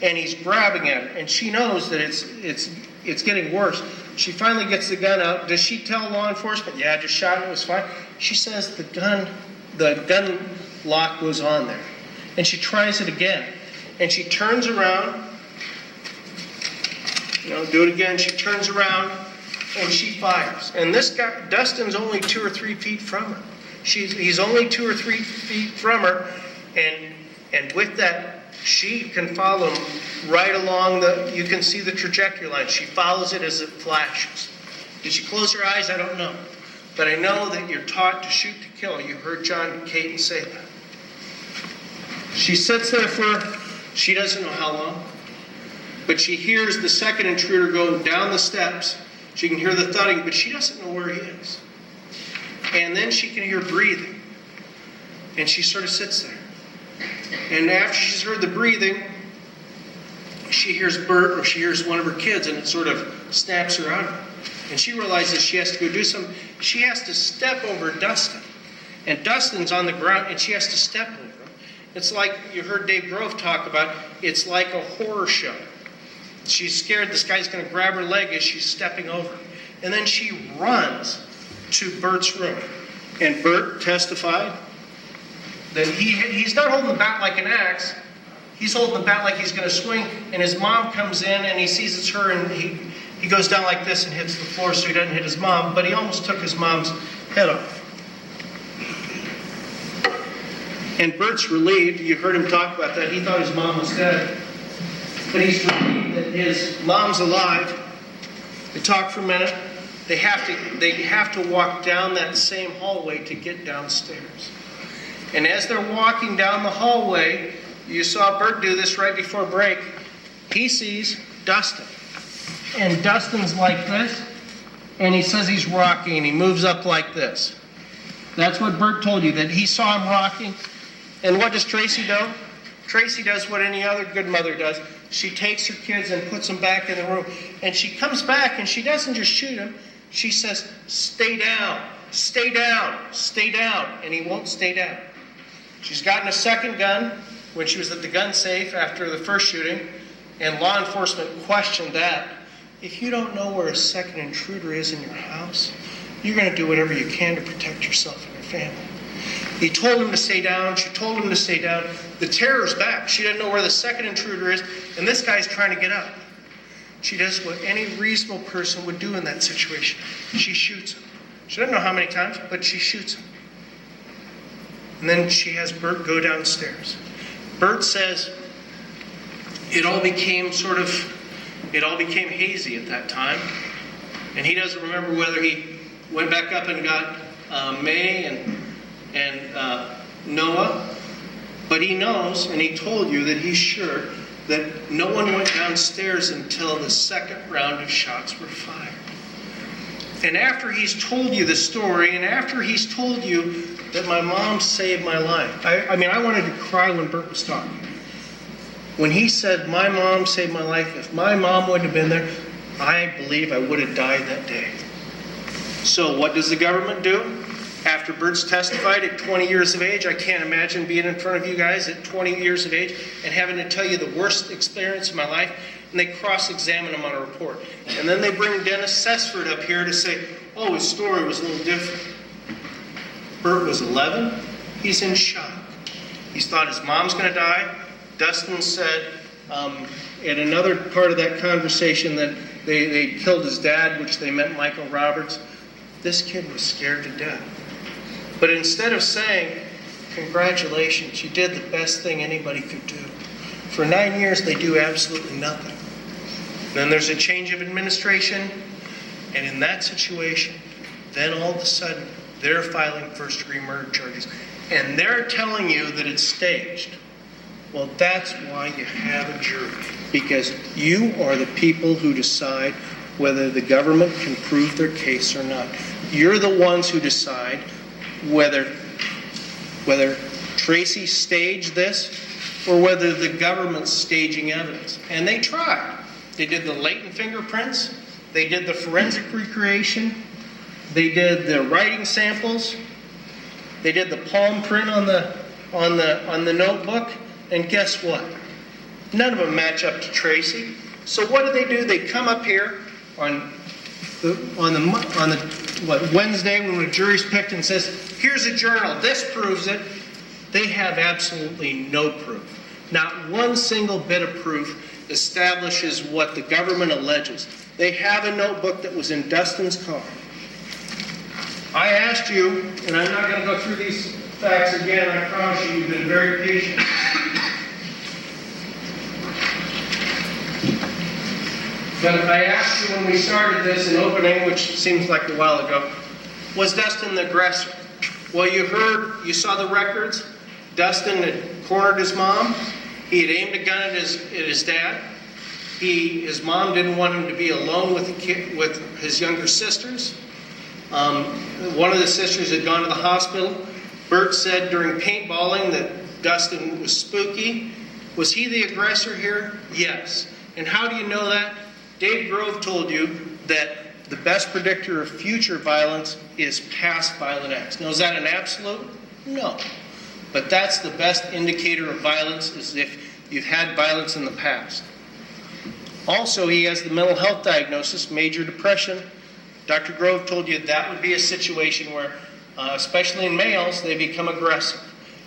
And he's grabbing at her. And she knows that it's getting worse. She finally gets the gun out. Does she tell law enforcement, yeah, I just shot him, it was fine? She says the gun lock was on there. And she tries it again. And she turns around. Do it again. She turns around and she fires. And this guy, Dustin's only 2 or 3 feet from her. He's only 2 or 3 feet from her. And with that, she can follow him right along you can see the trajectory line. She follows it as it flashes. Did she close her eyes? I don't know. But I know that you're taught to shoot to kill. You heard John Caton say that. She sits there she doesn't know how long. But she hears the second intruder go down the steps. She can hear the thudding, but she doesn't know where he is. And then she can hear breathing. And she sort of sits there. And after she's heard the breathing, she hears Bert or she hears one of her kids, and it sort of snaps her out of it. And she realizes she has to go do something. She has to step over Dustin. And Dustin's on the ground, and she has to step over him. It's like you heard Dave Grove talk about, it's like a horror show. She's scared this guy's going to grab her leg as she's stepping over. And then she runs to Bert's room. And Bert testified that he's not holding the bat like an axe. He's holding the bat like he's going to swing. And his mom comes in, and he sees it's her, and he goes down like this and hits the floor so he doesn't hit his mom. But he almost took his mom's head off. And Bert's relieved. You heard him talk about that. He thought his mom was dead. But he's relieved that his mom's alive. They talk for a minute. They have to walk down that same hallway to get downstairs. And as they're walking down the hallway, you saw Bert do this right before break. He sees Dustin. And Dustin's like this. And he says he's rocking, and he moves up like this. That's what Bert told you, that he saw him rocking. And what does Tracy do? Tracy does what any other good mother does. She takes her kids and puts them back in the room. And she comes back, and she doesn't just shoot him. She says, stay down, stay down, stay down. And he won't stay down. She's gotten a second gun when she was at the gun safe after the first shooting. And law enforcement questioned that. If you don't know where a second intruder is in your house, you're going to do whatever you can to protect yourself and your family. He told him to stay down. She told him to stay down. The terror's back. She doesn't know where the second intruder is, and this guy's trying to get up. She does what any reasonable person would do in that situation. She shoots him. She doesn't know how many times, but she shoots him. And then she has Bert go downstairs. Bert says it all became hazy at that time, and he doesn't remember whether he went back up and got May and Noah, but he knows, and he told you that he's sure that no one went downstairs until the second round of shots were fired. And after he's told you the story, and after he's told you that my mom saved my life, I wanted to cry when Bert was talking. When he said, my mom saved my life, if my mom wouldn't have been there, I believe I would have died that day. So what does the government do? After Bert's testified at 20 years of age, I can't imagine being in front of you guys at 20 years of age and having to tell you the worst experience of my life. And they cross-examine him on a report. And then they bring Dennis Sessford up here to say, oh, his story was a little different. Bert was 11. He's in shock. He's thought his mom's going to die. Dustin said in another part of that conversation that they killed his dad, which they meant Michael Roberts. This kid was scared to death. But instead of saying, congratulations, you did the best thing anybody could do. For 9 years, they do absolutely nothing. Then there's a change of administration, and in that situation, then all of a sudden, they're filing first-degree murder charges. And they're telling you that it's staged. Well, that's why you have a jury. Because you are the people who decide whether the government can prove their case or not. You're the ones who decide whether Tracy staged this or whether the government's staging evidence. And they tried. They did the latent fingerprints. They did the forensic recreation. They did the writing samples. They did the palm print on the notebook. And guess what? None of them match up to Tracy. So what do? They come up here on Wednesday when the jury's picked and says, here's a journal, this proves it. They have absolutely no proof. Not one single bit of proof establishes what the government alleges. They have a notebook that was in Dustin's car. I asked you, and I'm not going to go through these facts again, I promise you've been very patient. But I asked you when we started this in opening, which seems like a while ago, was Dustin the aggressor? Well, you saw the records. Dustin had cornered his mom. He had aimed a gun at his dad. His mom didn't want him to be alone with his younger sisters. One of the sisters had gone to the hospital. Bert said during paintballing that Dustin was spooky. Was he the aggressor here? Yes. And how do you know that? Dave Grove told you that the best predictor of future violence is past violent acts. Now, is that an absolute? No. But that's the best indicator of violence, is if you've had violence in the past. Also, he has the mental health diagnosis, major depression. Dr. Grove told you that would be a situation where, especially in males, they become aggressive.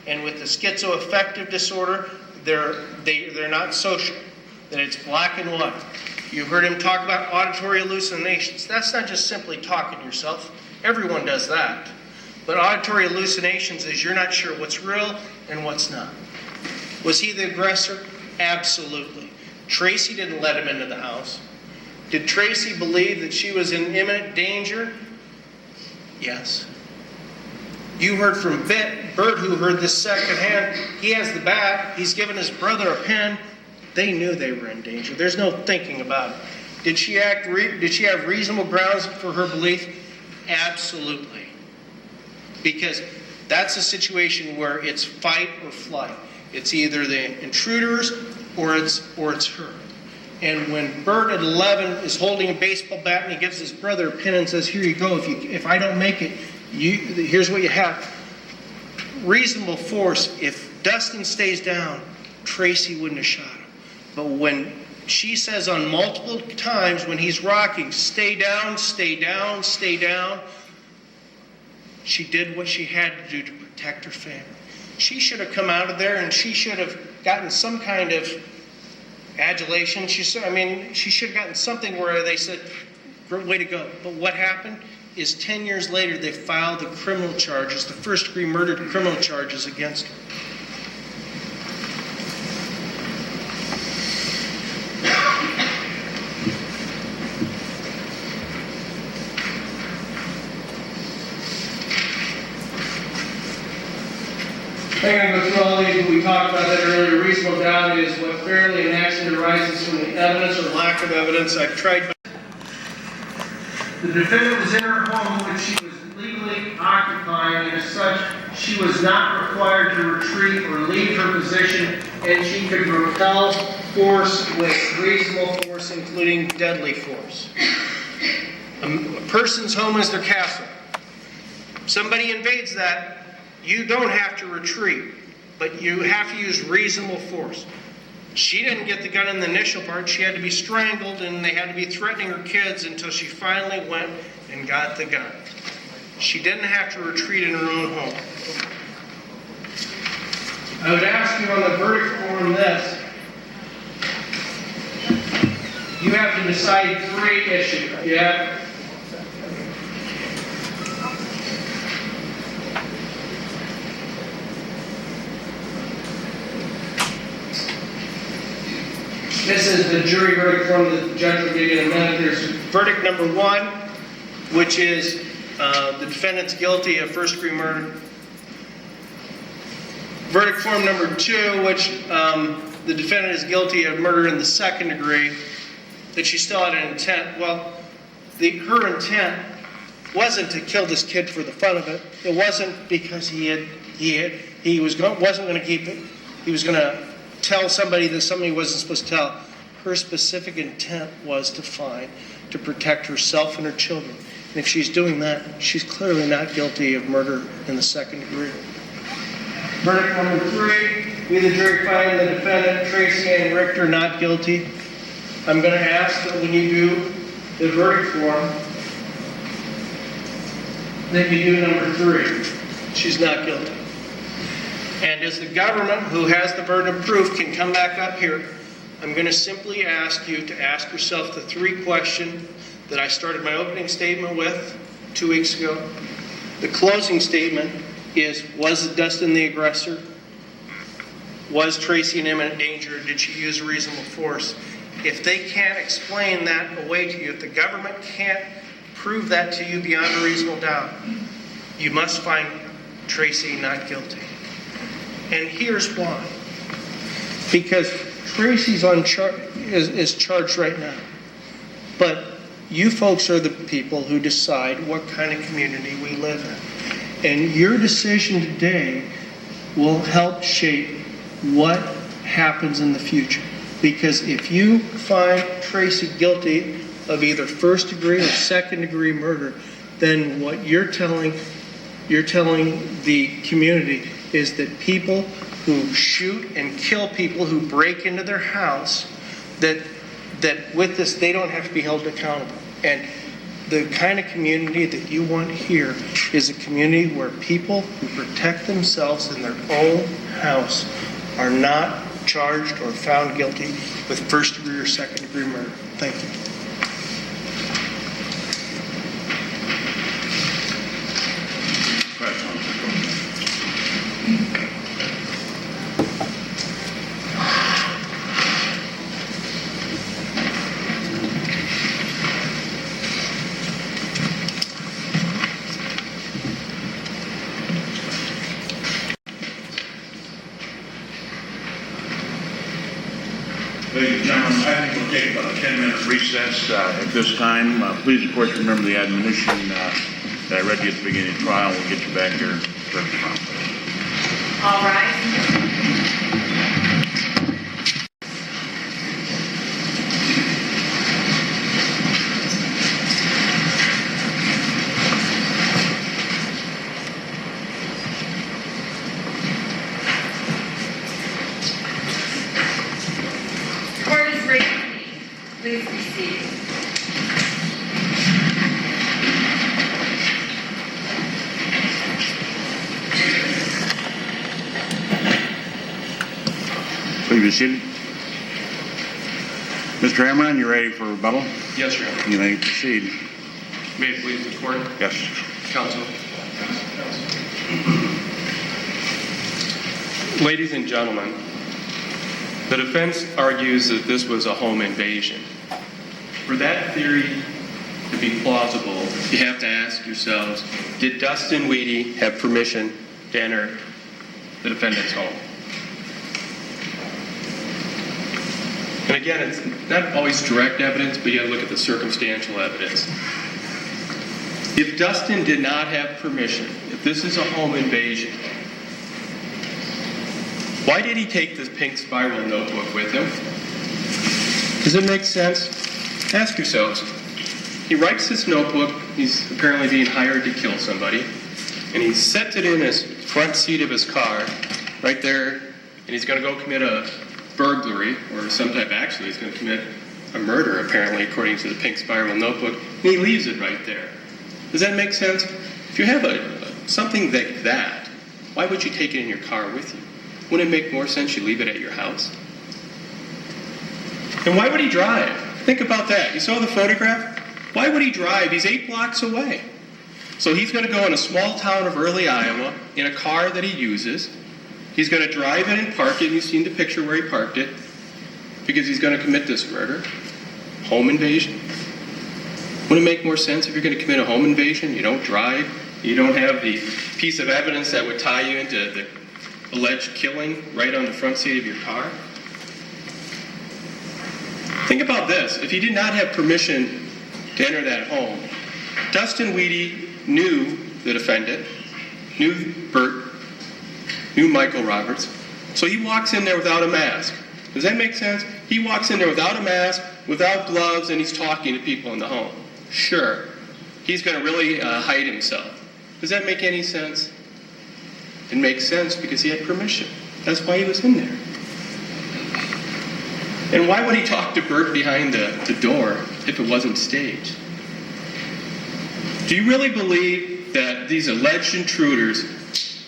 And with the schizoaffective disorder, they're not social, that it's black and white. You heard him talk about auditory hallucinations. That's not just simply talking to yourself. Everyone does that. But auditory hallucinations is you're not sure what's real and what's not. Was he the aggressor? Absolutely. Tracy didn't let him into the house. Did Tracy believe that she was in imminent danger? Yes. You heard from Bert, who heard this secondhand. He has the bat. He's given his brother a pen. They knew they were in danger. There's no thinking about it. Did she have reasonable grounds for her belief? Absolutely. Because that's a situation where it's fight or flight. It's either the intruders or it's her. And when Bert at 11 is holding a baseball bat and he gives his brother a pen and says, "Here you go. If I don't make it, here's what you have." Reasonable force. If Dustin stays down, Tracy wouldn't have shot him. But when she says on multiple times when he's rocking, "Stay down, stay down, stay down," she did what she had to do to protect her family. She should have come out of there and she should have gotten some kind of adulation. She should have gotten something where they said, "Great way to go." But what happened is 10 years later they filed the criminal charges, the first-degree murder criminal charges against her. I'm going to go through all these, but we talked about that earlier. Reasonable doubt is what fairly and actually arises from the evidence or Lack of evidence. I've tried. The defendant was in her home which she was legally occupying, and as such, she was not required to retreat or leave her position, and she could repel Force with reasonable force, including deadly force. A person's home is their castle. Somebody invades that, you don't have to retreat, but you have to use reasonable force. She didn't get the gun in the initial part. She had to be strangled, and they had to be threatening her kids until she finally went and got the gun. She didn't have to retreat in her own home. I would ask you on the verdict form this. You have to decide 3 issues. Yeah. This is the jury verdict form that the judge will give you in a minute. There's verdict number 1, which is the defendant's guilty of first-degree murder. Verdict form number 2, which the defendant is guilty of murder in the second degree, that she still had an intent. Well, her intent wasn't to kill this kid for the fun of it. It wasn't because he wasn't going to keep it. He was going to tell somebody that somebody wasn't supposed to tell. Her specific intent was to protect herself and her children. And if she's doing that, she's clearly not guilty of murder in the second degree. Verdict number 3, we the jury find the defendant, Tracy and Richter, not guilty. I'm going to ask that when you do the verdict form, that you do number 3. She's not guilty. And as the government, who has the burden of proof, can come back up here, I'm going to simply ask you to ask yourself the 3 questions that I started my opening statement with 2 weeks ago. The closing statement is, was Dustin the aggressor? Was Tracy in imminent danger? Did she use reasonable force? If they can't explain that away to you, if the government can't prove that to you beyond a reasonable doubt, you must find Tracy not guilty. And here's why. Because Tracy's is charged right now. But you folks are the people who decide what kind of community we live in. And your decision today will help shape what happens in the future. Because if you find Tracy guilty of either first degree or second degree murder, then what you're telling the community is that people who shoot and kill people who break into their house, that with this they don't have to be held accountable. And the kind of community that you want here is a community where people who protect themselves in their own house are not charged or found guilty with first degree or second degree murder. Thank you. Ladies and gentlemen, I think we'll take about a 10-minute recess at this time. Please, of course, remember the admonition that I read to you at the beginning of the trial. We'll get you back here very promptly. All right. Court is ready to meet. Please be seated. Please be seated. Mr. Amron, you ready for rebuttal? Yes, Your Honor. You may proceed. May it please the court, Yes. counsel. Ladies and gentlemen, the defense argues that this was a home invasion. For that theory to be plausible, you have to ask yourselves, did Dustin Weedy have permission to enter the defendant's home? And again, it's not always direct evidence, but you gotta look at the circumstantial evidence. If Dustin did not have permission, if this is a home invasion, why did he take this pink spiral notebook with him? Does it make sense? Ask yourselves. He writes this notebook, he's apparently being hired to kill somebody, and he sets it in his front seat of his car, right there, and he's gonna go commit a burglary, or some type, actually, he's gonna commit a murder, apparently, according to the pink spiral notebook, and he leaves it right there. Does that make sense? If you have something like that, why would you take it in your car with you? Wouldn't it make more sense you leave it at your house? And why would he drive? Think about that. You saw the photograph? Why would he drive? He's 8 blocks away. So he's going to go in a small town of early Iowa in a car that he uses. He's going to drive it and park it. You've seen the picture where he parked it. Because he's going to commit this murder. Home invasion. Wouldn't it make more sense if you're going to commit a home invasion? You don't drive. You don't have the piece of evidence that would tie you into the alleged killing right on the front seat of your car. Think about this. If he did not have permission to enter that home, Dustin Weedy knew the defendant, knew Bert, knew Michael Roberts, so he walks in there without a mask. Does that make sense? He walks in there without a mask, without gloves, and he's talking to people in the home. Sure, he's going to really hide himself. Does that make any sense? It makes sense because he had permission. That's why he was in there. And why would he talk to Bert behind the door if it wasn't staged? Do you really believe that these alleged intruders,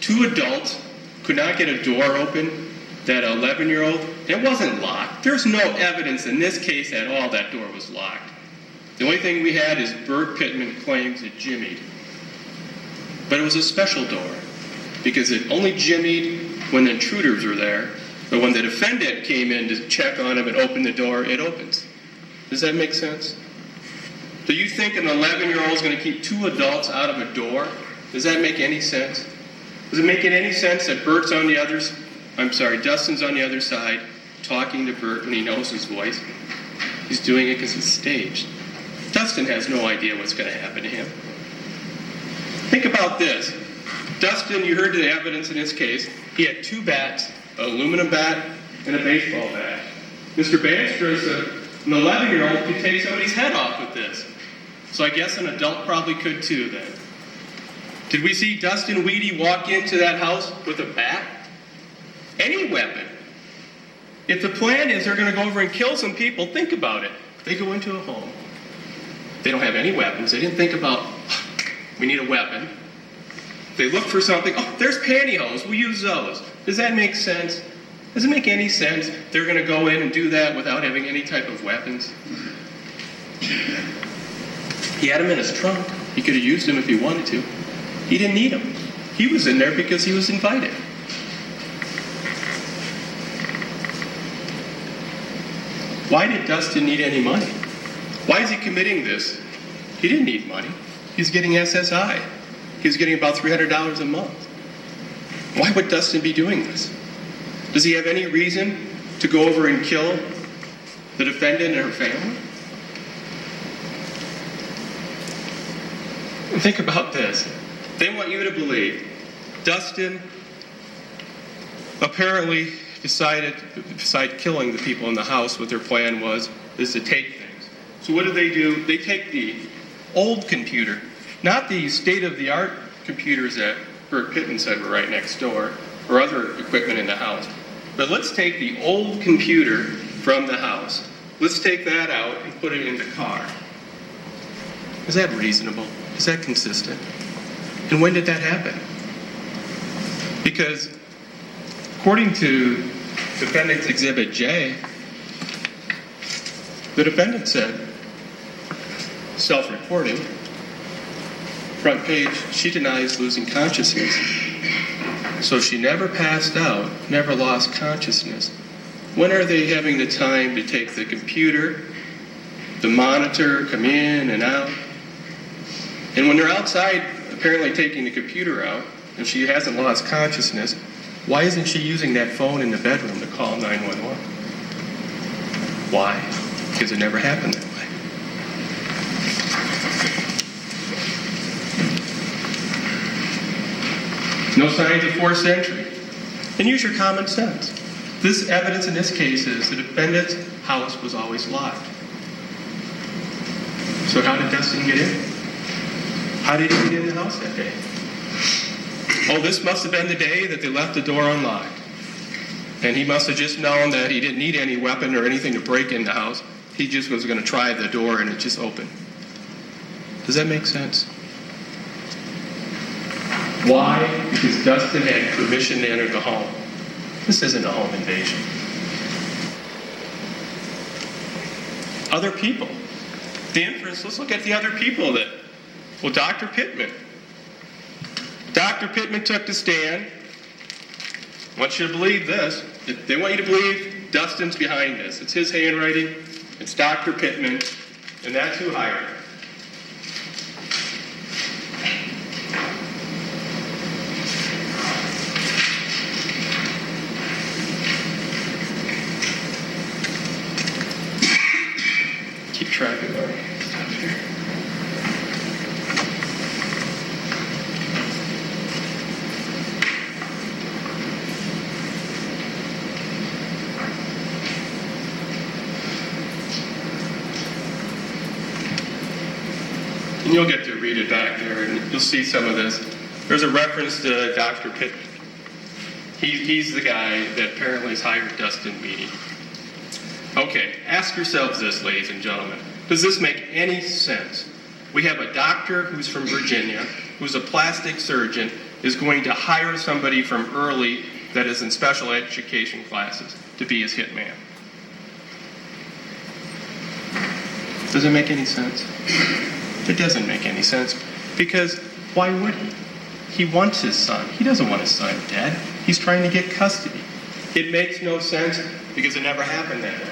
2 adults, could not get a door open? That 11-year-old? It wasn't locked. There's no evidence in this case at all that door was locked. The only thing we had is Bert Pittman claims it jimmied. But it was a special door because it only jimmied when the intruders were there. But when the defendant came in to check on him and open the door, it opens. Does that make sense? Do you think an 11-year-old is going to keep 2 adults out of a door? Does that make any sense? Does it make any sense that Dustin's on the other side talking to Bert when he knows his voice? He's doing it because it's staged. Dustin has no idea what's going to happen to him. Think about this. Dustin, you heard the evidence in his case. He had 2 bats, an aluminum bat and a baseball bat. Mr. Banstra's an 11-year-old could take somebody's head off with this. So I guess an adult probably could too then. Did we see Dustin Weedy walk into that house with a bat? Any weapon. If the plan is they're going to go over and kill some people, think about it. They go into a home. They don't have any weapons. They didn't think about, we need a weapon. They look for something. Oh, there's pantyhose. We'll use those. Does that make sense? Doesn't make any sense. They're going to go in and do that without having any type of weapons. He had them in his trunk. He could have used them if he wanted to. He didn't need them. He was in there because he was invited. Why did Dustin need any money? Why is he committing this? He didn't need money. He's getting SSI. He's getting about $300 a month. Why would Dustin be doing this? Does he have any reason to go over and kill the defendant and her family? And think about this. They want you to believe Dustin apparently decided killing the people in the house. What their plan is to take things. So what do? They take the old computer, not the state-of-the-art computers that Bert Pittman said were right next door, or other equipment in the house. But let's take the old computer from the house. Let's take that out and put it in the car. Is that reasonable? Is that consistent? And when did that happen? Because according to Defendant's Exhibit J, the defendant said, self-reporting, front page, she denies losing consciousness. So she never passed out, never lost consciousness. When are they having the time to take the computer, the monitor, come in and out? And when they're outside, apparently taking the computer out, and she hasn't lost consciousness, why isn't she using that phone in the bedroom to call 911? Why? Because it never happened that way. No signs of forced entry. And use your common sense. This evidence in this case is the defendant's house was always locked. So how did Dustin get in? How did he get in the house that day? Oh, this must have been the day that they left the door unlocked. And he must have just known that he didn't need any weapon or anything to break in the house. He just was going to try the door and it just opened. Does that make sense? Why? Because Dustin had permission to enter the home. This isn't a home invasion. Other people. The inference, let's look at the other people that, well, Dr. Pittman. Dr. Pittman took the stand. I want you to believe this. They want you to believe Dustin's behind this. It's his handwriting. It's Dr. Pittman. And that's who hired him. Keep track of our stuff here. And you'll get to read it back there, and you'll see some of this. There's a reference to Dr. Pittman. He's the guy that apparently has hired Dustin Weedy. Okay, ask yourselves this, ladies and gentlemen. Does this make any sense? We have a doctor who's from Virginia, who's a plastic surgeon, is going to hire somebody from Early that is in special education classes to be his hitman. Does it make any sense? It doesn't make any sense, because why would he? He wants his son. He doesn't want his son dead. He's trying to get custody. It makes no sense because it never happened that way.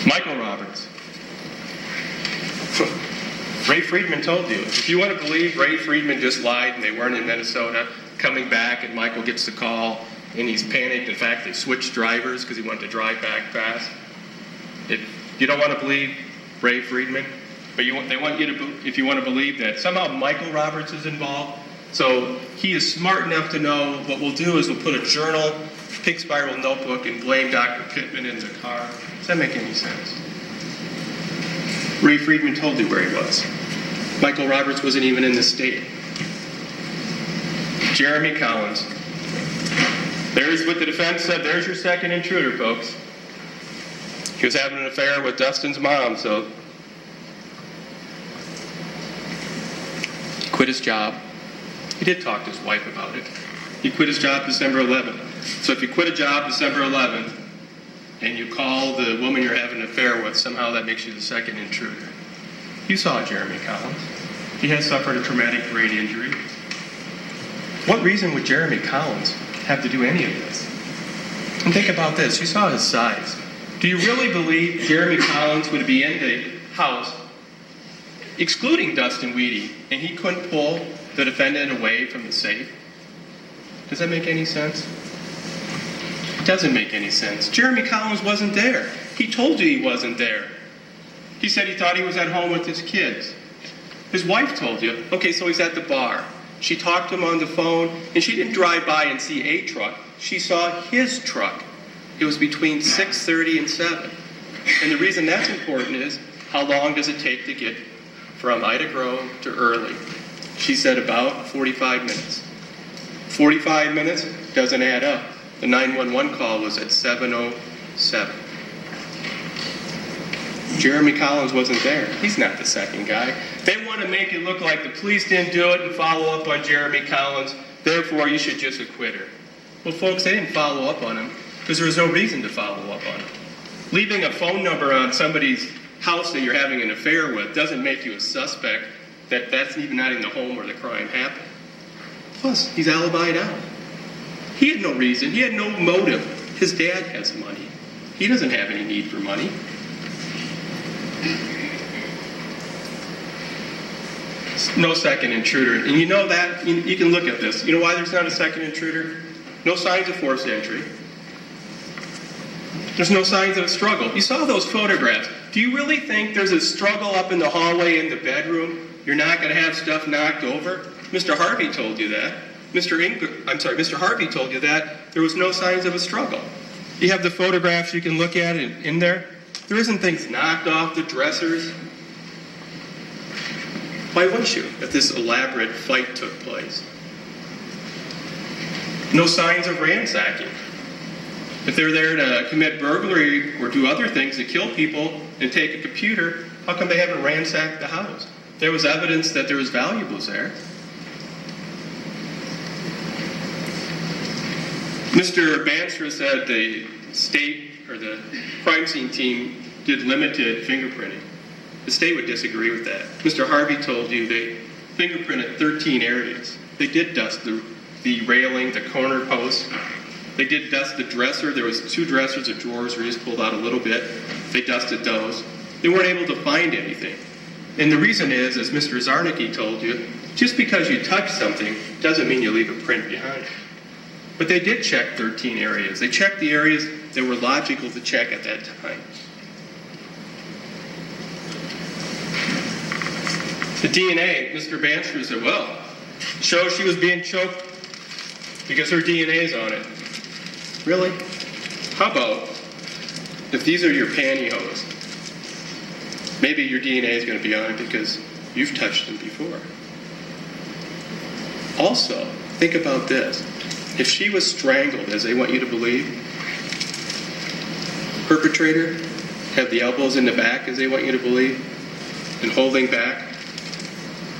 Michael Roberts. Ray Friedman told you. If you want to believe Ray Friedman just lied and they weren't in Minnesota, coming back and Michael gets the call and he's panicked. In fact, they switched drivers because he wanted to drive back fast. You don't want to believe Ray Friedman, but they want you to, if you want to believe that somehow Michael Roberts is involved. So he is smart enough to know what we'll do is we'll put a journal, pig spiral notebook, and blame Dr. Pittman in the car. Does that make any sense? Ray Friedman told you where he was. Michael Roberts wasn't even in the state. Jeremy Collins. There's what the defense said. There's your second intruder, folks. He was having an affair with Dustin's mom, so he quit his job. He did talk to his wife about it. He quit his job December 11th. So if you quit a job December 11th and you call the woman you're having an affair with, somehow that makes you the second intruder. You saw Jeremy Collins. He has suffered a traumatic brain injury. What reason would Jeremy Collins have to do any of this? And think about this. You saw his size. Do you really believe Jeremy Collins would be in the house, excluding Dustin Weedy, and he couldn't pull the defendant away from the safe? Does that make any sense? It doesn't make any sense. Jeremy Collins wasn't there. He told you he wasn't there. He said he thought he was at home with his kids. His wife told you, okay, so he's at the bar. She talked to him on the phone, and she didn't drive by and see a truck. She saw his truck. It was between 6:30 and 7. And the reason that's important is, how long does it take to get from Ida Grove to Early? She said about 45 minutes. 45 minutes doesn't add up. The 911 call was at 7:07. Jeremy Collins wasn't there. He's not the second guy. They want to make it look like the police didn't do it and follow up on Jeremy Collins, therefore you should just acquit her. Well, folks, they didn't follow up on him because there was no reason to follow up on him. Leaving a phone number on somebody's house that you're having an affair with doesn't make you a suspect that's even not in the home where the crime happened. Plus, he's alibied out. He had no reason. He had no motive. His dad has money. He doesn't have any need for money. No second intruder. And you know that, you can look at this. You know why there's not a second intruder? No signs of forced entry. There's no signs of a struggle. You saw those photographs. Do you really think there's a struggle up in the hallway in the bedroom? You're not going to have stuff knocked over? Mr. Harvey told you that. Mr. Harvey told you that. There was no signs of a struggle. You have the photographs you can look at in there. There isn't things knocked off the dressers. Why wouldn't you if this elaborate fight took place? No signs of ransacking. If they're there to commit burglary or do other things to kill people and take a computer, how come they haven't ransacked the house? There was evidence that there was valuables there. Mr. Banster said the state or the crime scene team did limited fingerprinting. The state would disagree with that. Mr. Harvey told you they fingerprinted 13 areas. They did dust the railing, the corner post. They did dust the dresser. There was 2 dressers or drawers where you just pulled out a little bit. They dusted those. They weren't able to find anything. And the reason is, as Mr. Zarnicki told you, just because you touch something doesn't mean you leave a print behind. But they did check 13 areas. They checked the areas that were logical to check at that time. The DNA, Mr. Banster said, well, shows she was being choked because her DNA's on it. Really? How about if these are your pantyhose? Maybe your DNA is going to be on it because you've touched them before. Also, think about this. If she was strangled, as they want you to believe, perpetrator had the elbows in the back, as they want you to believe, and holding back,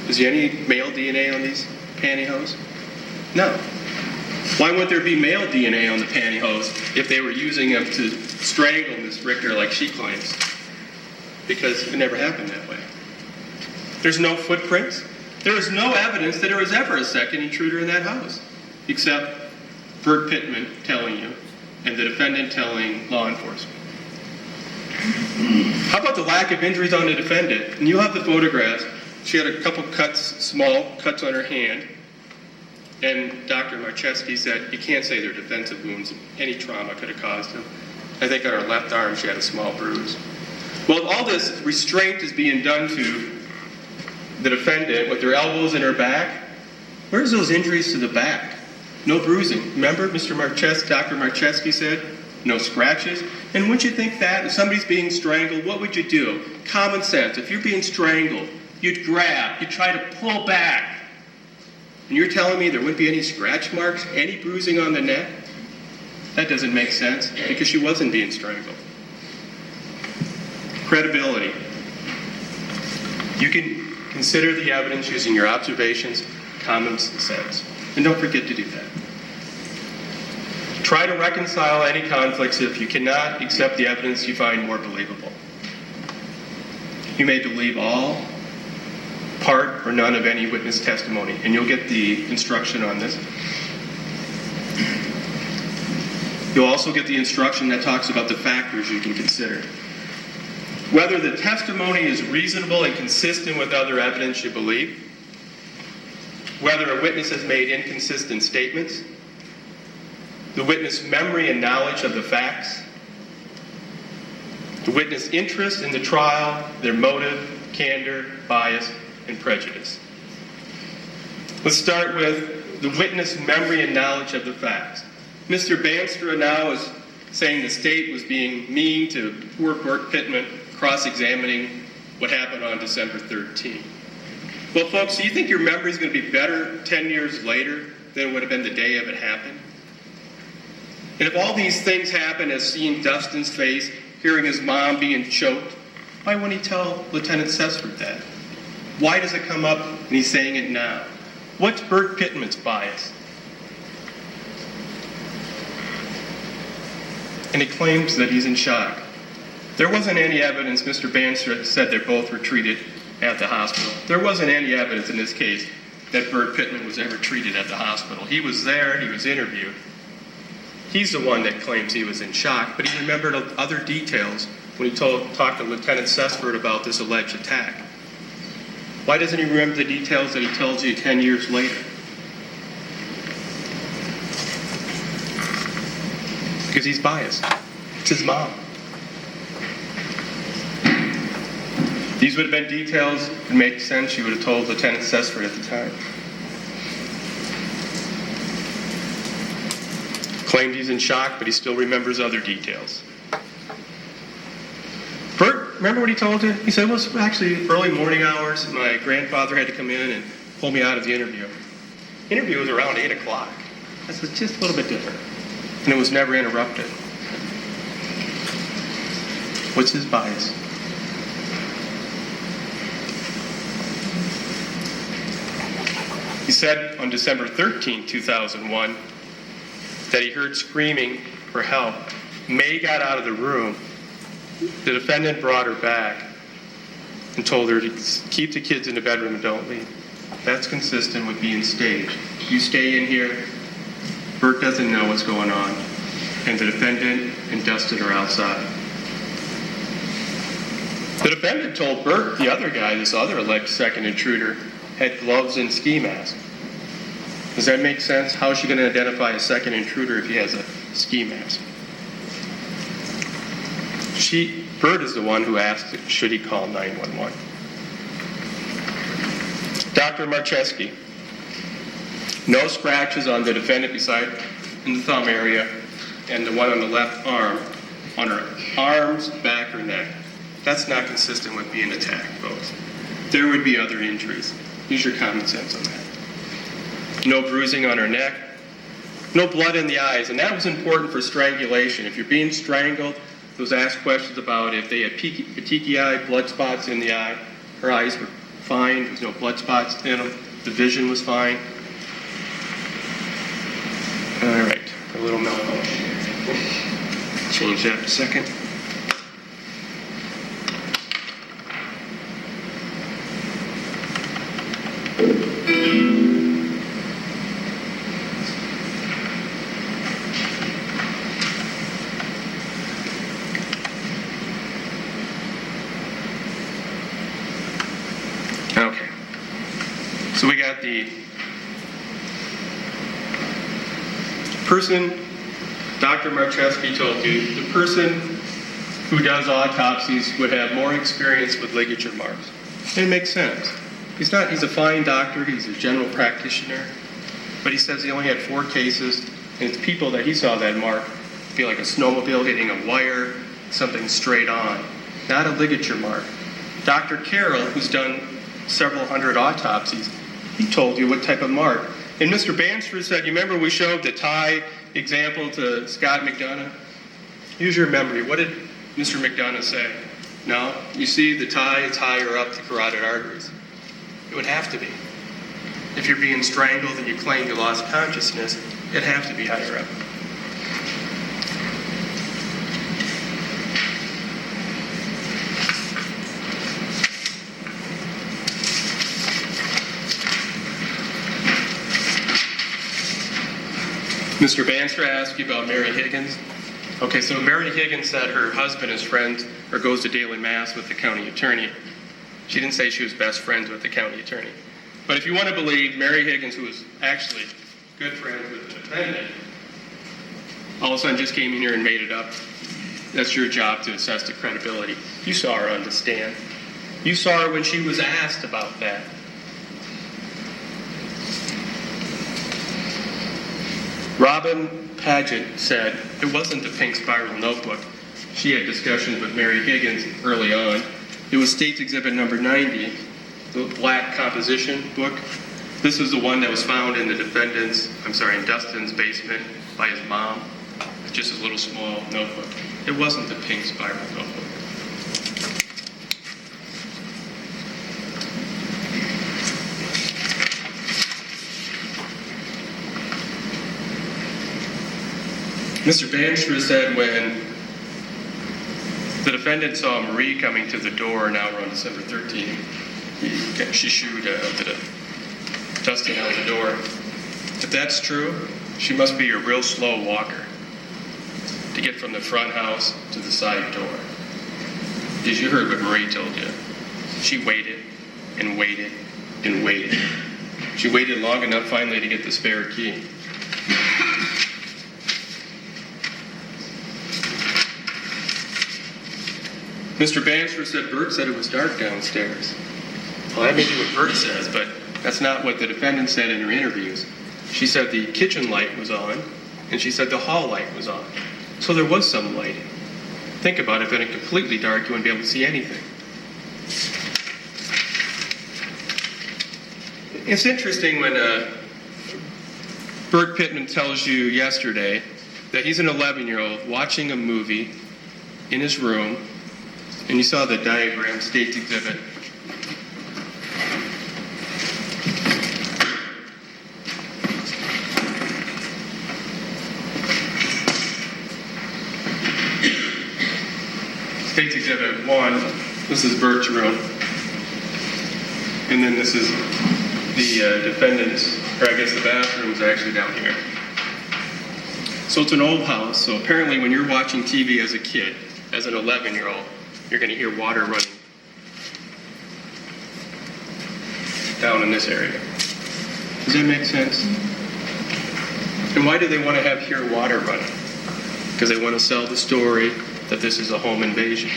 is there any male DNA on these pantyhose? No. Why wouldn't there be male DNA on the pantyhose if they were using them to strangle Miss Richter like she claims? Because it never happened that way. There's no footprints. There is no evidence that there was ever a second intruder in that house, except Bert Pittman telling you and the defendant telling law enforcement. How about the lack of injuries on the defendant? And you have the photographs. She had a couple cuts, small cuts on her hand. And Dr. Marcheski said, you can't say they're defensive wounds. Any trauma could have caused them. I think on her left arm she had a small bruise. Well, all this restraint is being done to the defendant with their elbows in her back. Where's those injuries to the back? No bruising. Remember, Dr. Marcheski said, no scratches. And wouldn't you think that if somebody's being strangled, what would you do? Common sense. If you're being strangled, you'd grab, you'd try to pull back. And you're telling me there wouldn't be any scratch marks, any bruising on the neck? That doesn't make sense because she wasn't being strangled. Credibility. You can consider the evidence using your observations, common sense. And don't forget to do that. Try to reconcile any conflicts. If you cannot, accept the evidence you find more believable. You may believe all, part, or none of any witness testimony, and you'll get the instruction on this. You'll also get the instruction that talks about the factors you can consider. Whether the testimony is reasonable and consistent with other evidence you believe, whether a witness has made inconsistent statements, the witness' memory and knowledge of the facts, the witness' interest in the trial, their motive, candor, bias, and prejudice. Let's start with the witness' memory and knowledge of the facts. Mr. Banstra now is saying the state was being mean to poor Bert Pittman, cross-examining what happened on December 13th. Well, folks, do you think your memory is going to be better 10 years later than it would have been the day of it happened? And if all these things happen as seeing Dustin's face, hearing his mom being choked, why wouldn't he tell Lieutenant Sessford that? Why does it come up and he's saying it now? What's Bert Pittman's bias? And he claims that he's in shock. There wasn't any evidence. Mr. Banstra said they both were treated at the hospital. There wasn't any evidence in this case that Bert Pittman was ever treated at the hospital. He was there, he was interviewed. He's the one that claims he was in shock, but he remembered other details when he talked to Lieutenant Sessford about this alleged attack. Why doesn't he remember the details that he tells you 10 years later? Because he's biased. It's his mom. These would have been details that make sense. You would have told Lieutenant Sessford at the time. Claimed he's in shock, but he still remembers other details. Bert, remember what he told you? He said it was actually early morning hours. My grandfather had to come in and pull me out of the interview. The interview was around 8 o'clock. This was just a little bit different. And it was never interrupted. What's his bias? He said on December 13, 2001, that he heard screaming for help. May got out of the room. The defendant brought her back and told her to keep the kids in the bedroom and don't leave. That's consistent with being staged. You stay in here, Bert doesn't know what's going on, and the defendant and Dustin are outside. The defendant told Bert, the other guy, this other alleged second intruder, had gloves and ski mask. Does that make sense? How is she going to identify a second intruder if he has a ski mask? Bert is the one who asked, should he call 911? Dr. Marcheski, no scratches on the defendant beside in the thumb area and the one on the left arm, on her arms, back, or neck. That's not consistent with being attacked, folks. There would be other injuries. Use your common sense on that. No bruising on her neck. No blood in the eyes. And that was important for strangulation. If you're being strangled, those asked questions about if they had petechiae, blood spots in the eye. Her eyes were fine. There was no blood spots in them. The vision was fine. All right, a little malfunction. Change that in a second. Okay. So we got the person, Dr. Marcheski told you, the person who does autopsies would have more experience with ligature marks. And it makes sense. He's a fine doctor, he's a general practitioner, but he says he only had 4 cases, and it's people that he saw that mark be like a snowmobile hitting a wire, something straight on, not a ligature mark. Dr. Carroll, who's done several hundred autopsies, he told you what type of mark. And Mr. Banster said, you remember we showed the tie example to Scott McDonough? Use your memory. What did Mr. McDonough say? No, you see the tie is higher up the carotid arteries. It would have to be. If you're being strangled and you claim you lost consciousness, it'd have to be higher up. Mr. Banster asked you about Mary Higgins. Okay, so Mary Higgins said her husband is friends or goes to daily mass with the county attorney. She didn't say she was best friends with the county attorney. But if you want to believe Mary Higgins, who was actually good friends with the defendant, all of a sudden just came in here and made it up, that's your job to assess the credibility. You saw her on the stand. You saw her when she was asked about that. Robin Paget said it wasn't the pink spiral notebook. She had discussions with Mary Higgins early on. It was State's Exhibit number 90, the black composition book. This is the one that was found in in Dustin's basement by his mom. It's just a little small notebook. It wasn't the pink spiral notebook. Mr. Banster said when the defendant saw Marie coming to the door, now we're on December 13th, she shooed Dustin out the door. If that's true, she must be a real slow walker to get from the front house to the side door. Because you heard what Marie told you. She waited and waited and waited. She waited long enough finally to get the spare key. Mr. Banster said Bert said it was dark downstairs. Well, that may be what Bert says, but that's not what the defendant said in her interviews. She said the kitchen light was on, and she said the hall light was on. So there was some lighting. Think about it, if it was completely dark, you wouldn't be able to see anything. It's interesting when Bert Pittman tells you yesterday that he's an 11-year-old watching a movie in his room, and you saw the diagram, State's Exhibit. State's Exhibit 1, this is Bert's room. And then this is the defendant's, or I guess the bathroom's actually down here. So it's an old house, so apparently when you're watching TV as a kid, as an 11-year-old, you're going to hear water running down in this area. Does that make sense? And why do they want to hear water running? Because they want to sell the story that this is a home invasion.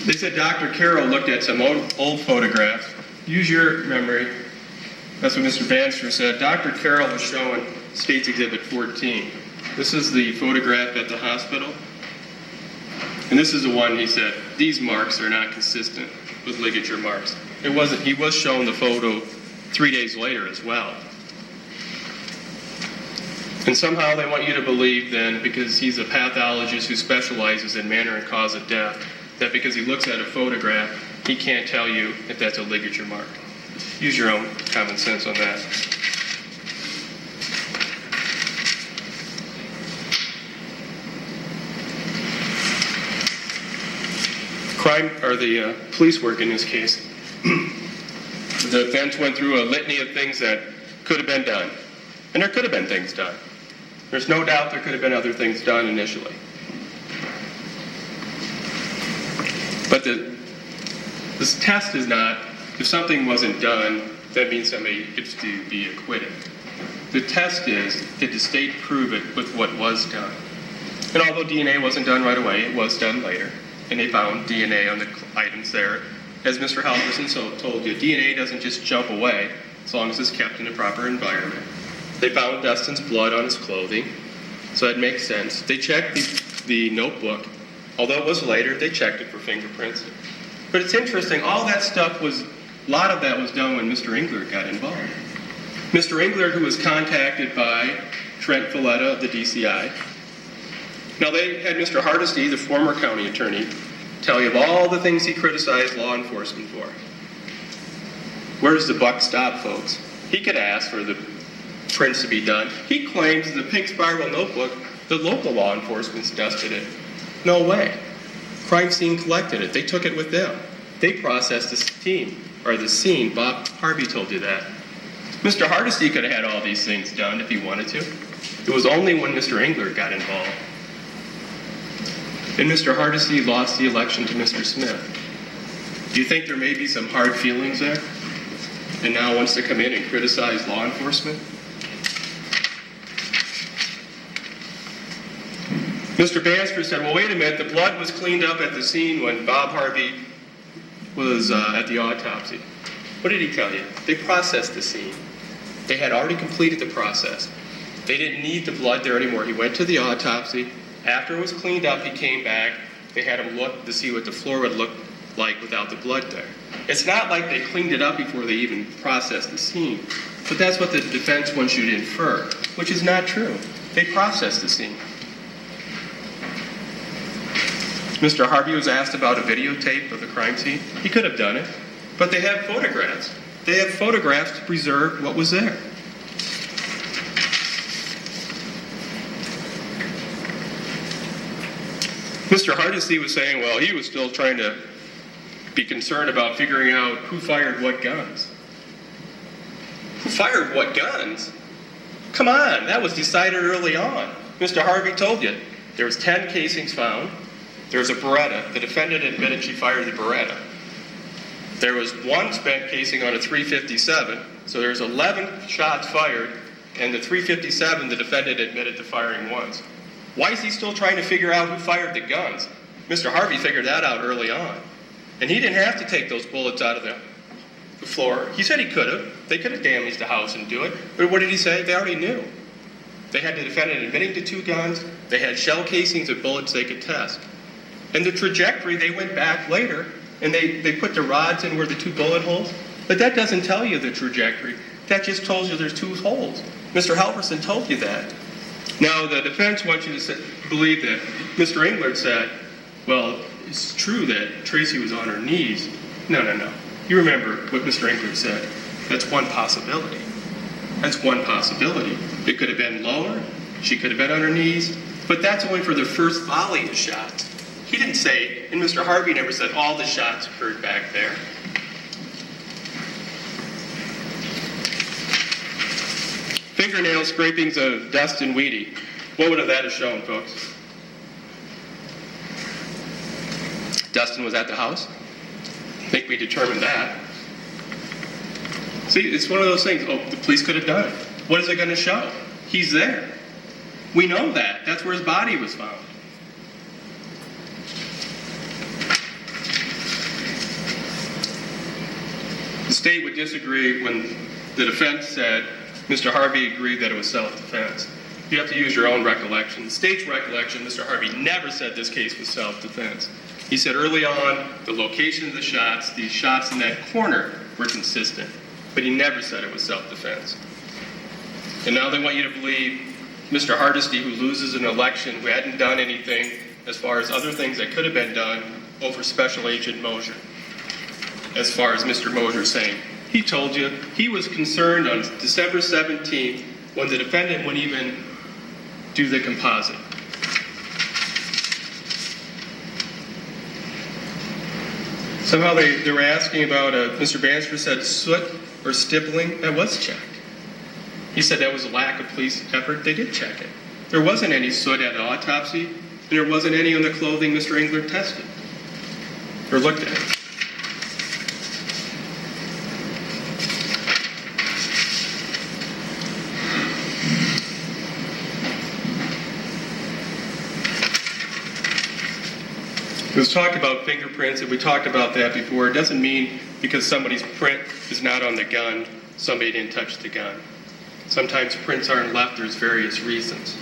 They said Dr. Carroll looked at some old photographs. Use your memory. That's what Mr. Banster said. Dr. Carroll was showing State's Exhibit 14. This is the photograph at the hospital. And this is the one he said, these marks are not consistent with ligature marks. It wasn't. He was shown the photo 3 days later as well. And somehow they want you to believe then, because he's a pathologist who specializes in manner and cause of death, that because he looks at a photograph, he can't tell you if that's a ligature mark. Use your own common sense on that. The police work in this case. The defense went through a litany of things that could have been done. And there could have been things done. There's no doubt there could have been other things done initially. But this test is not, if something wasn't done, that means somebody gets to be acquitted. The test is, did the state prove it with what was done? And although DNA wasn't done right away, it was done later. And they found DNA on the items there. As Mr. Halverson told you, DNA doesn't just jump away as long as it's kept in a proper environment. They found Dustin's blood on his clothing, so that makes sense. They checked the notebook. Although it was later, they checked it for fingerprints. But it's interesting, all that stuff a lot of that was done when Mr. Englert got involved. Mr. Englert, who was contacted by Trent Valletta of the DCI. Now they had Mr. Hardesty, the former county attorney, tell you of all the things he criticized law enforcement for. Where does the buck stop, folks? He could ask for the prints to be done. He claims in the pink spiral notebook the local law enforcement dusted it. No way. Crime scene collected it. They took it with them. They processed the scene. Bob Harvey told you that. Mr. Hardesty could have had all these things done if he wanted to. It was only when Mr. Englert got involved. And Mr. Hardesty lost the election to Mr. Smith. Do you think there may be some hard feelings there? And now wants to come in and criticize law enforcement? Mr. Bannister said, well, wait a minute, the blood was cleaned up at the scene when Bob Harvey was at the autopsy. What did he tell you? They processed the scene. They had already completed the process. They didn't need the blood there anymore. He went to the autopsy. After it was cleaned up, he came back. They had him look to see what the floor would look like without the blood there. It's not like they cleaned it up before they even processed the scene. But that's what the defense wants you to infer, which is not true. They processed the scene. Mr. Harvey was asked about a videotape of the crime scene. He could have done it, but they have photographs. They have photographs to preserve what was there. Mr. Hardesty was saying, well, he was still trying to be concerned about figuring out who fired what guns. Who fired what guns? Come on, that was decided early on. Mr. Harvey told you, there was 10 casings found. There was a Beretta. The defendant admitted she fired the Beretta. There was one spent casing on a .357, so there was 11 shots fired, and the .357 the defendant admitted to firing once. Why is he still trying to figure out who fired the guns? Mr. Harvey figured that out early on. And he didn't have to take those bullets out of the floor. He said he could have. They could have damaged the house and do it. But what did he say? They already knew. They had the defendant admitting to 2 guns. They had shell casings of bullets they could test. And the trajectory, they went back later, and they put the rods in where the 2 bullet holes. But that doesn't tell you the trajectory. That just tells you there's 2 holes. Mr. Halverson told you that. Now, the defense wants you to believe that Mr. Englert said, well, it's true that Tracy was on her knees. No. You remember what Mr. Englert said. That's one possibility. That's one possibility. It could have been lower. She could have been on her knees. But that's only for the first volley of shots. He didn't say, and Mr. Harvey never said, all the shots occurred back there. Fingernail scrapings of Dustin Weedy. What would that have shown, folks? Dustin was at the house? I think we determined that. See, it's one of those things. Oh, the police could have done it. What is it going to show? He's there. We know that. That's where his body was found. The state would disagree when the defense said Mr. Harvey agreed that it was self-defense. You have to use your own recollection. The state's recollection, Mr. Harvey never said this case was self-defense. He said early on, the location of the shots, these shots in that corner were consistent. But he never said it was self-defense. And now they want you to believe Mr. Hardesty, who loses an election, who hadn't done anything as far as other things that could have been done over Special Agent Mosier. As far as Mr. Mosier saying, he told you he was concerned on December 17th when the defendant wouldn't even do the composite. Somehow they were asking about, Mr. Bannister said soot or stippling. That was checked. He said that was a lack of police effort. They did check it. There wasn't any soot at the autopsy, and there wasn't any on the clothing Mr. Englert tested or looked at. Let's talk about fingerprints, and we talked about that before. It doesn't mean because somebody's print is not on the gun, somebody didn't touch the gun. Sometimes prints aren't left, there's various reasons.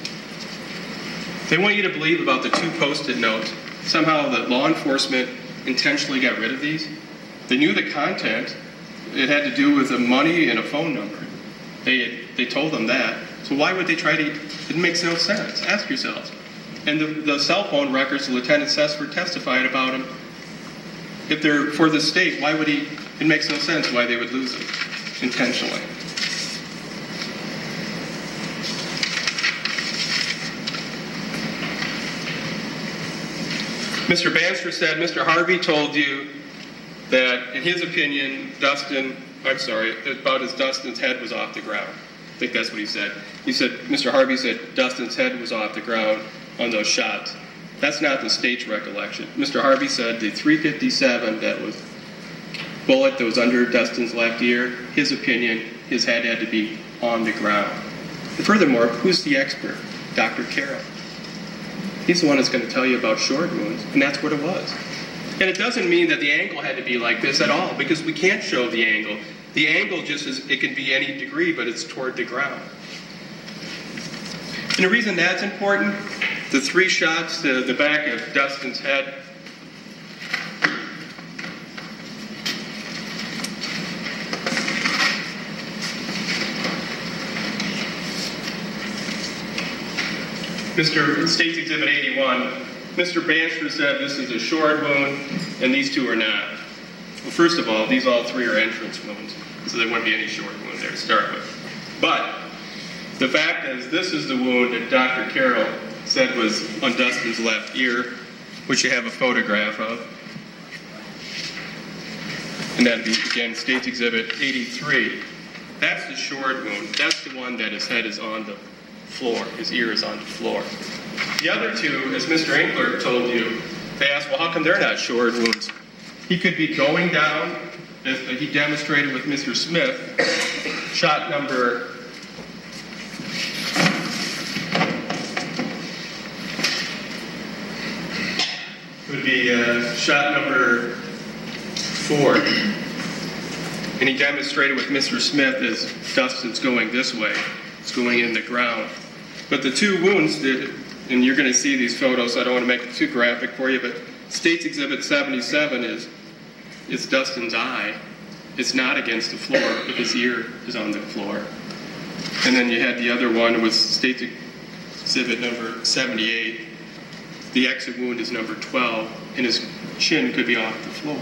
They want you to believe about the 2 Post-it notes. Somehow the law enforcement intentionally got rid of these. They knew the content. It had to do with the money and a phone number. They told them that. So why would they try to? It makes no sense. Ask yourselves. And the cell phone records, Lieutenant Sessford testified about them. If they're for the state, why would he? It makes no sense why they would lose them intentionally. Mr. Bannister said Mr. Harvey told you that, in his opinion, Dustin's head was off the ground. I think that's what he said. Mr. Harvey said Dustin's head was off the ground on those shots. That's not the state's recollection. Mr. Harvey said the .357 that was bullet that was under Dustin's left ear, his opinion, his head had to be on the ground. And furthermore, who's the expert? Dr. Carroll. He's the one that's going to tell you about short wounds, and that's what it was. And it doesn't mean that the angle had to be like this at all, because we can't show the angle. The angle just is, it can be any degree, but it's toward the ground. And the reason that's important, the 3 shots to the back of Dustin's head, Mr. State's Exhibit 81, Mr. Bannister said this is a short wound, and these 2 are not. Well, first of all, these all 3 are entrance wounds, so there wouldn't be any short wound there to start with. But the fact is, this is the wound that Dr. Carroll said was on Dustin's left ear, which you have a photograph of. And that'd be, again, State's Exhibit 83. That's the short wound. That's the one that his head is on the floor. His ear is on the floor. The other 2, as Mr. Inkler told you, they asked, well, how come they're not short wounds? He could be going down, as he demonstrated with Mr. Smith, shot number would be shot number 4. And he demonstrated with Mr. Smith as Dustin's going this way. It's going in the ground. But the 2 wounds, and you're going to see these photos, so I don't want to make it too graphic for you, but State's Exhibit 77 is Dustin's eye. It's not against the floor, but his ear is on the floor. And then you had the other one was State's Exhibit number 78. The exit wound is number 12, and his chin could be off the floor.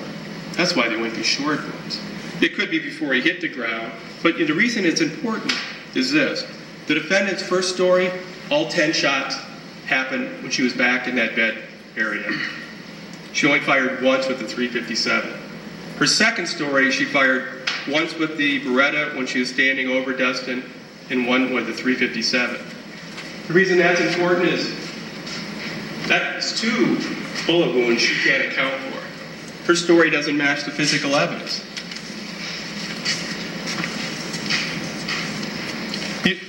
That's why they went to short wounds. It could be before he hit the ground, but the reason it's important is this. The defendant's first story, all 10 shots happened when she was back in that bed area. She only fired once with the .357. Her second story, she fired once with the Beretta when she was standing over Dustin, and one with the .357. The reason that's important is that's 2 bullet wounds she can't account for. Her story doesn't match the physical evidence.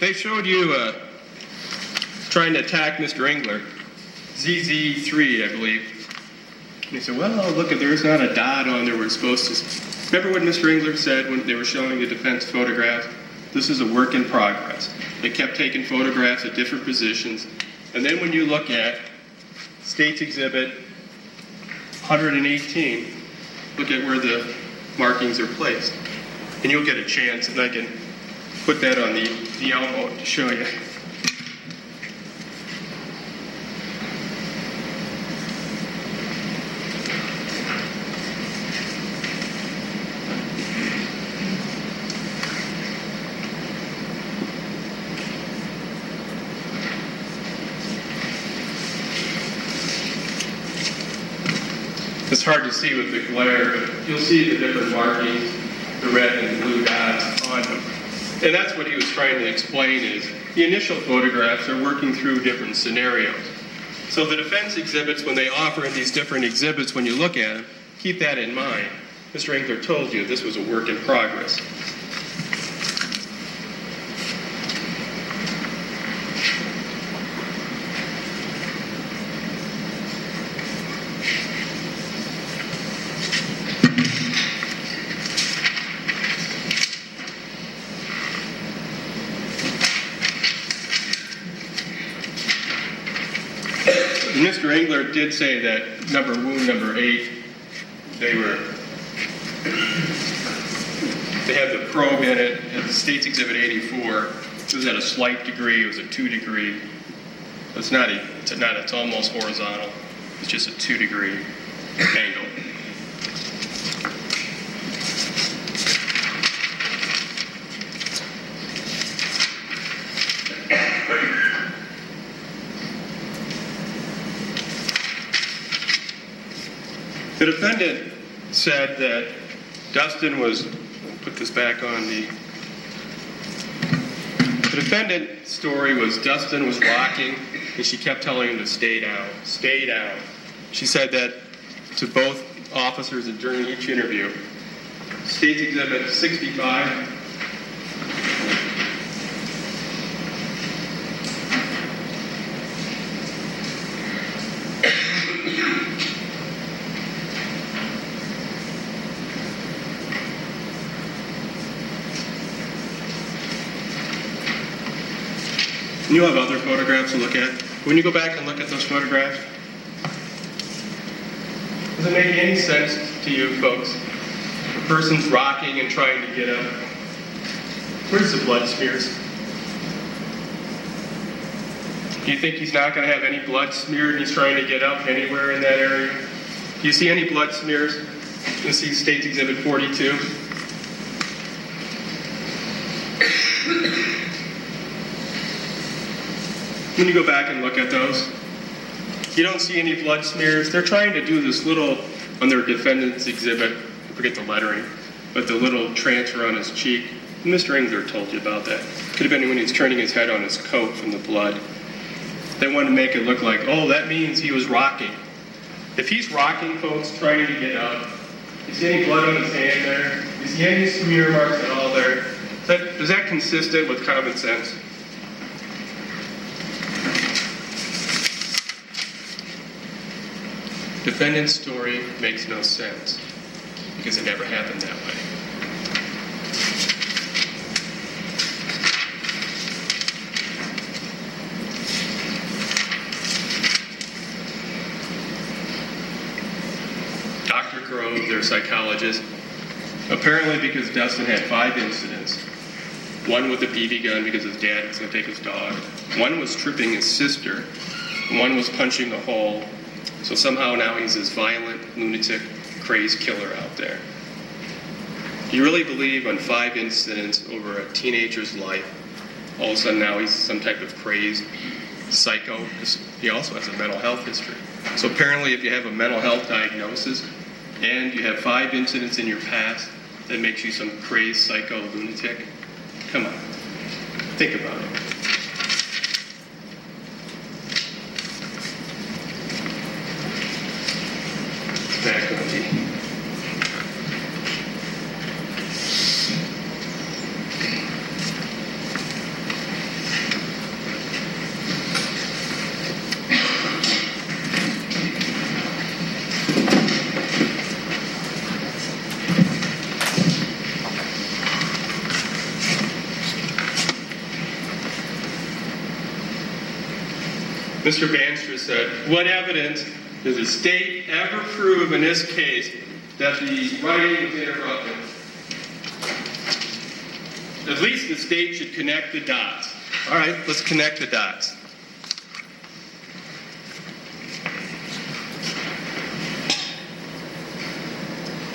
They showed you trying to attack Mr. Engler, ZZ3, I believe. And they said, well, look, there's not a dot on there where it's supposed to. Remember what Mr. Engler said when they were showing the defense photographs? This is a work in progress. They kept taking photographs at different positions. And then when you look at State's Exhibit 118, look at where the markings are placed. And you'll get a chance, and I can put that on the elbow to show you. It's hard to see with the glare, but you'll see the different markings, the red and blue dots on them. And that's what he was trying to explain is the initial photographs are working through different scenarios. So the defense exhibits, when they offer in these different exhibits, when you look at them, keep that in mind. Mr. Engler told you this was a work in progress. Mr. Engler did say that wound number 8, they had the probe in it at the State's Exhibit 84. It was at a slight degree. It was a 2 degree. It's almost horizontal. It's just a 2 degree angle. The defendant said that Dustin was, put this back on the defendant's story was Dustin was rocking and she kept telling him to stay down, stay down. She said that to both officers during each interview. State's Exhibit 65. And you'll have other photographs to look at. When you go back and look at those photographs, does it make any sense to you folks? The person's rocking and trying to get up. Where's the blood smears? Do you think he's not going to have any blood smeared and he's trying to get up anywhere in that area? Do you see any blood smears? You see State's Exhibit 42. When you go back and look at those, you don't see any blood smears. They're trying to do this little, on their defendant's exhibit, I forget the lettering, but the little transfer on his cheek. Mr. Engler told you about that. Could have been when he's turning his head on his coat from the blood. They wanted to make it look like, oh, that means he was rocking. If he's rocking, folks, trying to get up, you see any blood on his hand there? You see any smear marks at all there? Is that consistent with common sense? Defendant's story makes no sense because it never happened that way. Dr. Grove, their psychologist, apparently because Dustin had 5 incidents, one with a BB gun because his dad was going to take his dog, one was tripping his sister, one was punching a hole. So somehow now he's this violent, lunatic, crazed killer out there. Do you really believe on 5 incidents over a teenager's life, all of a sudden now he's some type of crazed psycho? He also has a mental health history. So apparently if you have a mental health diagnosis and you have 5 incidents in your past, that makes you some crazed psycho lunatic? Come on, think about it. Back on the Mr. Banster said, what evidence does the state ever prove in this case that the writing was interrupted? At least the state should connect the dots. All right, let's connect the dots.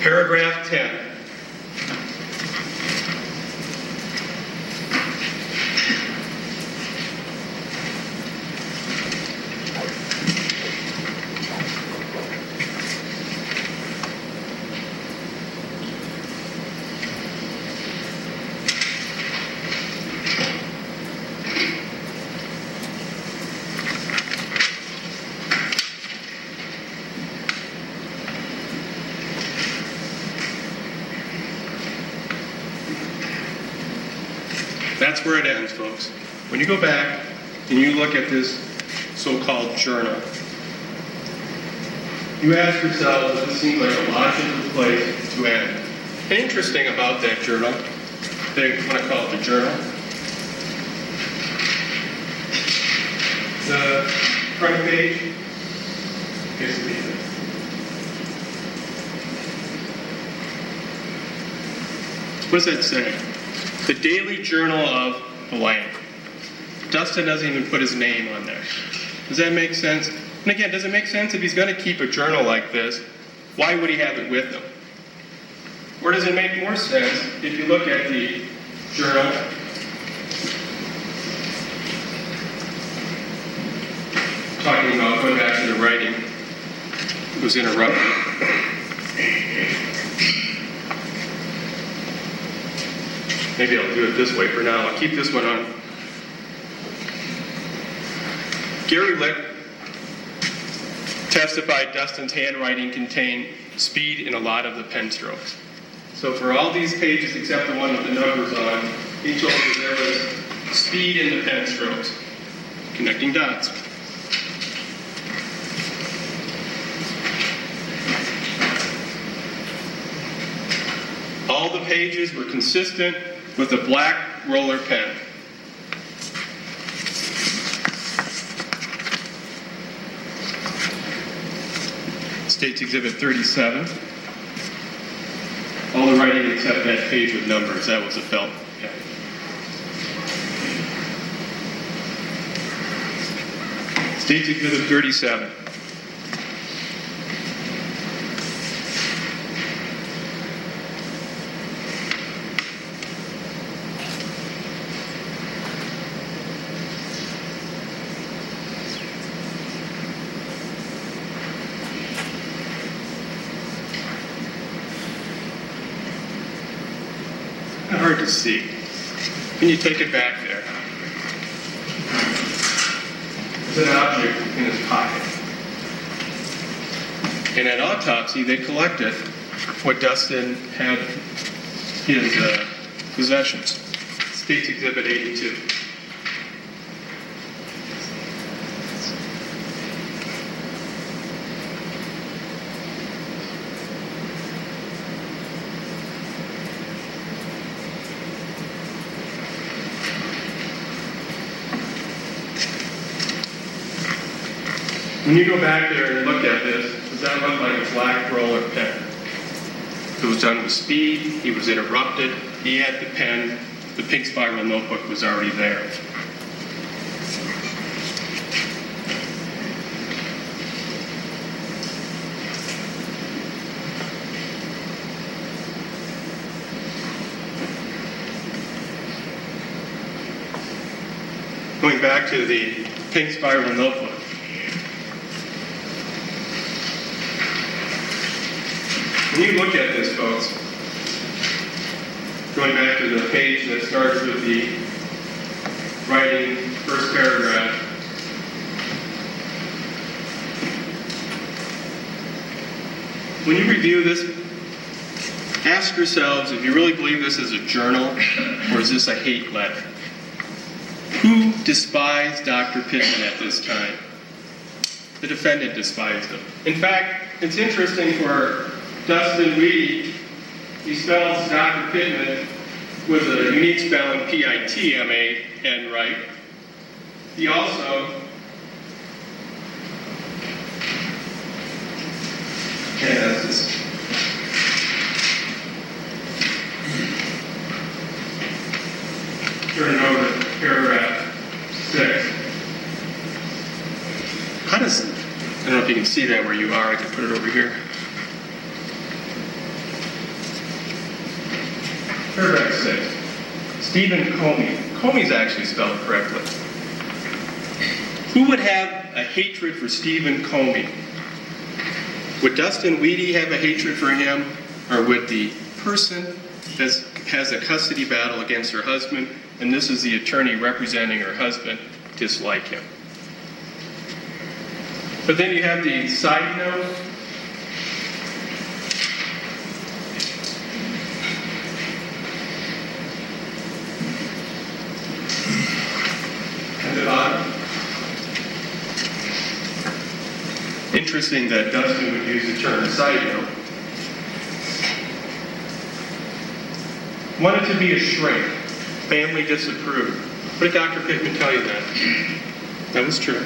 Paragraph 10. That's where it ends, folks. When you go back and you look at this so-called journal, you ask yourself, does this seem like a logical place to end? Interesting about that journal, they want to call it the journal. The front page is the what does that say? The Daily Journal of blank. Dustin doesn't even put his name on there. Does that make sense? And again, does it make sense if he's going to keep a journal like this, why would he have it with him? Or does it make more sense if you look at the journal? Talking about going back to the writing, it was interrupted. Maybe I'll do it this way for now. I'll keep this one on. Gary Lick testified Dustin's handwriting contained speed in a lot of the pen strokes. So for all these pages except the one with the numbers on, he told me there was speed in the pen strokes. Connecting dots. All the pages were consistent with a black roller pen. State's Exhibit 37. All the writing except that page with numbers, that was a felt pen. State's Exhibit 37. Hard to see. Can you take it back there? There's an object in his pocket. In an autopsy, they collected what Dustin had his possessions. State's Exhibit 82. When you go back there and look at this, does that look like a black roller pen? It was done with speed, he was interrupted, he had the pen, the pink spiral notebook was already there. Going back to the pink spiral notebook, when you look at this, folks, going back to the page that starts with the writing, first paragraph, when you review this, ask yourselves if you really believe this is a journal or is this a hate letter? Who despised Dr. Pittman at this time? The defendant despised him. In fact, it's interesting for Dustin Weedy, he spells Dr. Pittman with a unique spelling, P-I-T-M-A-N, right? He also has this. Turning over to paragraph 6. How does, I don't know if you can see that where you are, I can put it over here. Paragraph 6. Stephen Comey. Comey's actually spelled correctly. Who would have a hatred for Stephen Comey? Would Dustin Weedy have a hatred for him, or would the person that has a custody battle against her husband, and this is the attorney representing her husband, dislike him? But then you have the side note. At the bottom. Interesting that Dustin would use the term side note. Wanted to be a shrink. Family disapproved. What did Dr. Pittman tell you that? That was true.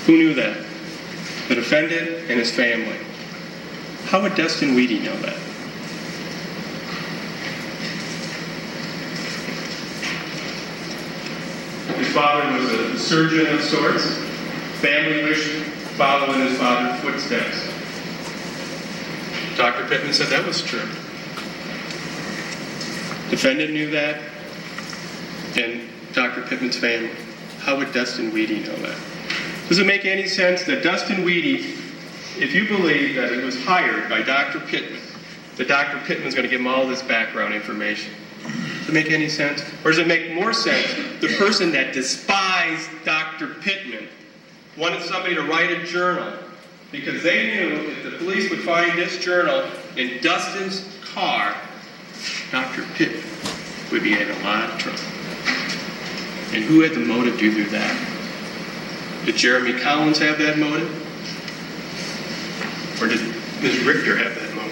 Who knew that? The defendant and his family. How would Dustin Weedy know that? His father was a surgeon of sorts. Family wished to follow in his father's footsteps. Dr. Pittman said that was true. Defendant knew that, and Dr. Pittman's family. How would Dustin Weedy know that? Does it make any sense that Dustin Weedy, if you believe that he was hired by Dr. Pittman, that Dr. Pittman's going to give him all this background information? Does it make any sense? Or does it make more sense the person that despised Dr. Pittman wanted somebody to write a journal because they knew if the police would find this journal in Dustin's car, Dr. Pittman would be in a lot of trouble. And who had the motive to do that? Did Jeremy Collins have that motive? Or did Ms. Richter have that motive?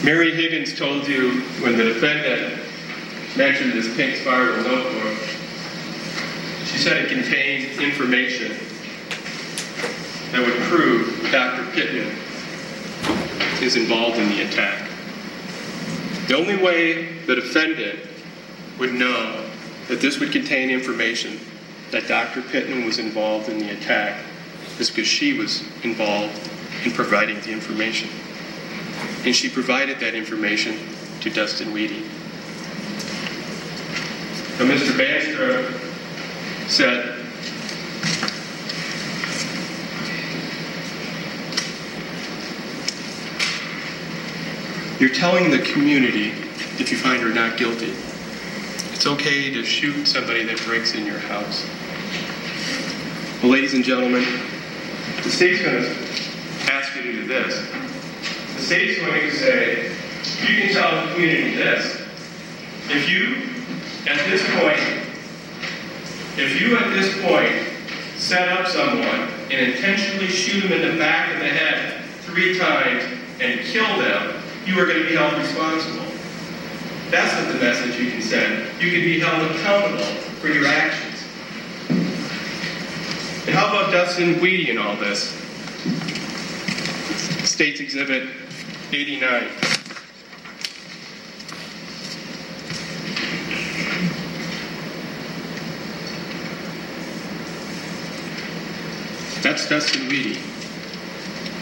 Mary Higgins told you when the defendant mentioned this pink spiral notebook, she said it contained information that would prove Dr. Pittman is involved in the attack. The only way the defendant would know that this would contain information that Dr. Pittman was involved in the attack is because she was involved in providing the information. And she provided that information to Dustin Weedy. Now, Mr. Banstra said, you're telling the community, if you find her not guilty, it's okay to shoot somebody that breaks in your house. Well, ladies and gentlemen, the state's going to ask you to do this. The state's going to say, you can tell the community this. If you at this point set up someone and intentionally shoot them in the back of the head 3 times and kill them, you are going to be held responsible. That's what the message you can send. You can be held accountable for your actions. And how about Dustin Weedy in all this? State's Exhibit 89. That's Dustin Weedy.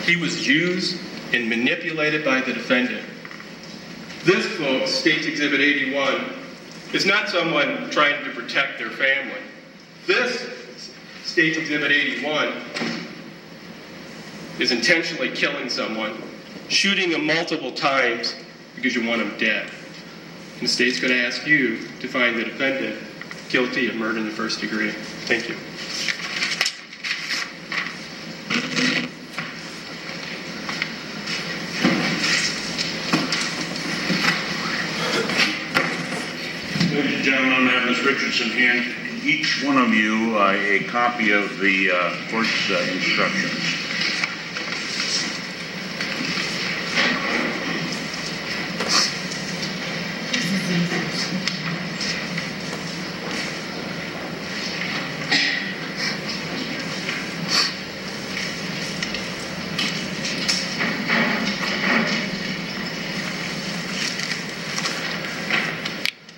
He was used and manipulated by the defendant. This, folks, State's Exhibit 81, is not someone trying to protect their family. This, State's Exhibit 81, is intentionally killing someone, shooting them multiple times because you want them dead. And the state's going to ask you to find the defendant guilty of murder in the first degree. Thank you. Ladies and gentlemen, I have Ms. Richardson hand each one of you a copy of the court's instructions.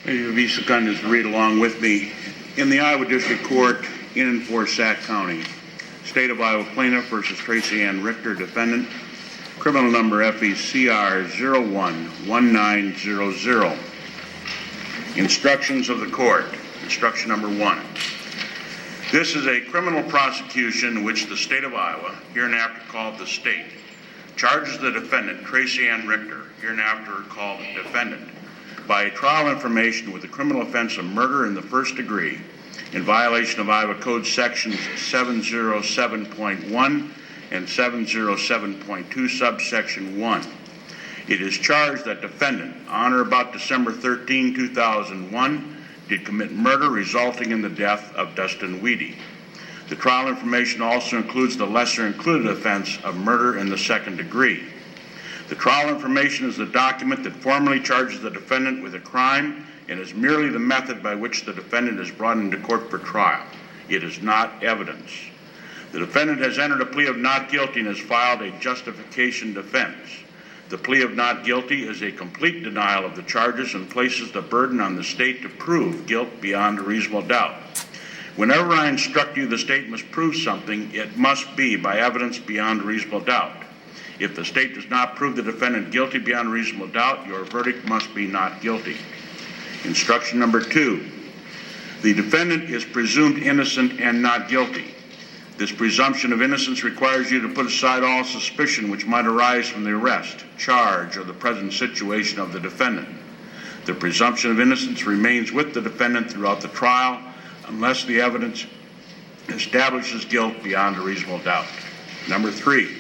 You'll be so kind as to read along with me. In the Iowa District Court in and for Sac County, State of Iowa Plaintiff versus Tracy Ann Richter, defendant, criminal number FECR 011900. Instructions of the court. Instruction number 1. This is a criminal prosecution in which the State of Iowa, hereinafter called the State, charges the defendant, Tracy Ann Richter, hereinafter called defendant, by trial information with the criminal offense of murder in the first degree in violation of Iowa Code Sections 707.1 and 707.2 subsection 1. It is charged that defendant, on or about December 13, 2001, did commit murder resulting in the death of Dustin Weedy. The trial information also includes the lesser included offense of murder in the second degree. The trial information is the document that formally charges the defendant with a crime and is merely the method by which the defendant is brought into court for trial. It is not evidence. The defendant has entered a plea of not guilty and has filed a justification defense. The plea of not guilty is a complete denial of the charges and places the burden on the state to prove guilt beyond a reasonable doubt. Whenever I instruct you the state must prove something, it must be by evidence beyond a reasonable doubt. If the state does not prove the defendant guilty beyond reasonable doubt, your verdict must be not guilty. Instruction number 2. The defendant is presumed innocent and not guilty. This presumption of innocence requires you to put aside all suspicion which might arise from the arrest, charge, or the present situation of the defendant. The presumption of innocence remains with the defendant throughout the trial unless the evidence establishes guilt beyond a reasonable doubt. Number 3.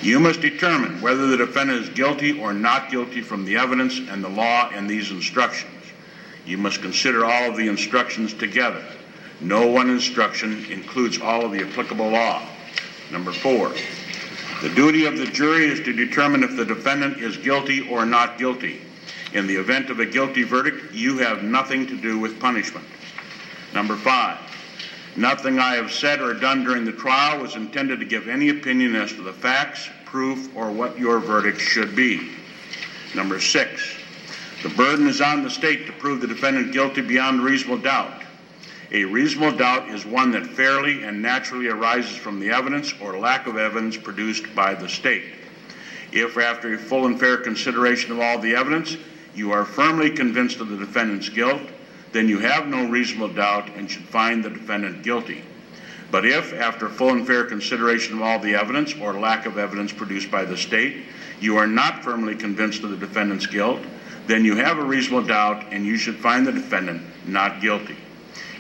You must determine whether the defendant is guilty or not guilty from the evidence and the law and these instructions. You must consider all of the instructions together. No one instruction includes all of the applicable law. Number 4, the duty of the jury is to determine if the defendant is guilty or not guilty. In the event of a guilty verdict, you have nothing to do with punishment. Number 5, nothing I have said or done during the trial was intended to give any opinion as to the facts, proof, or what your verdict should be. Number 6, the burden is on the state to prove the defendant guilty beyond reasonable doubt. A reasonable doubt is one that fairly and naturally arises from the evidence or lack of evidence produced by the state. If after a full and fair consideration of all the evidence, you are firmly convinced of the defendant's guilt, then you have no reasonable doubt and should find the defendant guilty. But if, after full and fair consideration of all the evidence or lack of evidence produced by the state, you are not firmly convinced of the defendant's guilt, then you have a reasonable doubt and you should find the defendant not guilty.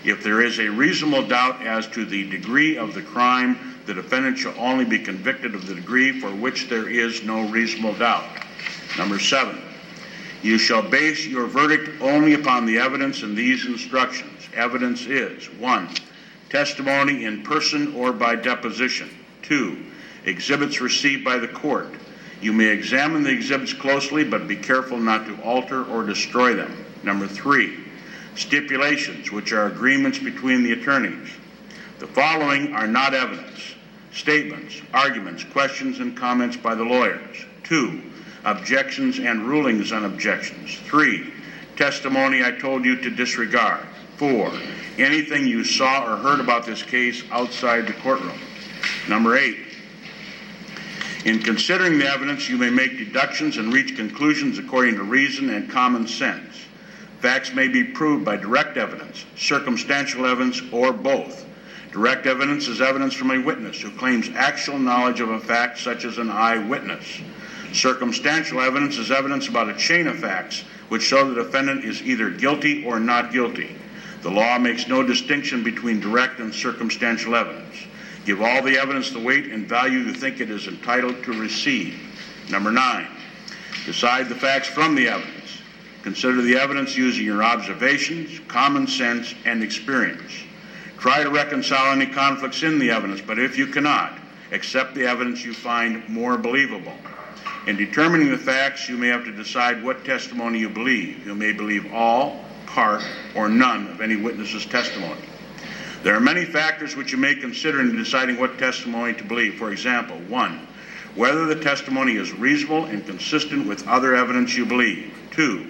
If there is a reasonable doubt as to the degree of the crime, the defendant shall only be convicted of the degree for which there is no reasonable doubt. Number 7, you shall base your verdict only upon the evidence in these instructions. Evidence is 1, testimony in person or by deposition. 2, exhibits received by the court. You may examine the exhibits closely, but be careful not to alter or destroy them. Number 3, stipulations, which are agreements between the attorneys. The following are not evidence: statements, arguments, questions, and comments by the lawyers. 2, objections and rulings on objections. 3, testimony I told you to disregard. 4, anything you saw or heard about this case outside the courtroom. Number 8, in considering the evidence, you may make deductions and reach conclusions according to reason and common sense. Facts may be proved by direct evidence, circumstantial evidence, or both. Direct evidence is evidence from a witness who claims actual knowledge of a fact, such as an eyewitness. Circumstantial evidence is evidence about a chain of facts which show the defendant is either guilty or not guilty. The law makes no distinction between direct and circumstantial evidence. Give all the evidence the weight and value you think it is entitled to receive. Number 9, decide the facts from the evidence. Consider the evidence using your observations, common sense, and experience. Try to reconcile any conflicts in the evidence, but if you cannot, accept the evidence you find more believable. In determining the facts, you may have to decide what testimony you believe. You may believe all, part, or none of any witness's testimony. There are many factors which you may consider in deciding what testimony to believe. For example, 1, whether the testimony is reasonable and consistent with other evidence you believe. 2,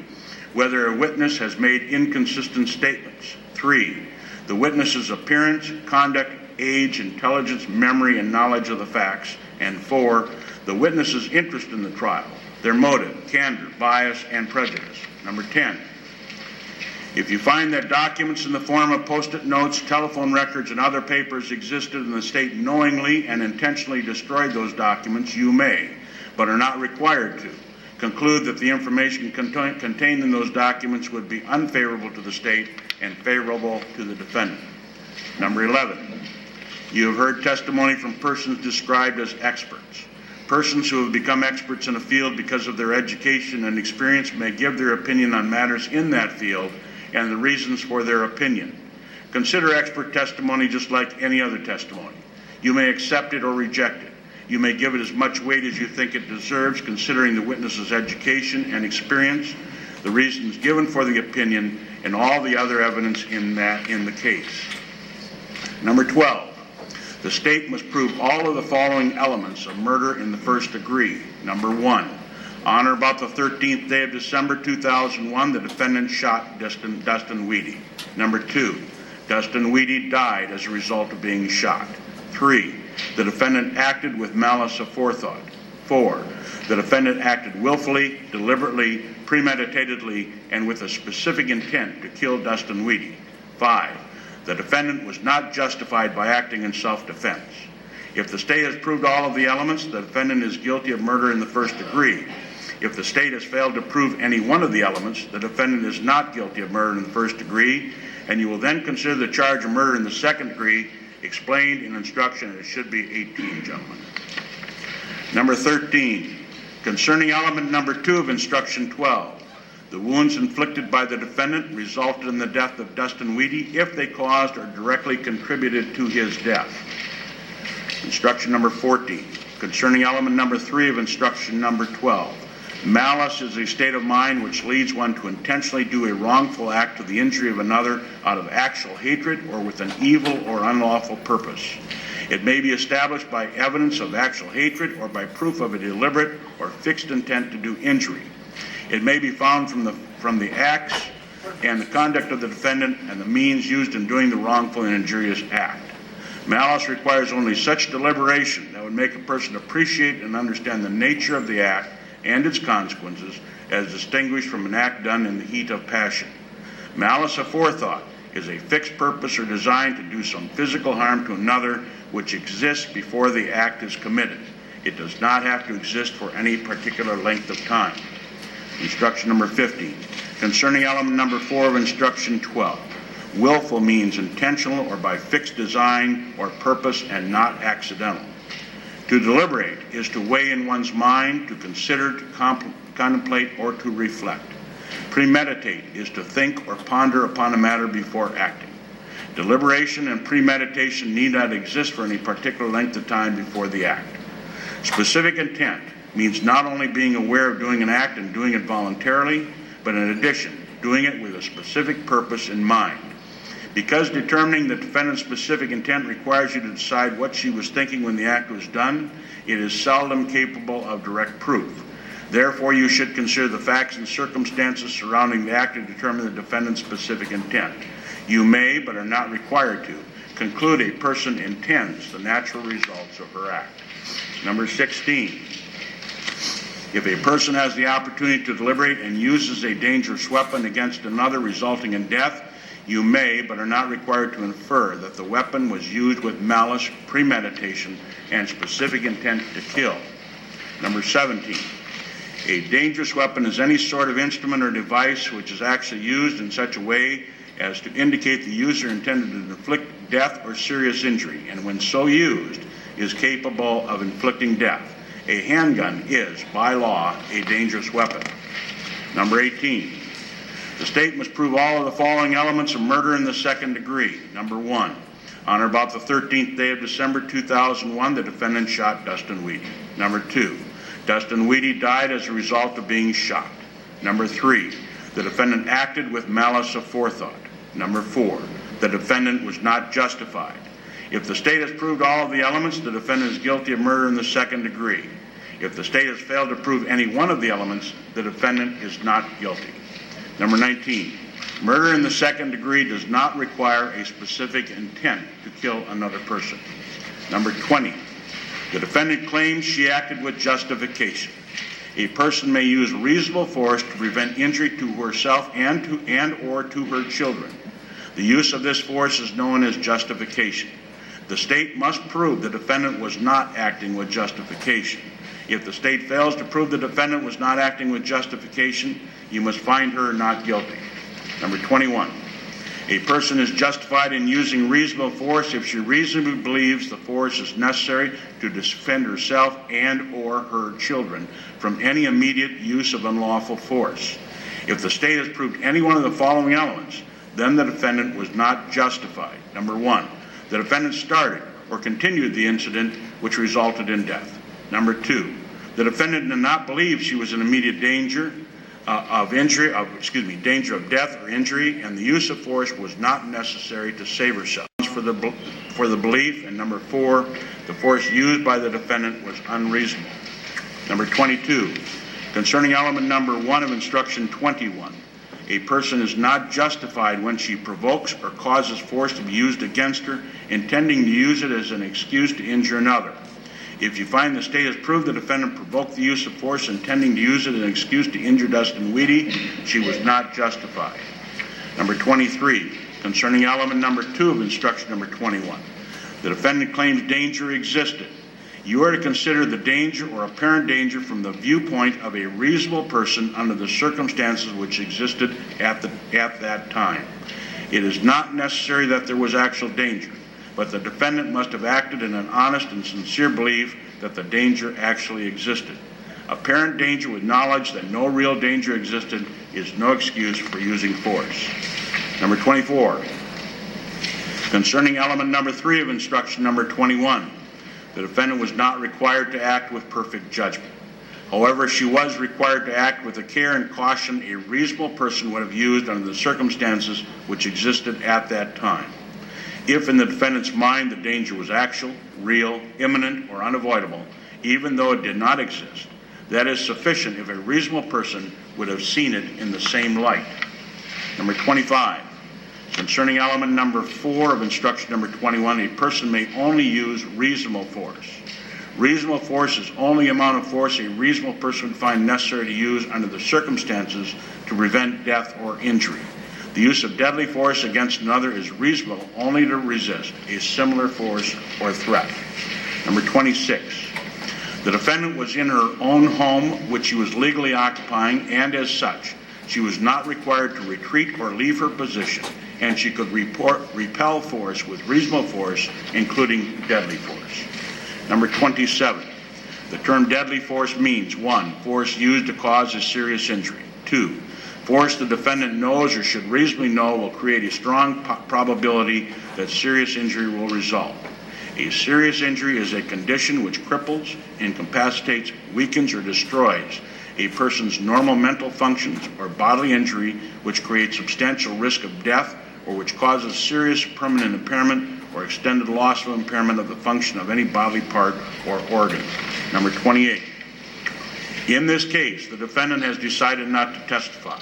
whether a witness has made inconsistent statements. 3, the witness's appearance, conduct, age, intelligence, memory, and knowledge of the facts. And 4, the witness's interest in the trial, their motive, candor, bias, and prejudice. Number 10, if you find that documents in the form of post-it notes, telephone records, and other papers existed and the state knowingly and intentionally destroyed those documents, you may, but are not required to, conclude that the information contained in those documents would be unfavorable to the state and favorable to the defendant. Number 11, you have heard testimony from persons described as experts. Persons who have become experts in a field because of their education and experience may give their opinion on matters in that field and the reasons for their opinion. Consider expert testimony just like any other testimony. You may accept it or reject it. You may give it as much weight as you think it deserves, considering the witness's education and experience, the reasons given for the opinion, and all the other evidence in the case. Number 12, the state must prove all of the following elements of murder in the first degree. Number 1, on or about the 13th day of December 2001, the defendant shot Dustin Weedy. Number 2, Dustin Weedy died as a result of being shot. 3, the defendant acted with malice aforethought. 4, the defendant acted willfully, deliberately, premeditatedly, and with a specific intent to kill Dustin Weedy. 5, the defendant was not justified by acting in self-defense. If the state has proved all of the elements, the defendant is guilty of murder in the first degree. If the state has failed to prove any one of the elements, the defendant is not guilty of murder in the first degree, and you will then consider the charge of murder in the second degree explained in instruction. It should be 18, gentlemen. Number 13, concerning element number 2 of instruction 12, the wounds inflicted by the defendant resulted in the death of Dustin Weedy if they caused or directly contributed to his death. Instruction number 14, concerning element number 3 of instruction number 12, malice is a state of mind which leads one to intentionally do a wrongful act to the injury of another out of actual hatred or with an evil or unlawful purpose. It may be established by evidence of actual hatred or by proof of a deliberate or fixed intent to do injury. It may be found from the acts and the conduct of the defendant and the means used in doing the wrongful and injurious act. Malice requires only such deliberation that would make a person appreciate and understand the nature of the act and its consequences as distinguished from an act done in the heat of passion. Malice aforethought is a fixed purpose or design to do some physical harm to another which exists before the act is committed. It does not have to exist for any particular length of time. Instruction number 15, concerning element number 4 of instruction 12, willful means intentional or by fixed design or purpose and not accidental. To deliberate is to weigh in one's mind, to consider, to contemplate, or to reflect. Premeditate is to think or ponder upon a matter before acting. Deliberation and premeditation need not exist for any particular length of time before the act. Specific intent means not only being aware of doing an act and doing it voluntarily, but in addition, doing it with a specific purpose in mind. Because determining the defendant's specific intent requires you to decide what she was thinking when the act was done, it is seldom capable of direct proof. Therefore, you should consider the facts and circumstances surrounding the act to determine the defendant's specific intent. You may, but are not required to, conclude a person intends the natural results of her act. Number 16. If a person has the opportunity to deliberate and uses a dangerous weapon against another resulting in death, you may, but are not required to infer that the weapon was used with malice, premeditation, and specific intent to kill. Number 17. A dangerous weapon is any sort of instrument or device which is actually used in such a way as to indicate the user intended to inflict death or serious injury, and when so used, is capable of inflicting death. A handgun is, by law, a dangerous weapon. Number 18. The state must prove all of the following elements of murder in the second degree. Number 1. On or about the 13th day of December 2001, the defendant shot Dustin Weedy. Number 2. Dustin Weedy died as a result of being shot. Number 3. The defendant acted with malice aforethought. Number 4. The defendant was not justified. If the state has proved all of the elements, the defendant is guilty of murder in the second degree. If the state has failed to prove any one of the elements, the defendant is not guilty. Number 19, murder in the second degree does not require a specific intent to kill another person. Number 20, the defendant claims she acted with justification. A person may use reasonable force to prevent injury to herself and or to her children. The use of this force is known as justification. The state must prove the defendant was not acting with justification. If the state fails to prove the defendant was not acting with justification, you must find her not guilty. Number 21, a person is justified in using reasonable force if she reasonably believes the force is necessary to defend herself and or her children from any immediate use of unlawful force. If the state has proved any one of the following elements, then the defendant was not justified. Number 1, the defendant started or continued the incident which resulted in death. Number 2, the defendant did not believe she was in immediate danger danger of death or injury, and the use of force was not necessary to save herself for the belief. And number 4, the force used by the defendant was unreasonable. Number 22, concerning element number 1 of instruction 21, a person is not justified when she provokes or causes force to be used against her, intending to use it as an excuse to injure another. If you find the state has proved the defendant provoked the use of force intending to use it as an excuse to injure Dustin Weedy, she was not justified. Number 23, concerning element number 2 of instruction number 21, the defendant claims danger existed. You are to consider the danger or apparent danger from the viewpoint of a reasonable person under the circumstances which existed at that time. It is not necessary that there was actual danger, but the defendant must have acted in an honest and sincere belief that the danger actually existed. Apparent danger with knowledge that no real danger existed is no excuse for using force. Number 24, concerning element number 3 of instruction number 21, the defendant was not required to act with perfect judgment. However, she was required to act with the care and caution a reasonable person would have used under the circumstances which existed at that time. If in the defendant's mind the danger was actual, real, imminent, or unavoidable, even though it did not exist, that is sufficient if a reasonable person would have seen it in the same light. Number 25, concerning element number 4 of instruction number 21, a person may only use reasonable force. Reasonable force is only the amount of force a reasonable person would find necessary to use under the circumstances to prevent death or injury. The use of deadly force against another is reasonable only to resist a similar force or threat. Number 26, the defendant was in her own home which she was legally occupying, and as such, she was not required to retreat or leave her position, and she could repel force with reasonable force, including deadly force. Number 27, the term deadly force means 1, force used to cause a serious injury. 2, force the defendant knows or should reasonably know will create a strong probability that serious injury will result. A serious injury is a condition which cripples, incapacitates, weakens, or destroys a person's normal mental functions, or bodily injury which creates substantial risk of death, or which causes serious permanent impairment or extended loss of impairment of the function of any bodily part or organ. Number 28. In this case, the defendant has decided not to testify.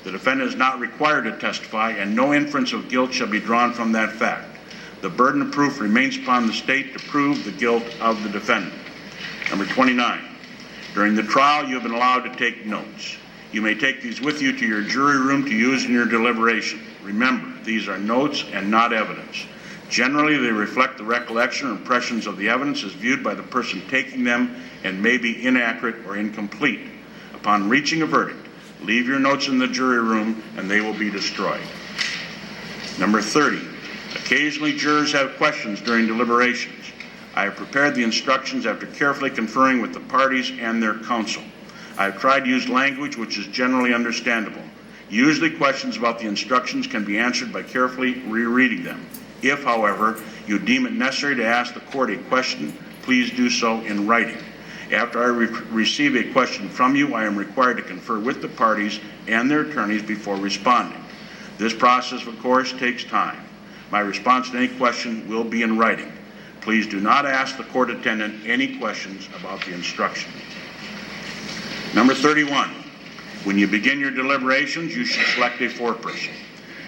The defendant is not required to testify, and no inference of guilt shall be drawn from that fact. The burden of proof remains upon the state to prove the guilt of the defendant. Number 29. During the trial, you have been allowed to take notes. You may take these with you to your jury room to use in your deliberation. Remember, these are notes and not evidence. Generally, they reflect the recollection or impressions of the evidence as viewed by the person taking them and may be inaccurate or incomplete. Upon reaching a verdict, leave your notes in the jury room and they will be destroyed. Number 30, occasionally jurors have questions during deliberations. I have prepared the instructions after carefully conferring with the parties and their counsel. I have tried to use language which is generally understandable. Usually questions about the instructions can be answered by carefully rereading them. If, however, you deem it necessary to ask the court a question, please do so in writing. After I receive a question from you, I am required to confer with the parties and their attorneys before responding. This process, of course, takes time. My response to any question will be in writing. Please do not ask the court attendant any questions about the instruction. Number 31, when you begin your deliberations, you should select a foreperson.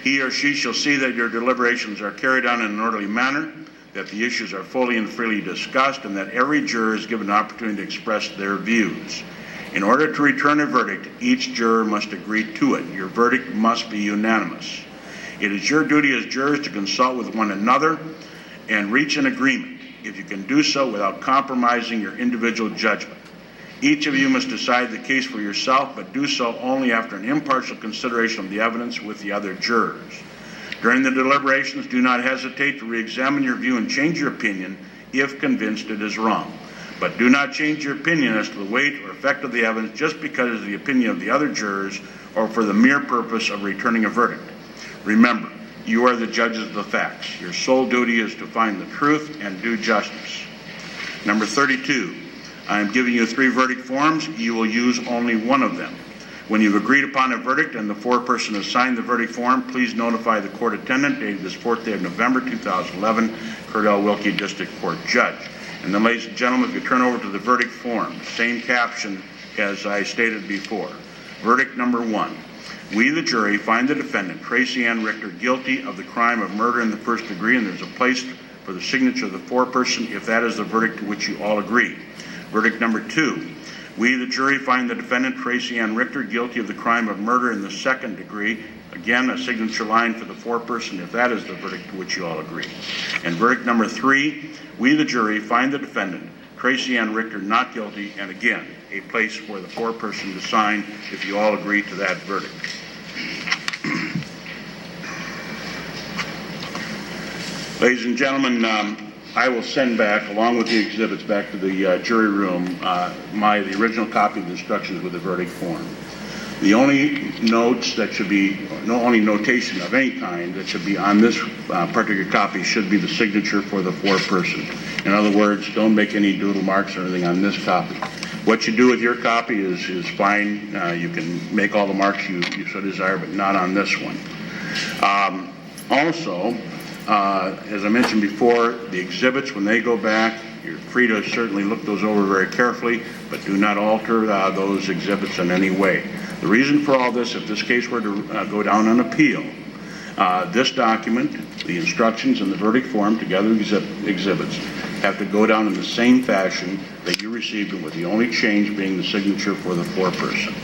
He or she shall see that your deliberations are carried on in an orderly manner, that the issues are fully and freely discussed, and that every juror is given an opportunity to express their views. In order to return a verdict, each juror must agree to it. Your verdict must be unanimous. It is your duty as jurors to consult with one another and reach an agreement, if you can do so without compromising your individual judgment. Each of you must decide the case for yourself, but do so only after an impartial consideration of the evidence with the other jurors. During the deliberations, do not hesitate to re-examine your view and change your opinion if convinced it is wrong. But do not change your opinion as to the weight or effect of the evidence just because of the opinion of the other jurors or for the mere purpose of returning a verdict. Remember, you are the judges of the facts. Your sole duty is to find the truth and do justice. Number 32, I am giving you 3 verdict forms. You will use only one of them. When you've agreed upon a verdict and the foreperson has signed the verdict form, please notify the court attendant dated this 4th day of November 2011, Cordell Wilkie District Court Judge. And then, ladies and gentlemen, if you turn over to the verdict form, same caption as I stated before. Verdict number 1. We, the jury, find the defendant, Tracy Ann Richter, guilty of the crime of murder in the first degree, and there's a place for the signature of the foreperson if that is the verdict to which you all agree. Verdict number 2. We, the jury, find the defendant, Tracy Ann Richter, guilty of the crime of murder in the second degree. Again, a signature line for the foreperson if that is the verdict to which you all agree. And verdict number 3. We, the jury, find the defendant, Tracy Ann Richter, not guilty, and again, a place for the foreperson to sign if you all agree to that verdict. Ladies and gentlemen, I will send back, along with the exhibits, back to the jury room, the original copy of the instructions with the verdict form. The only notes that should be, no only notation of any kind that should be on this particular copy should be the signature for the foreperson. In other words, don't make any doodle marks or anything on this copy. What you do with your copy is fine. You can make all the marks you so desire, but not on this one. Also, as I mentioned before, the exhibits, when they go back, you're free to certainly look those over very carefully, but do not alter those exhibits in any way. The reason for all this, if this case were to go down on appeal, this document, the instructions and the verdict form, together with exhibits, have to go down in the same fashion that you received it, with the only change being the signature for the foreperson.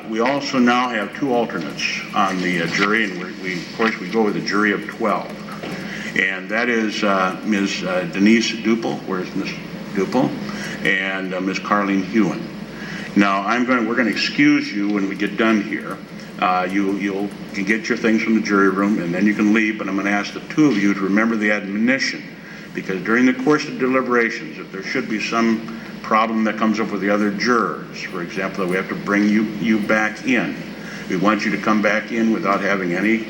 We also now have 2 alternates on the jury, and of course we go with a jury of 12. And that is Ms. Denise Duple, where's Ms. Duple, and Ms. Carlene Hewen. Now, we're going to excuse you when we get done here. You can get your things from the jury room, and then you can leave, but I'm going to ask the 2 of you to remember the admonition, because during the course of deliberations, if there should be some problem that comes up with the other jurors, for example, that we have to bring you back in, we want you to come back in without having any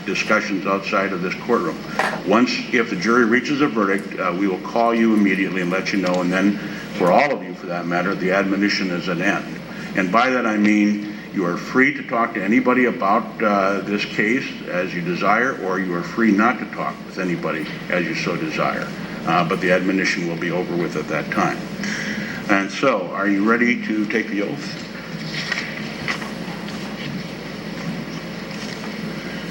discussions outside of this courtroom. If the jury reaches a verdict, we will call you immediately and let you know, and then for all of you, for that matter, the admonition is an end. And by that I mean you are free to talk to anybody about this case as you desire, or you are free not to talk with anybody as you so desire. But the admonition will be over with at that time. And so, are you ready to take the oath?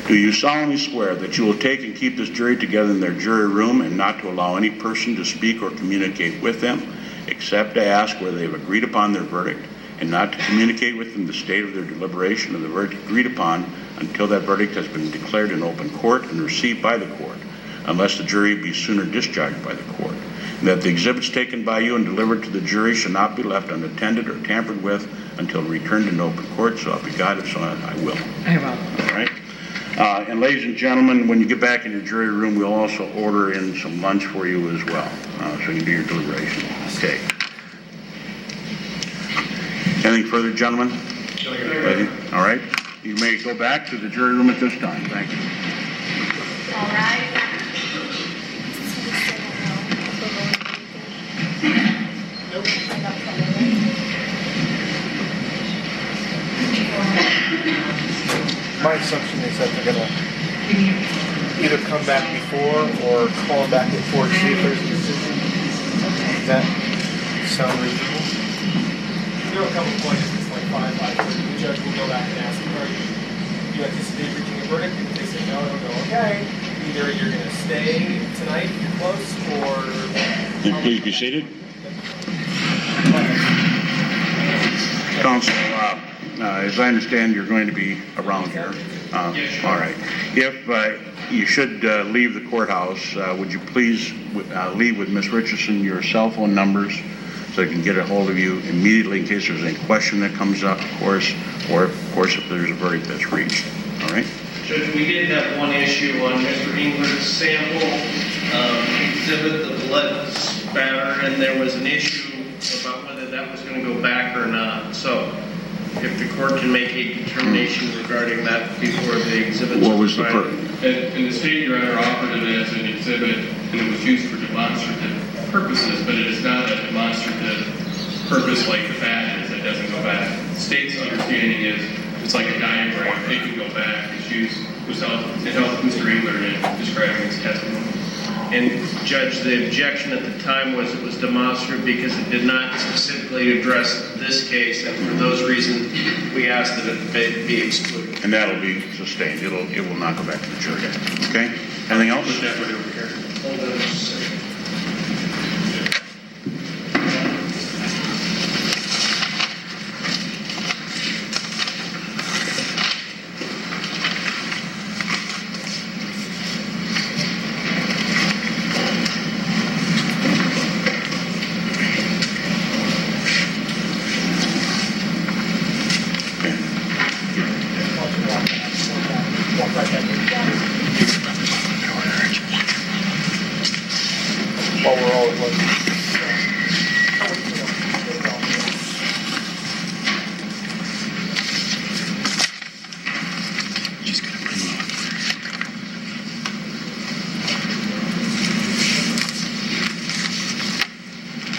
Do you solemnly swear that you will take and keep this jury together in their jury room and not to allow any person to speak or communicate with them, except to ask whether they have agreed upon their verdict, and not to communicate with them the state of their deliberation of the verdict agreed upon until that verdict has been declared in open court and received by the court, unless the jury be sooner discharged by the court, and that the exhibits taken by you and delivered to the jury should not be left unattended or tampered with until returned in open court, so help you God, if so I will. I will. All right? And ladies and gentlemen, when you get back in your jury room, we'll also order in some lunch for you as well, so you can do your deliberation. Okay. Anything further, gentlemen? Ready? All right. You may go back to the jury room at this time. Thank you. All right. My assumption is that they're going to either come back before or call back before to see if there's a decision. Does that sound reasonable? There are a couple points, it's like 5-5. The judge will go back and ask, do you anticipate reaching a verdict? If they say no, it'll go, okay. Either you're going to stay tonight if you're close, or... Please be seated. Counsel, as I understand, you're going to be around here. All right. If you should leave the courthouse, would you please leave with Ms. Richardson your cell phone numbers so I can get a hold of you immediately in case there's any question that comes up, of course, or of course if there's a verdict that's reached. All right? Judge, we did have one issue on Mr. England's sample exhibit, the blood spatter, and there was an issue about whether that was going to go back or not. So if the court can make a determination regarding that before the exhibit. What was the And the state, Your Honor, offered it as an exhibit, and it was used for demonstrative purposes, but it is not a demonstrative purpose like the bat is. It doesn't go back. The state's understanding is it's like a diagram. It can go back. It's used to help Mr. Engler in describing his testimony. And Judge, the objection at the time was it was demonstrative because it did not specifically address this case, and for those reasons, we asked that it be excluded. And that'll be sustained. It will not go back to the jury. Okay? Anything else? Hold on just a second. While we're all at once.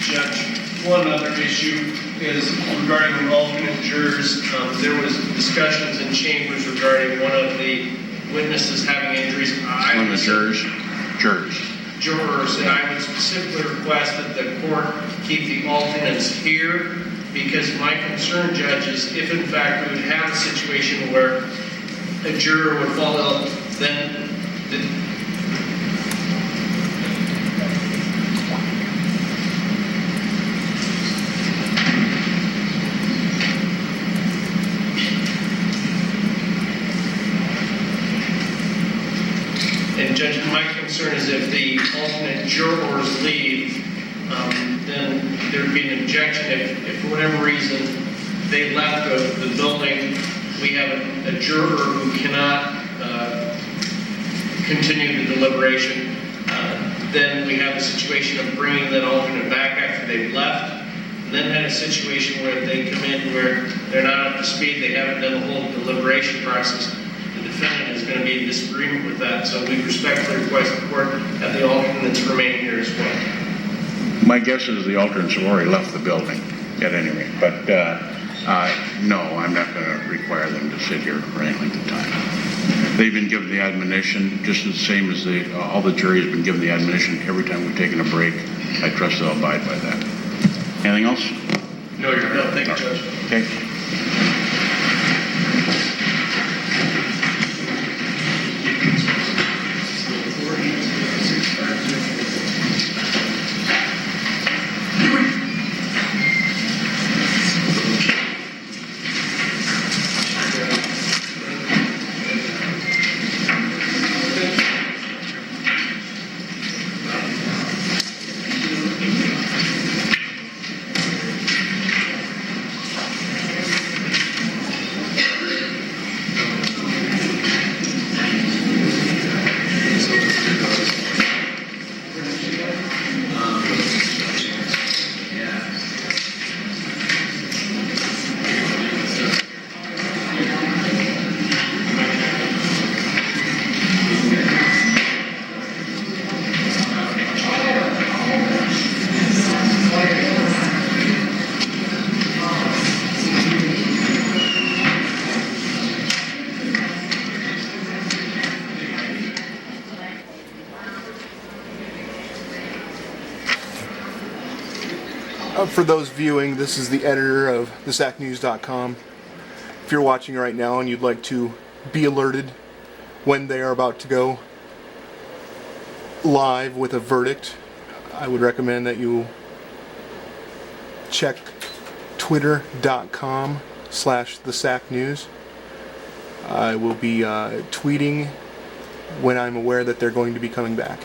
Judge, one other issue is regarding the alternate jurors. There was discussions in chambers regarding one of the witnesses having injuries. On the jurors? Jurors, and I would specifically request that the court keep the alternates here, because my concern, Judge, is if in fact we would have a situation where a juror would fall ill, then and Judge, my concern is if the alternate jurors leave, then there'd be an objection. If for whatever reason they left the building, we have a juror who cannot continue the deliberation, then we have a situation of bringing that alternate back after they've left, and then had a situation where they come in where they're not up to speed, they haven't done the whole deliberation process. The defendant is going to be in disagreement with that, so we respectfully request the court have the alternates remain here as well. My guess is the alternates have already left the building at any rate, but no, I'm not going to require them to sit here for any length of time. They've been given the admonition, just the same as all the jury has been given the admonition every time we've taken a break. I trust they'll abide by that. Anything else? No, Your Honor. No, thank you, Judge. Okay. For those viewing, this is the editor of thesacnews.com. If you're watching right now and you'd like to be alerted when they are about to go live with a verdict, I would recommend that you check twitter.com/thesacnews. I will be tweeting when I'm aware that they're going to be coming back.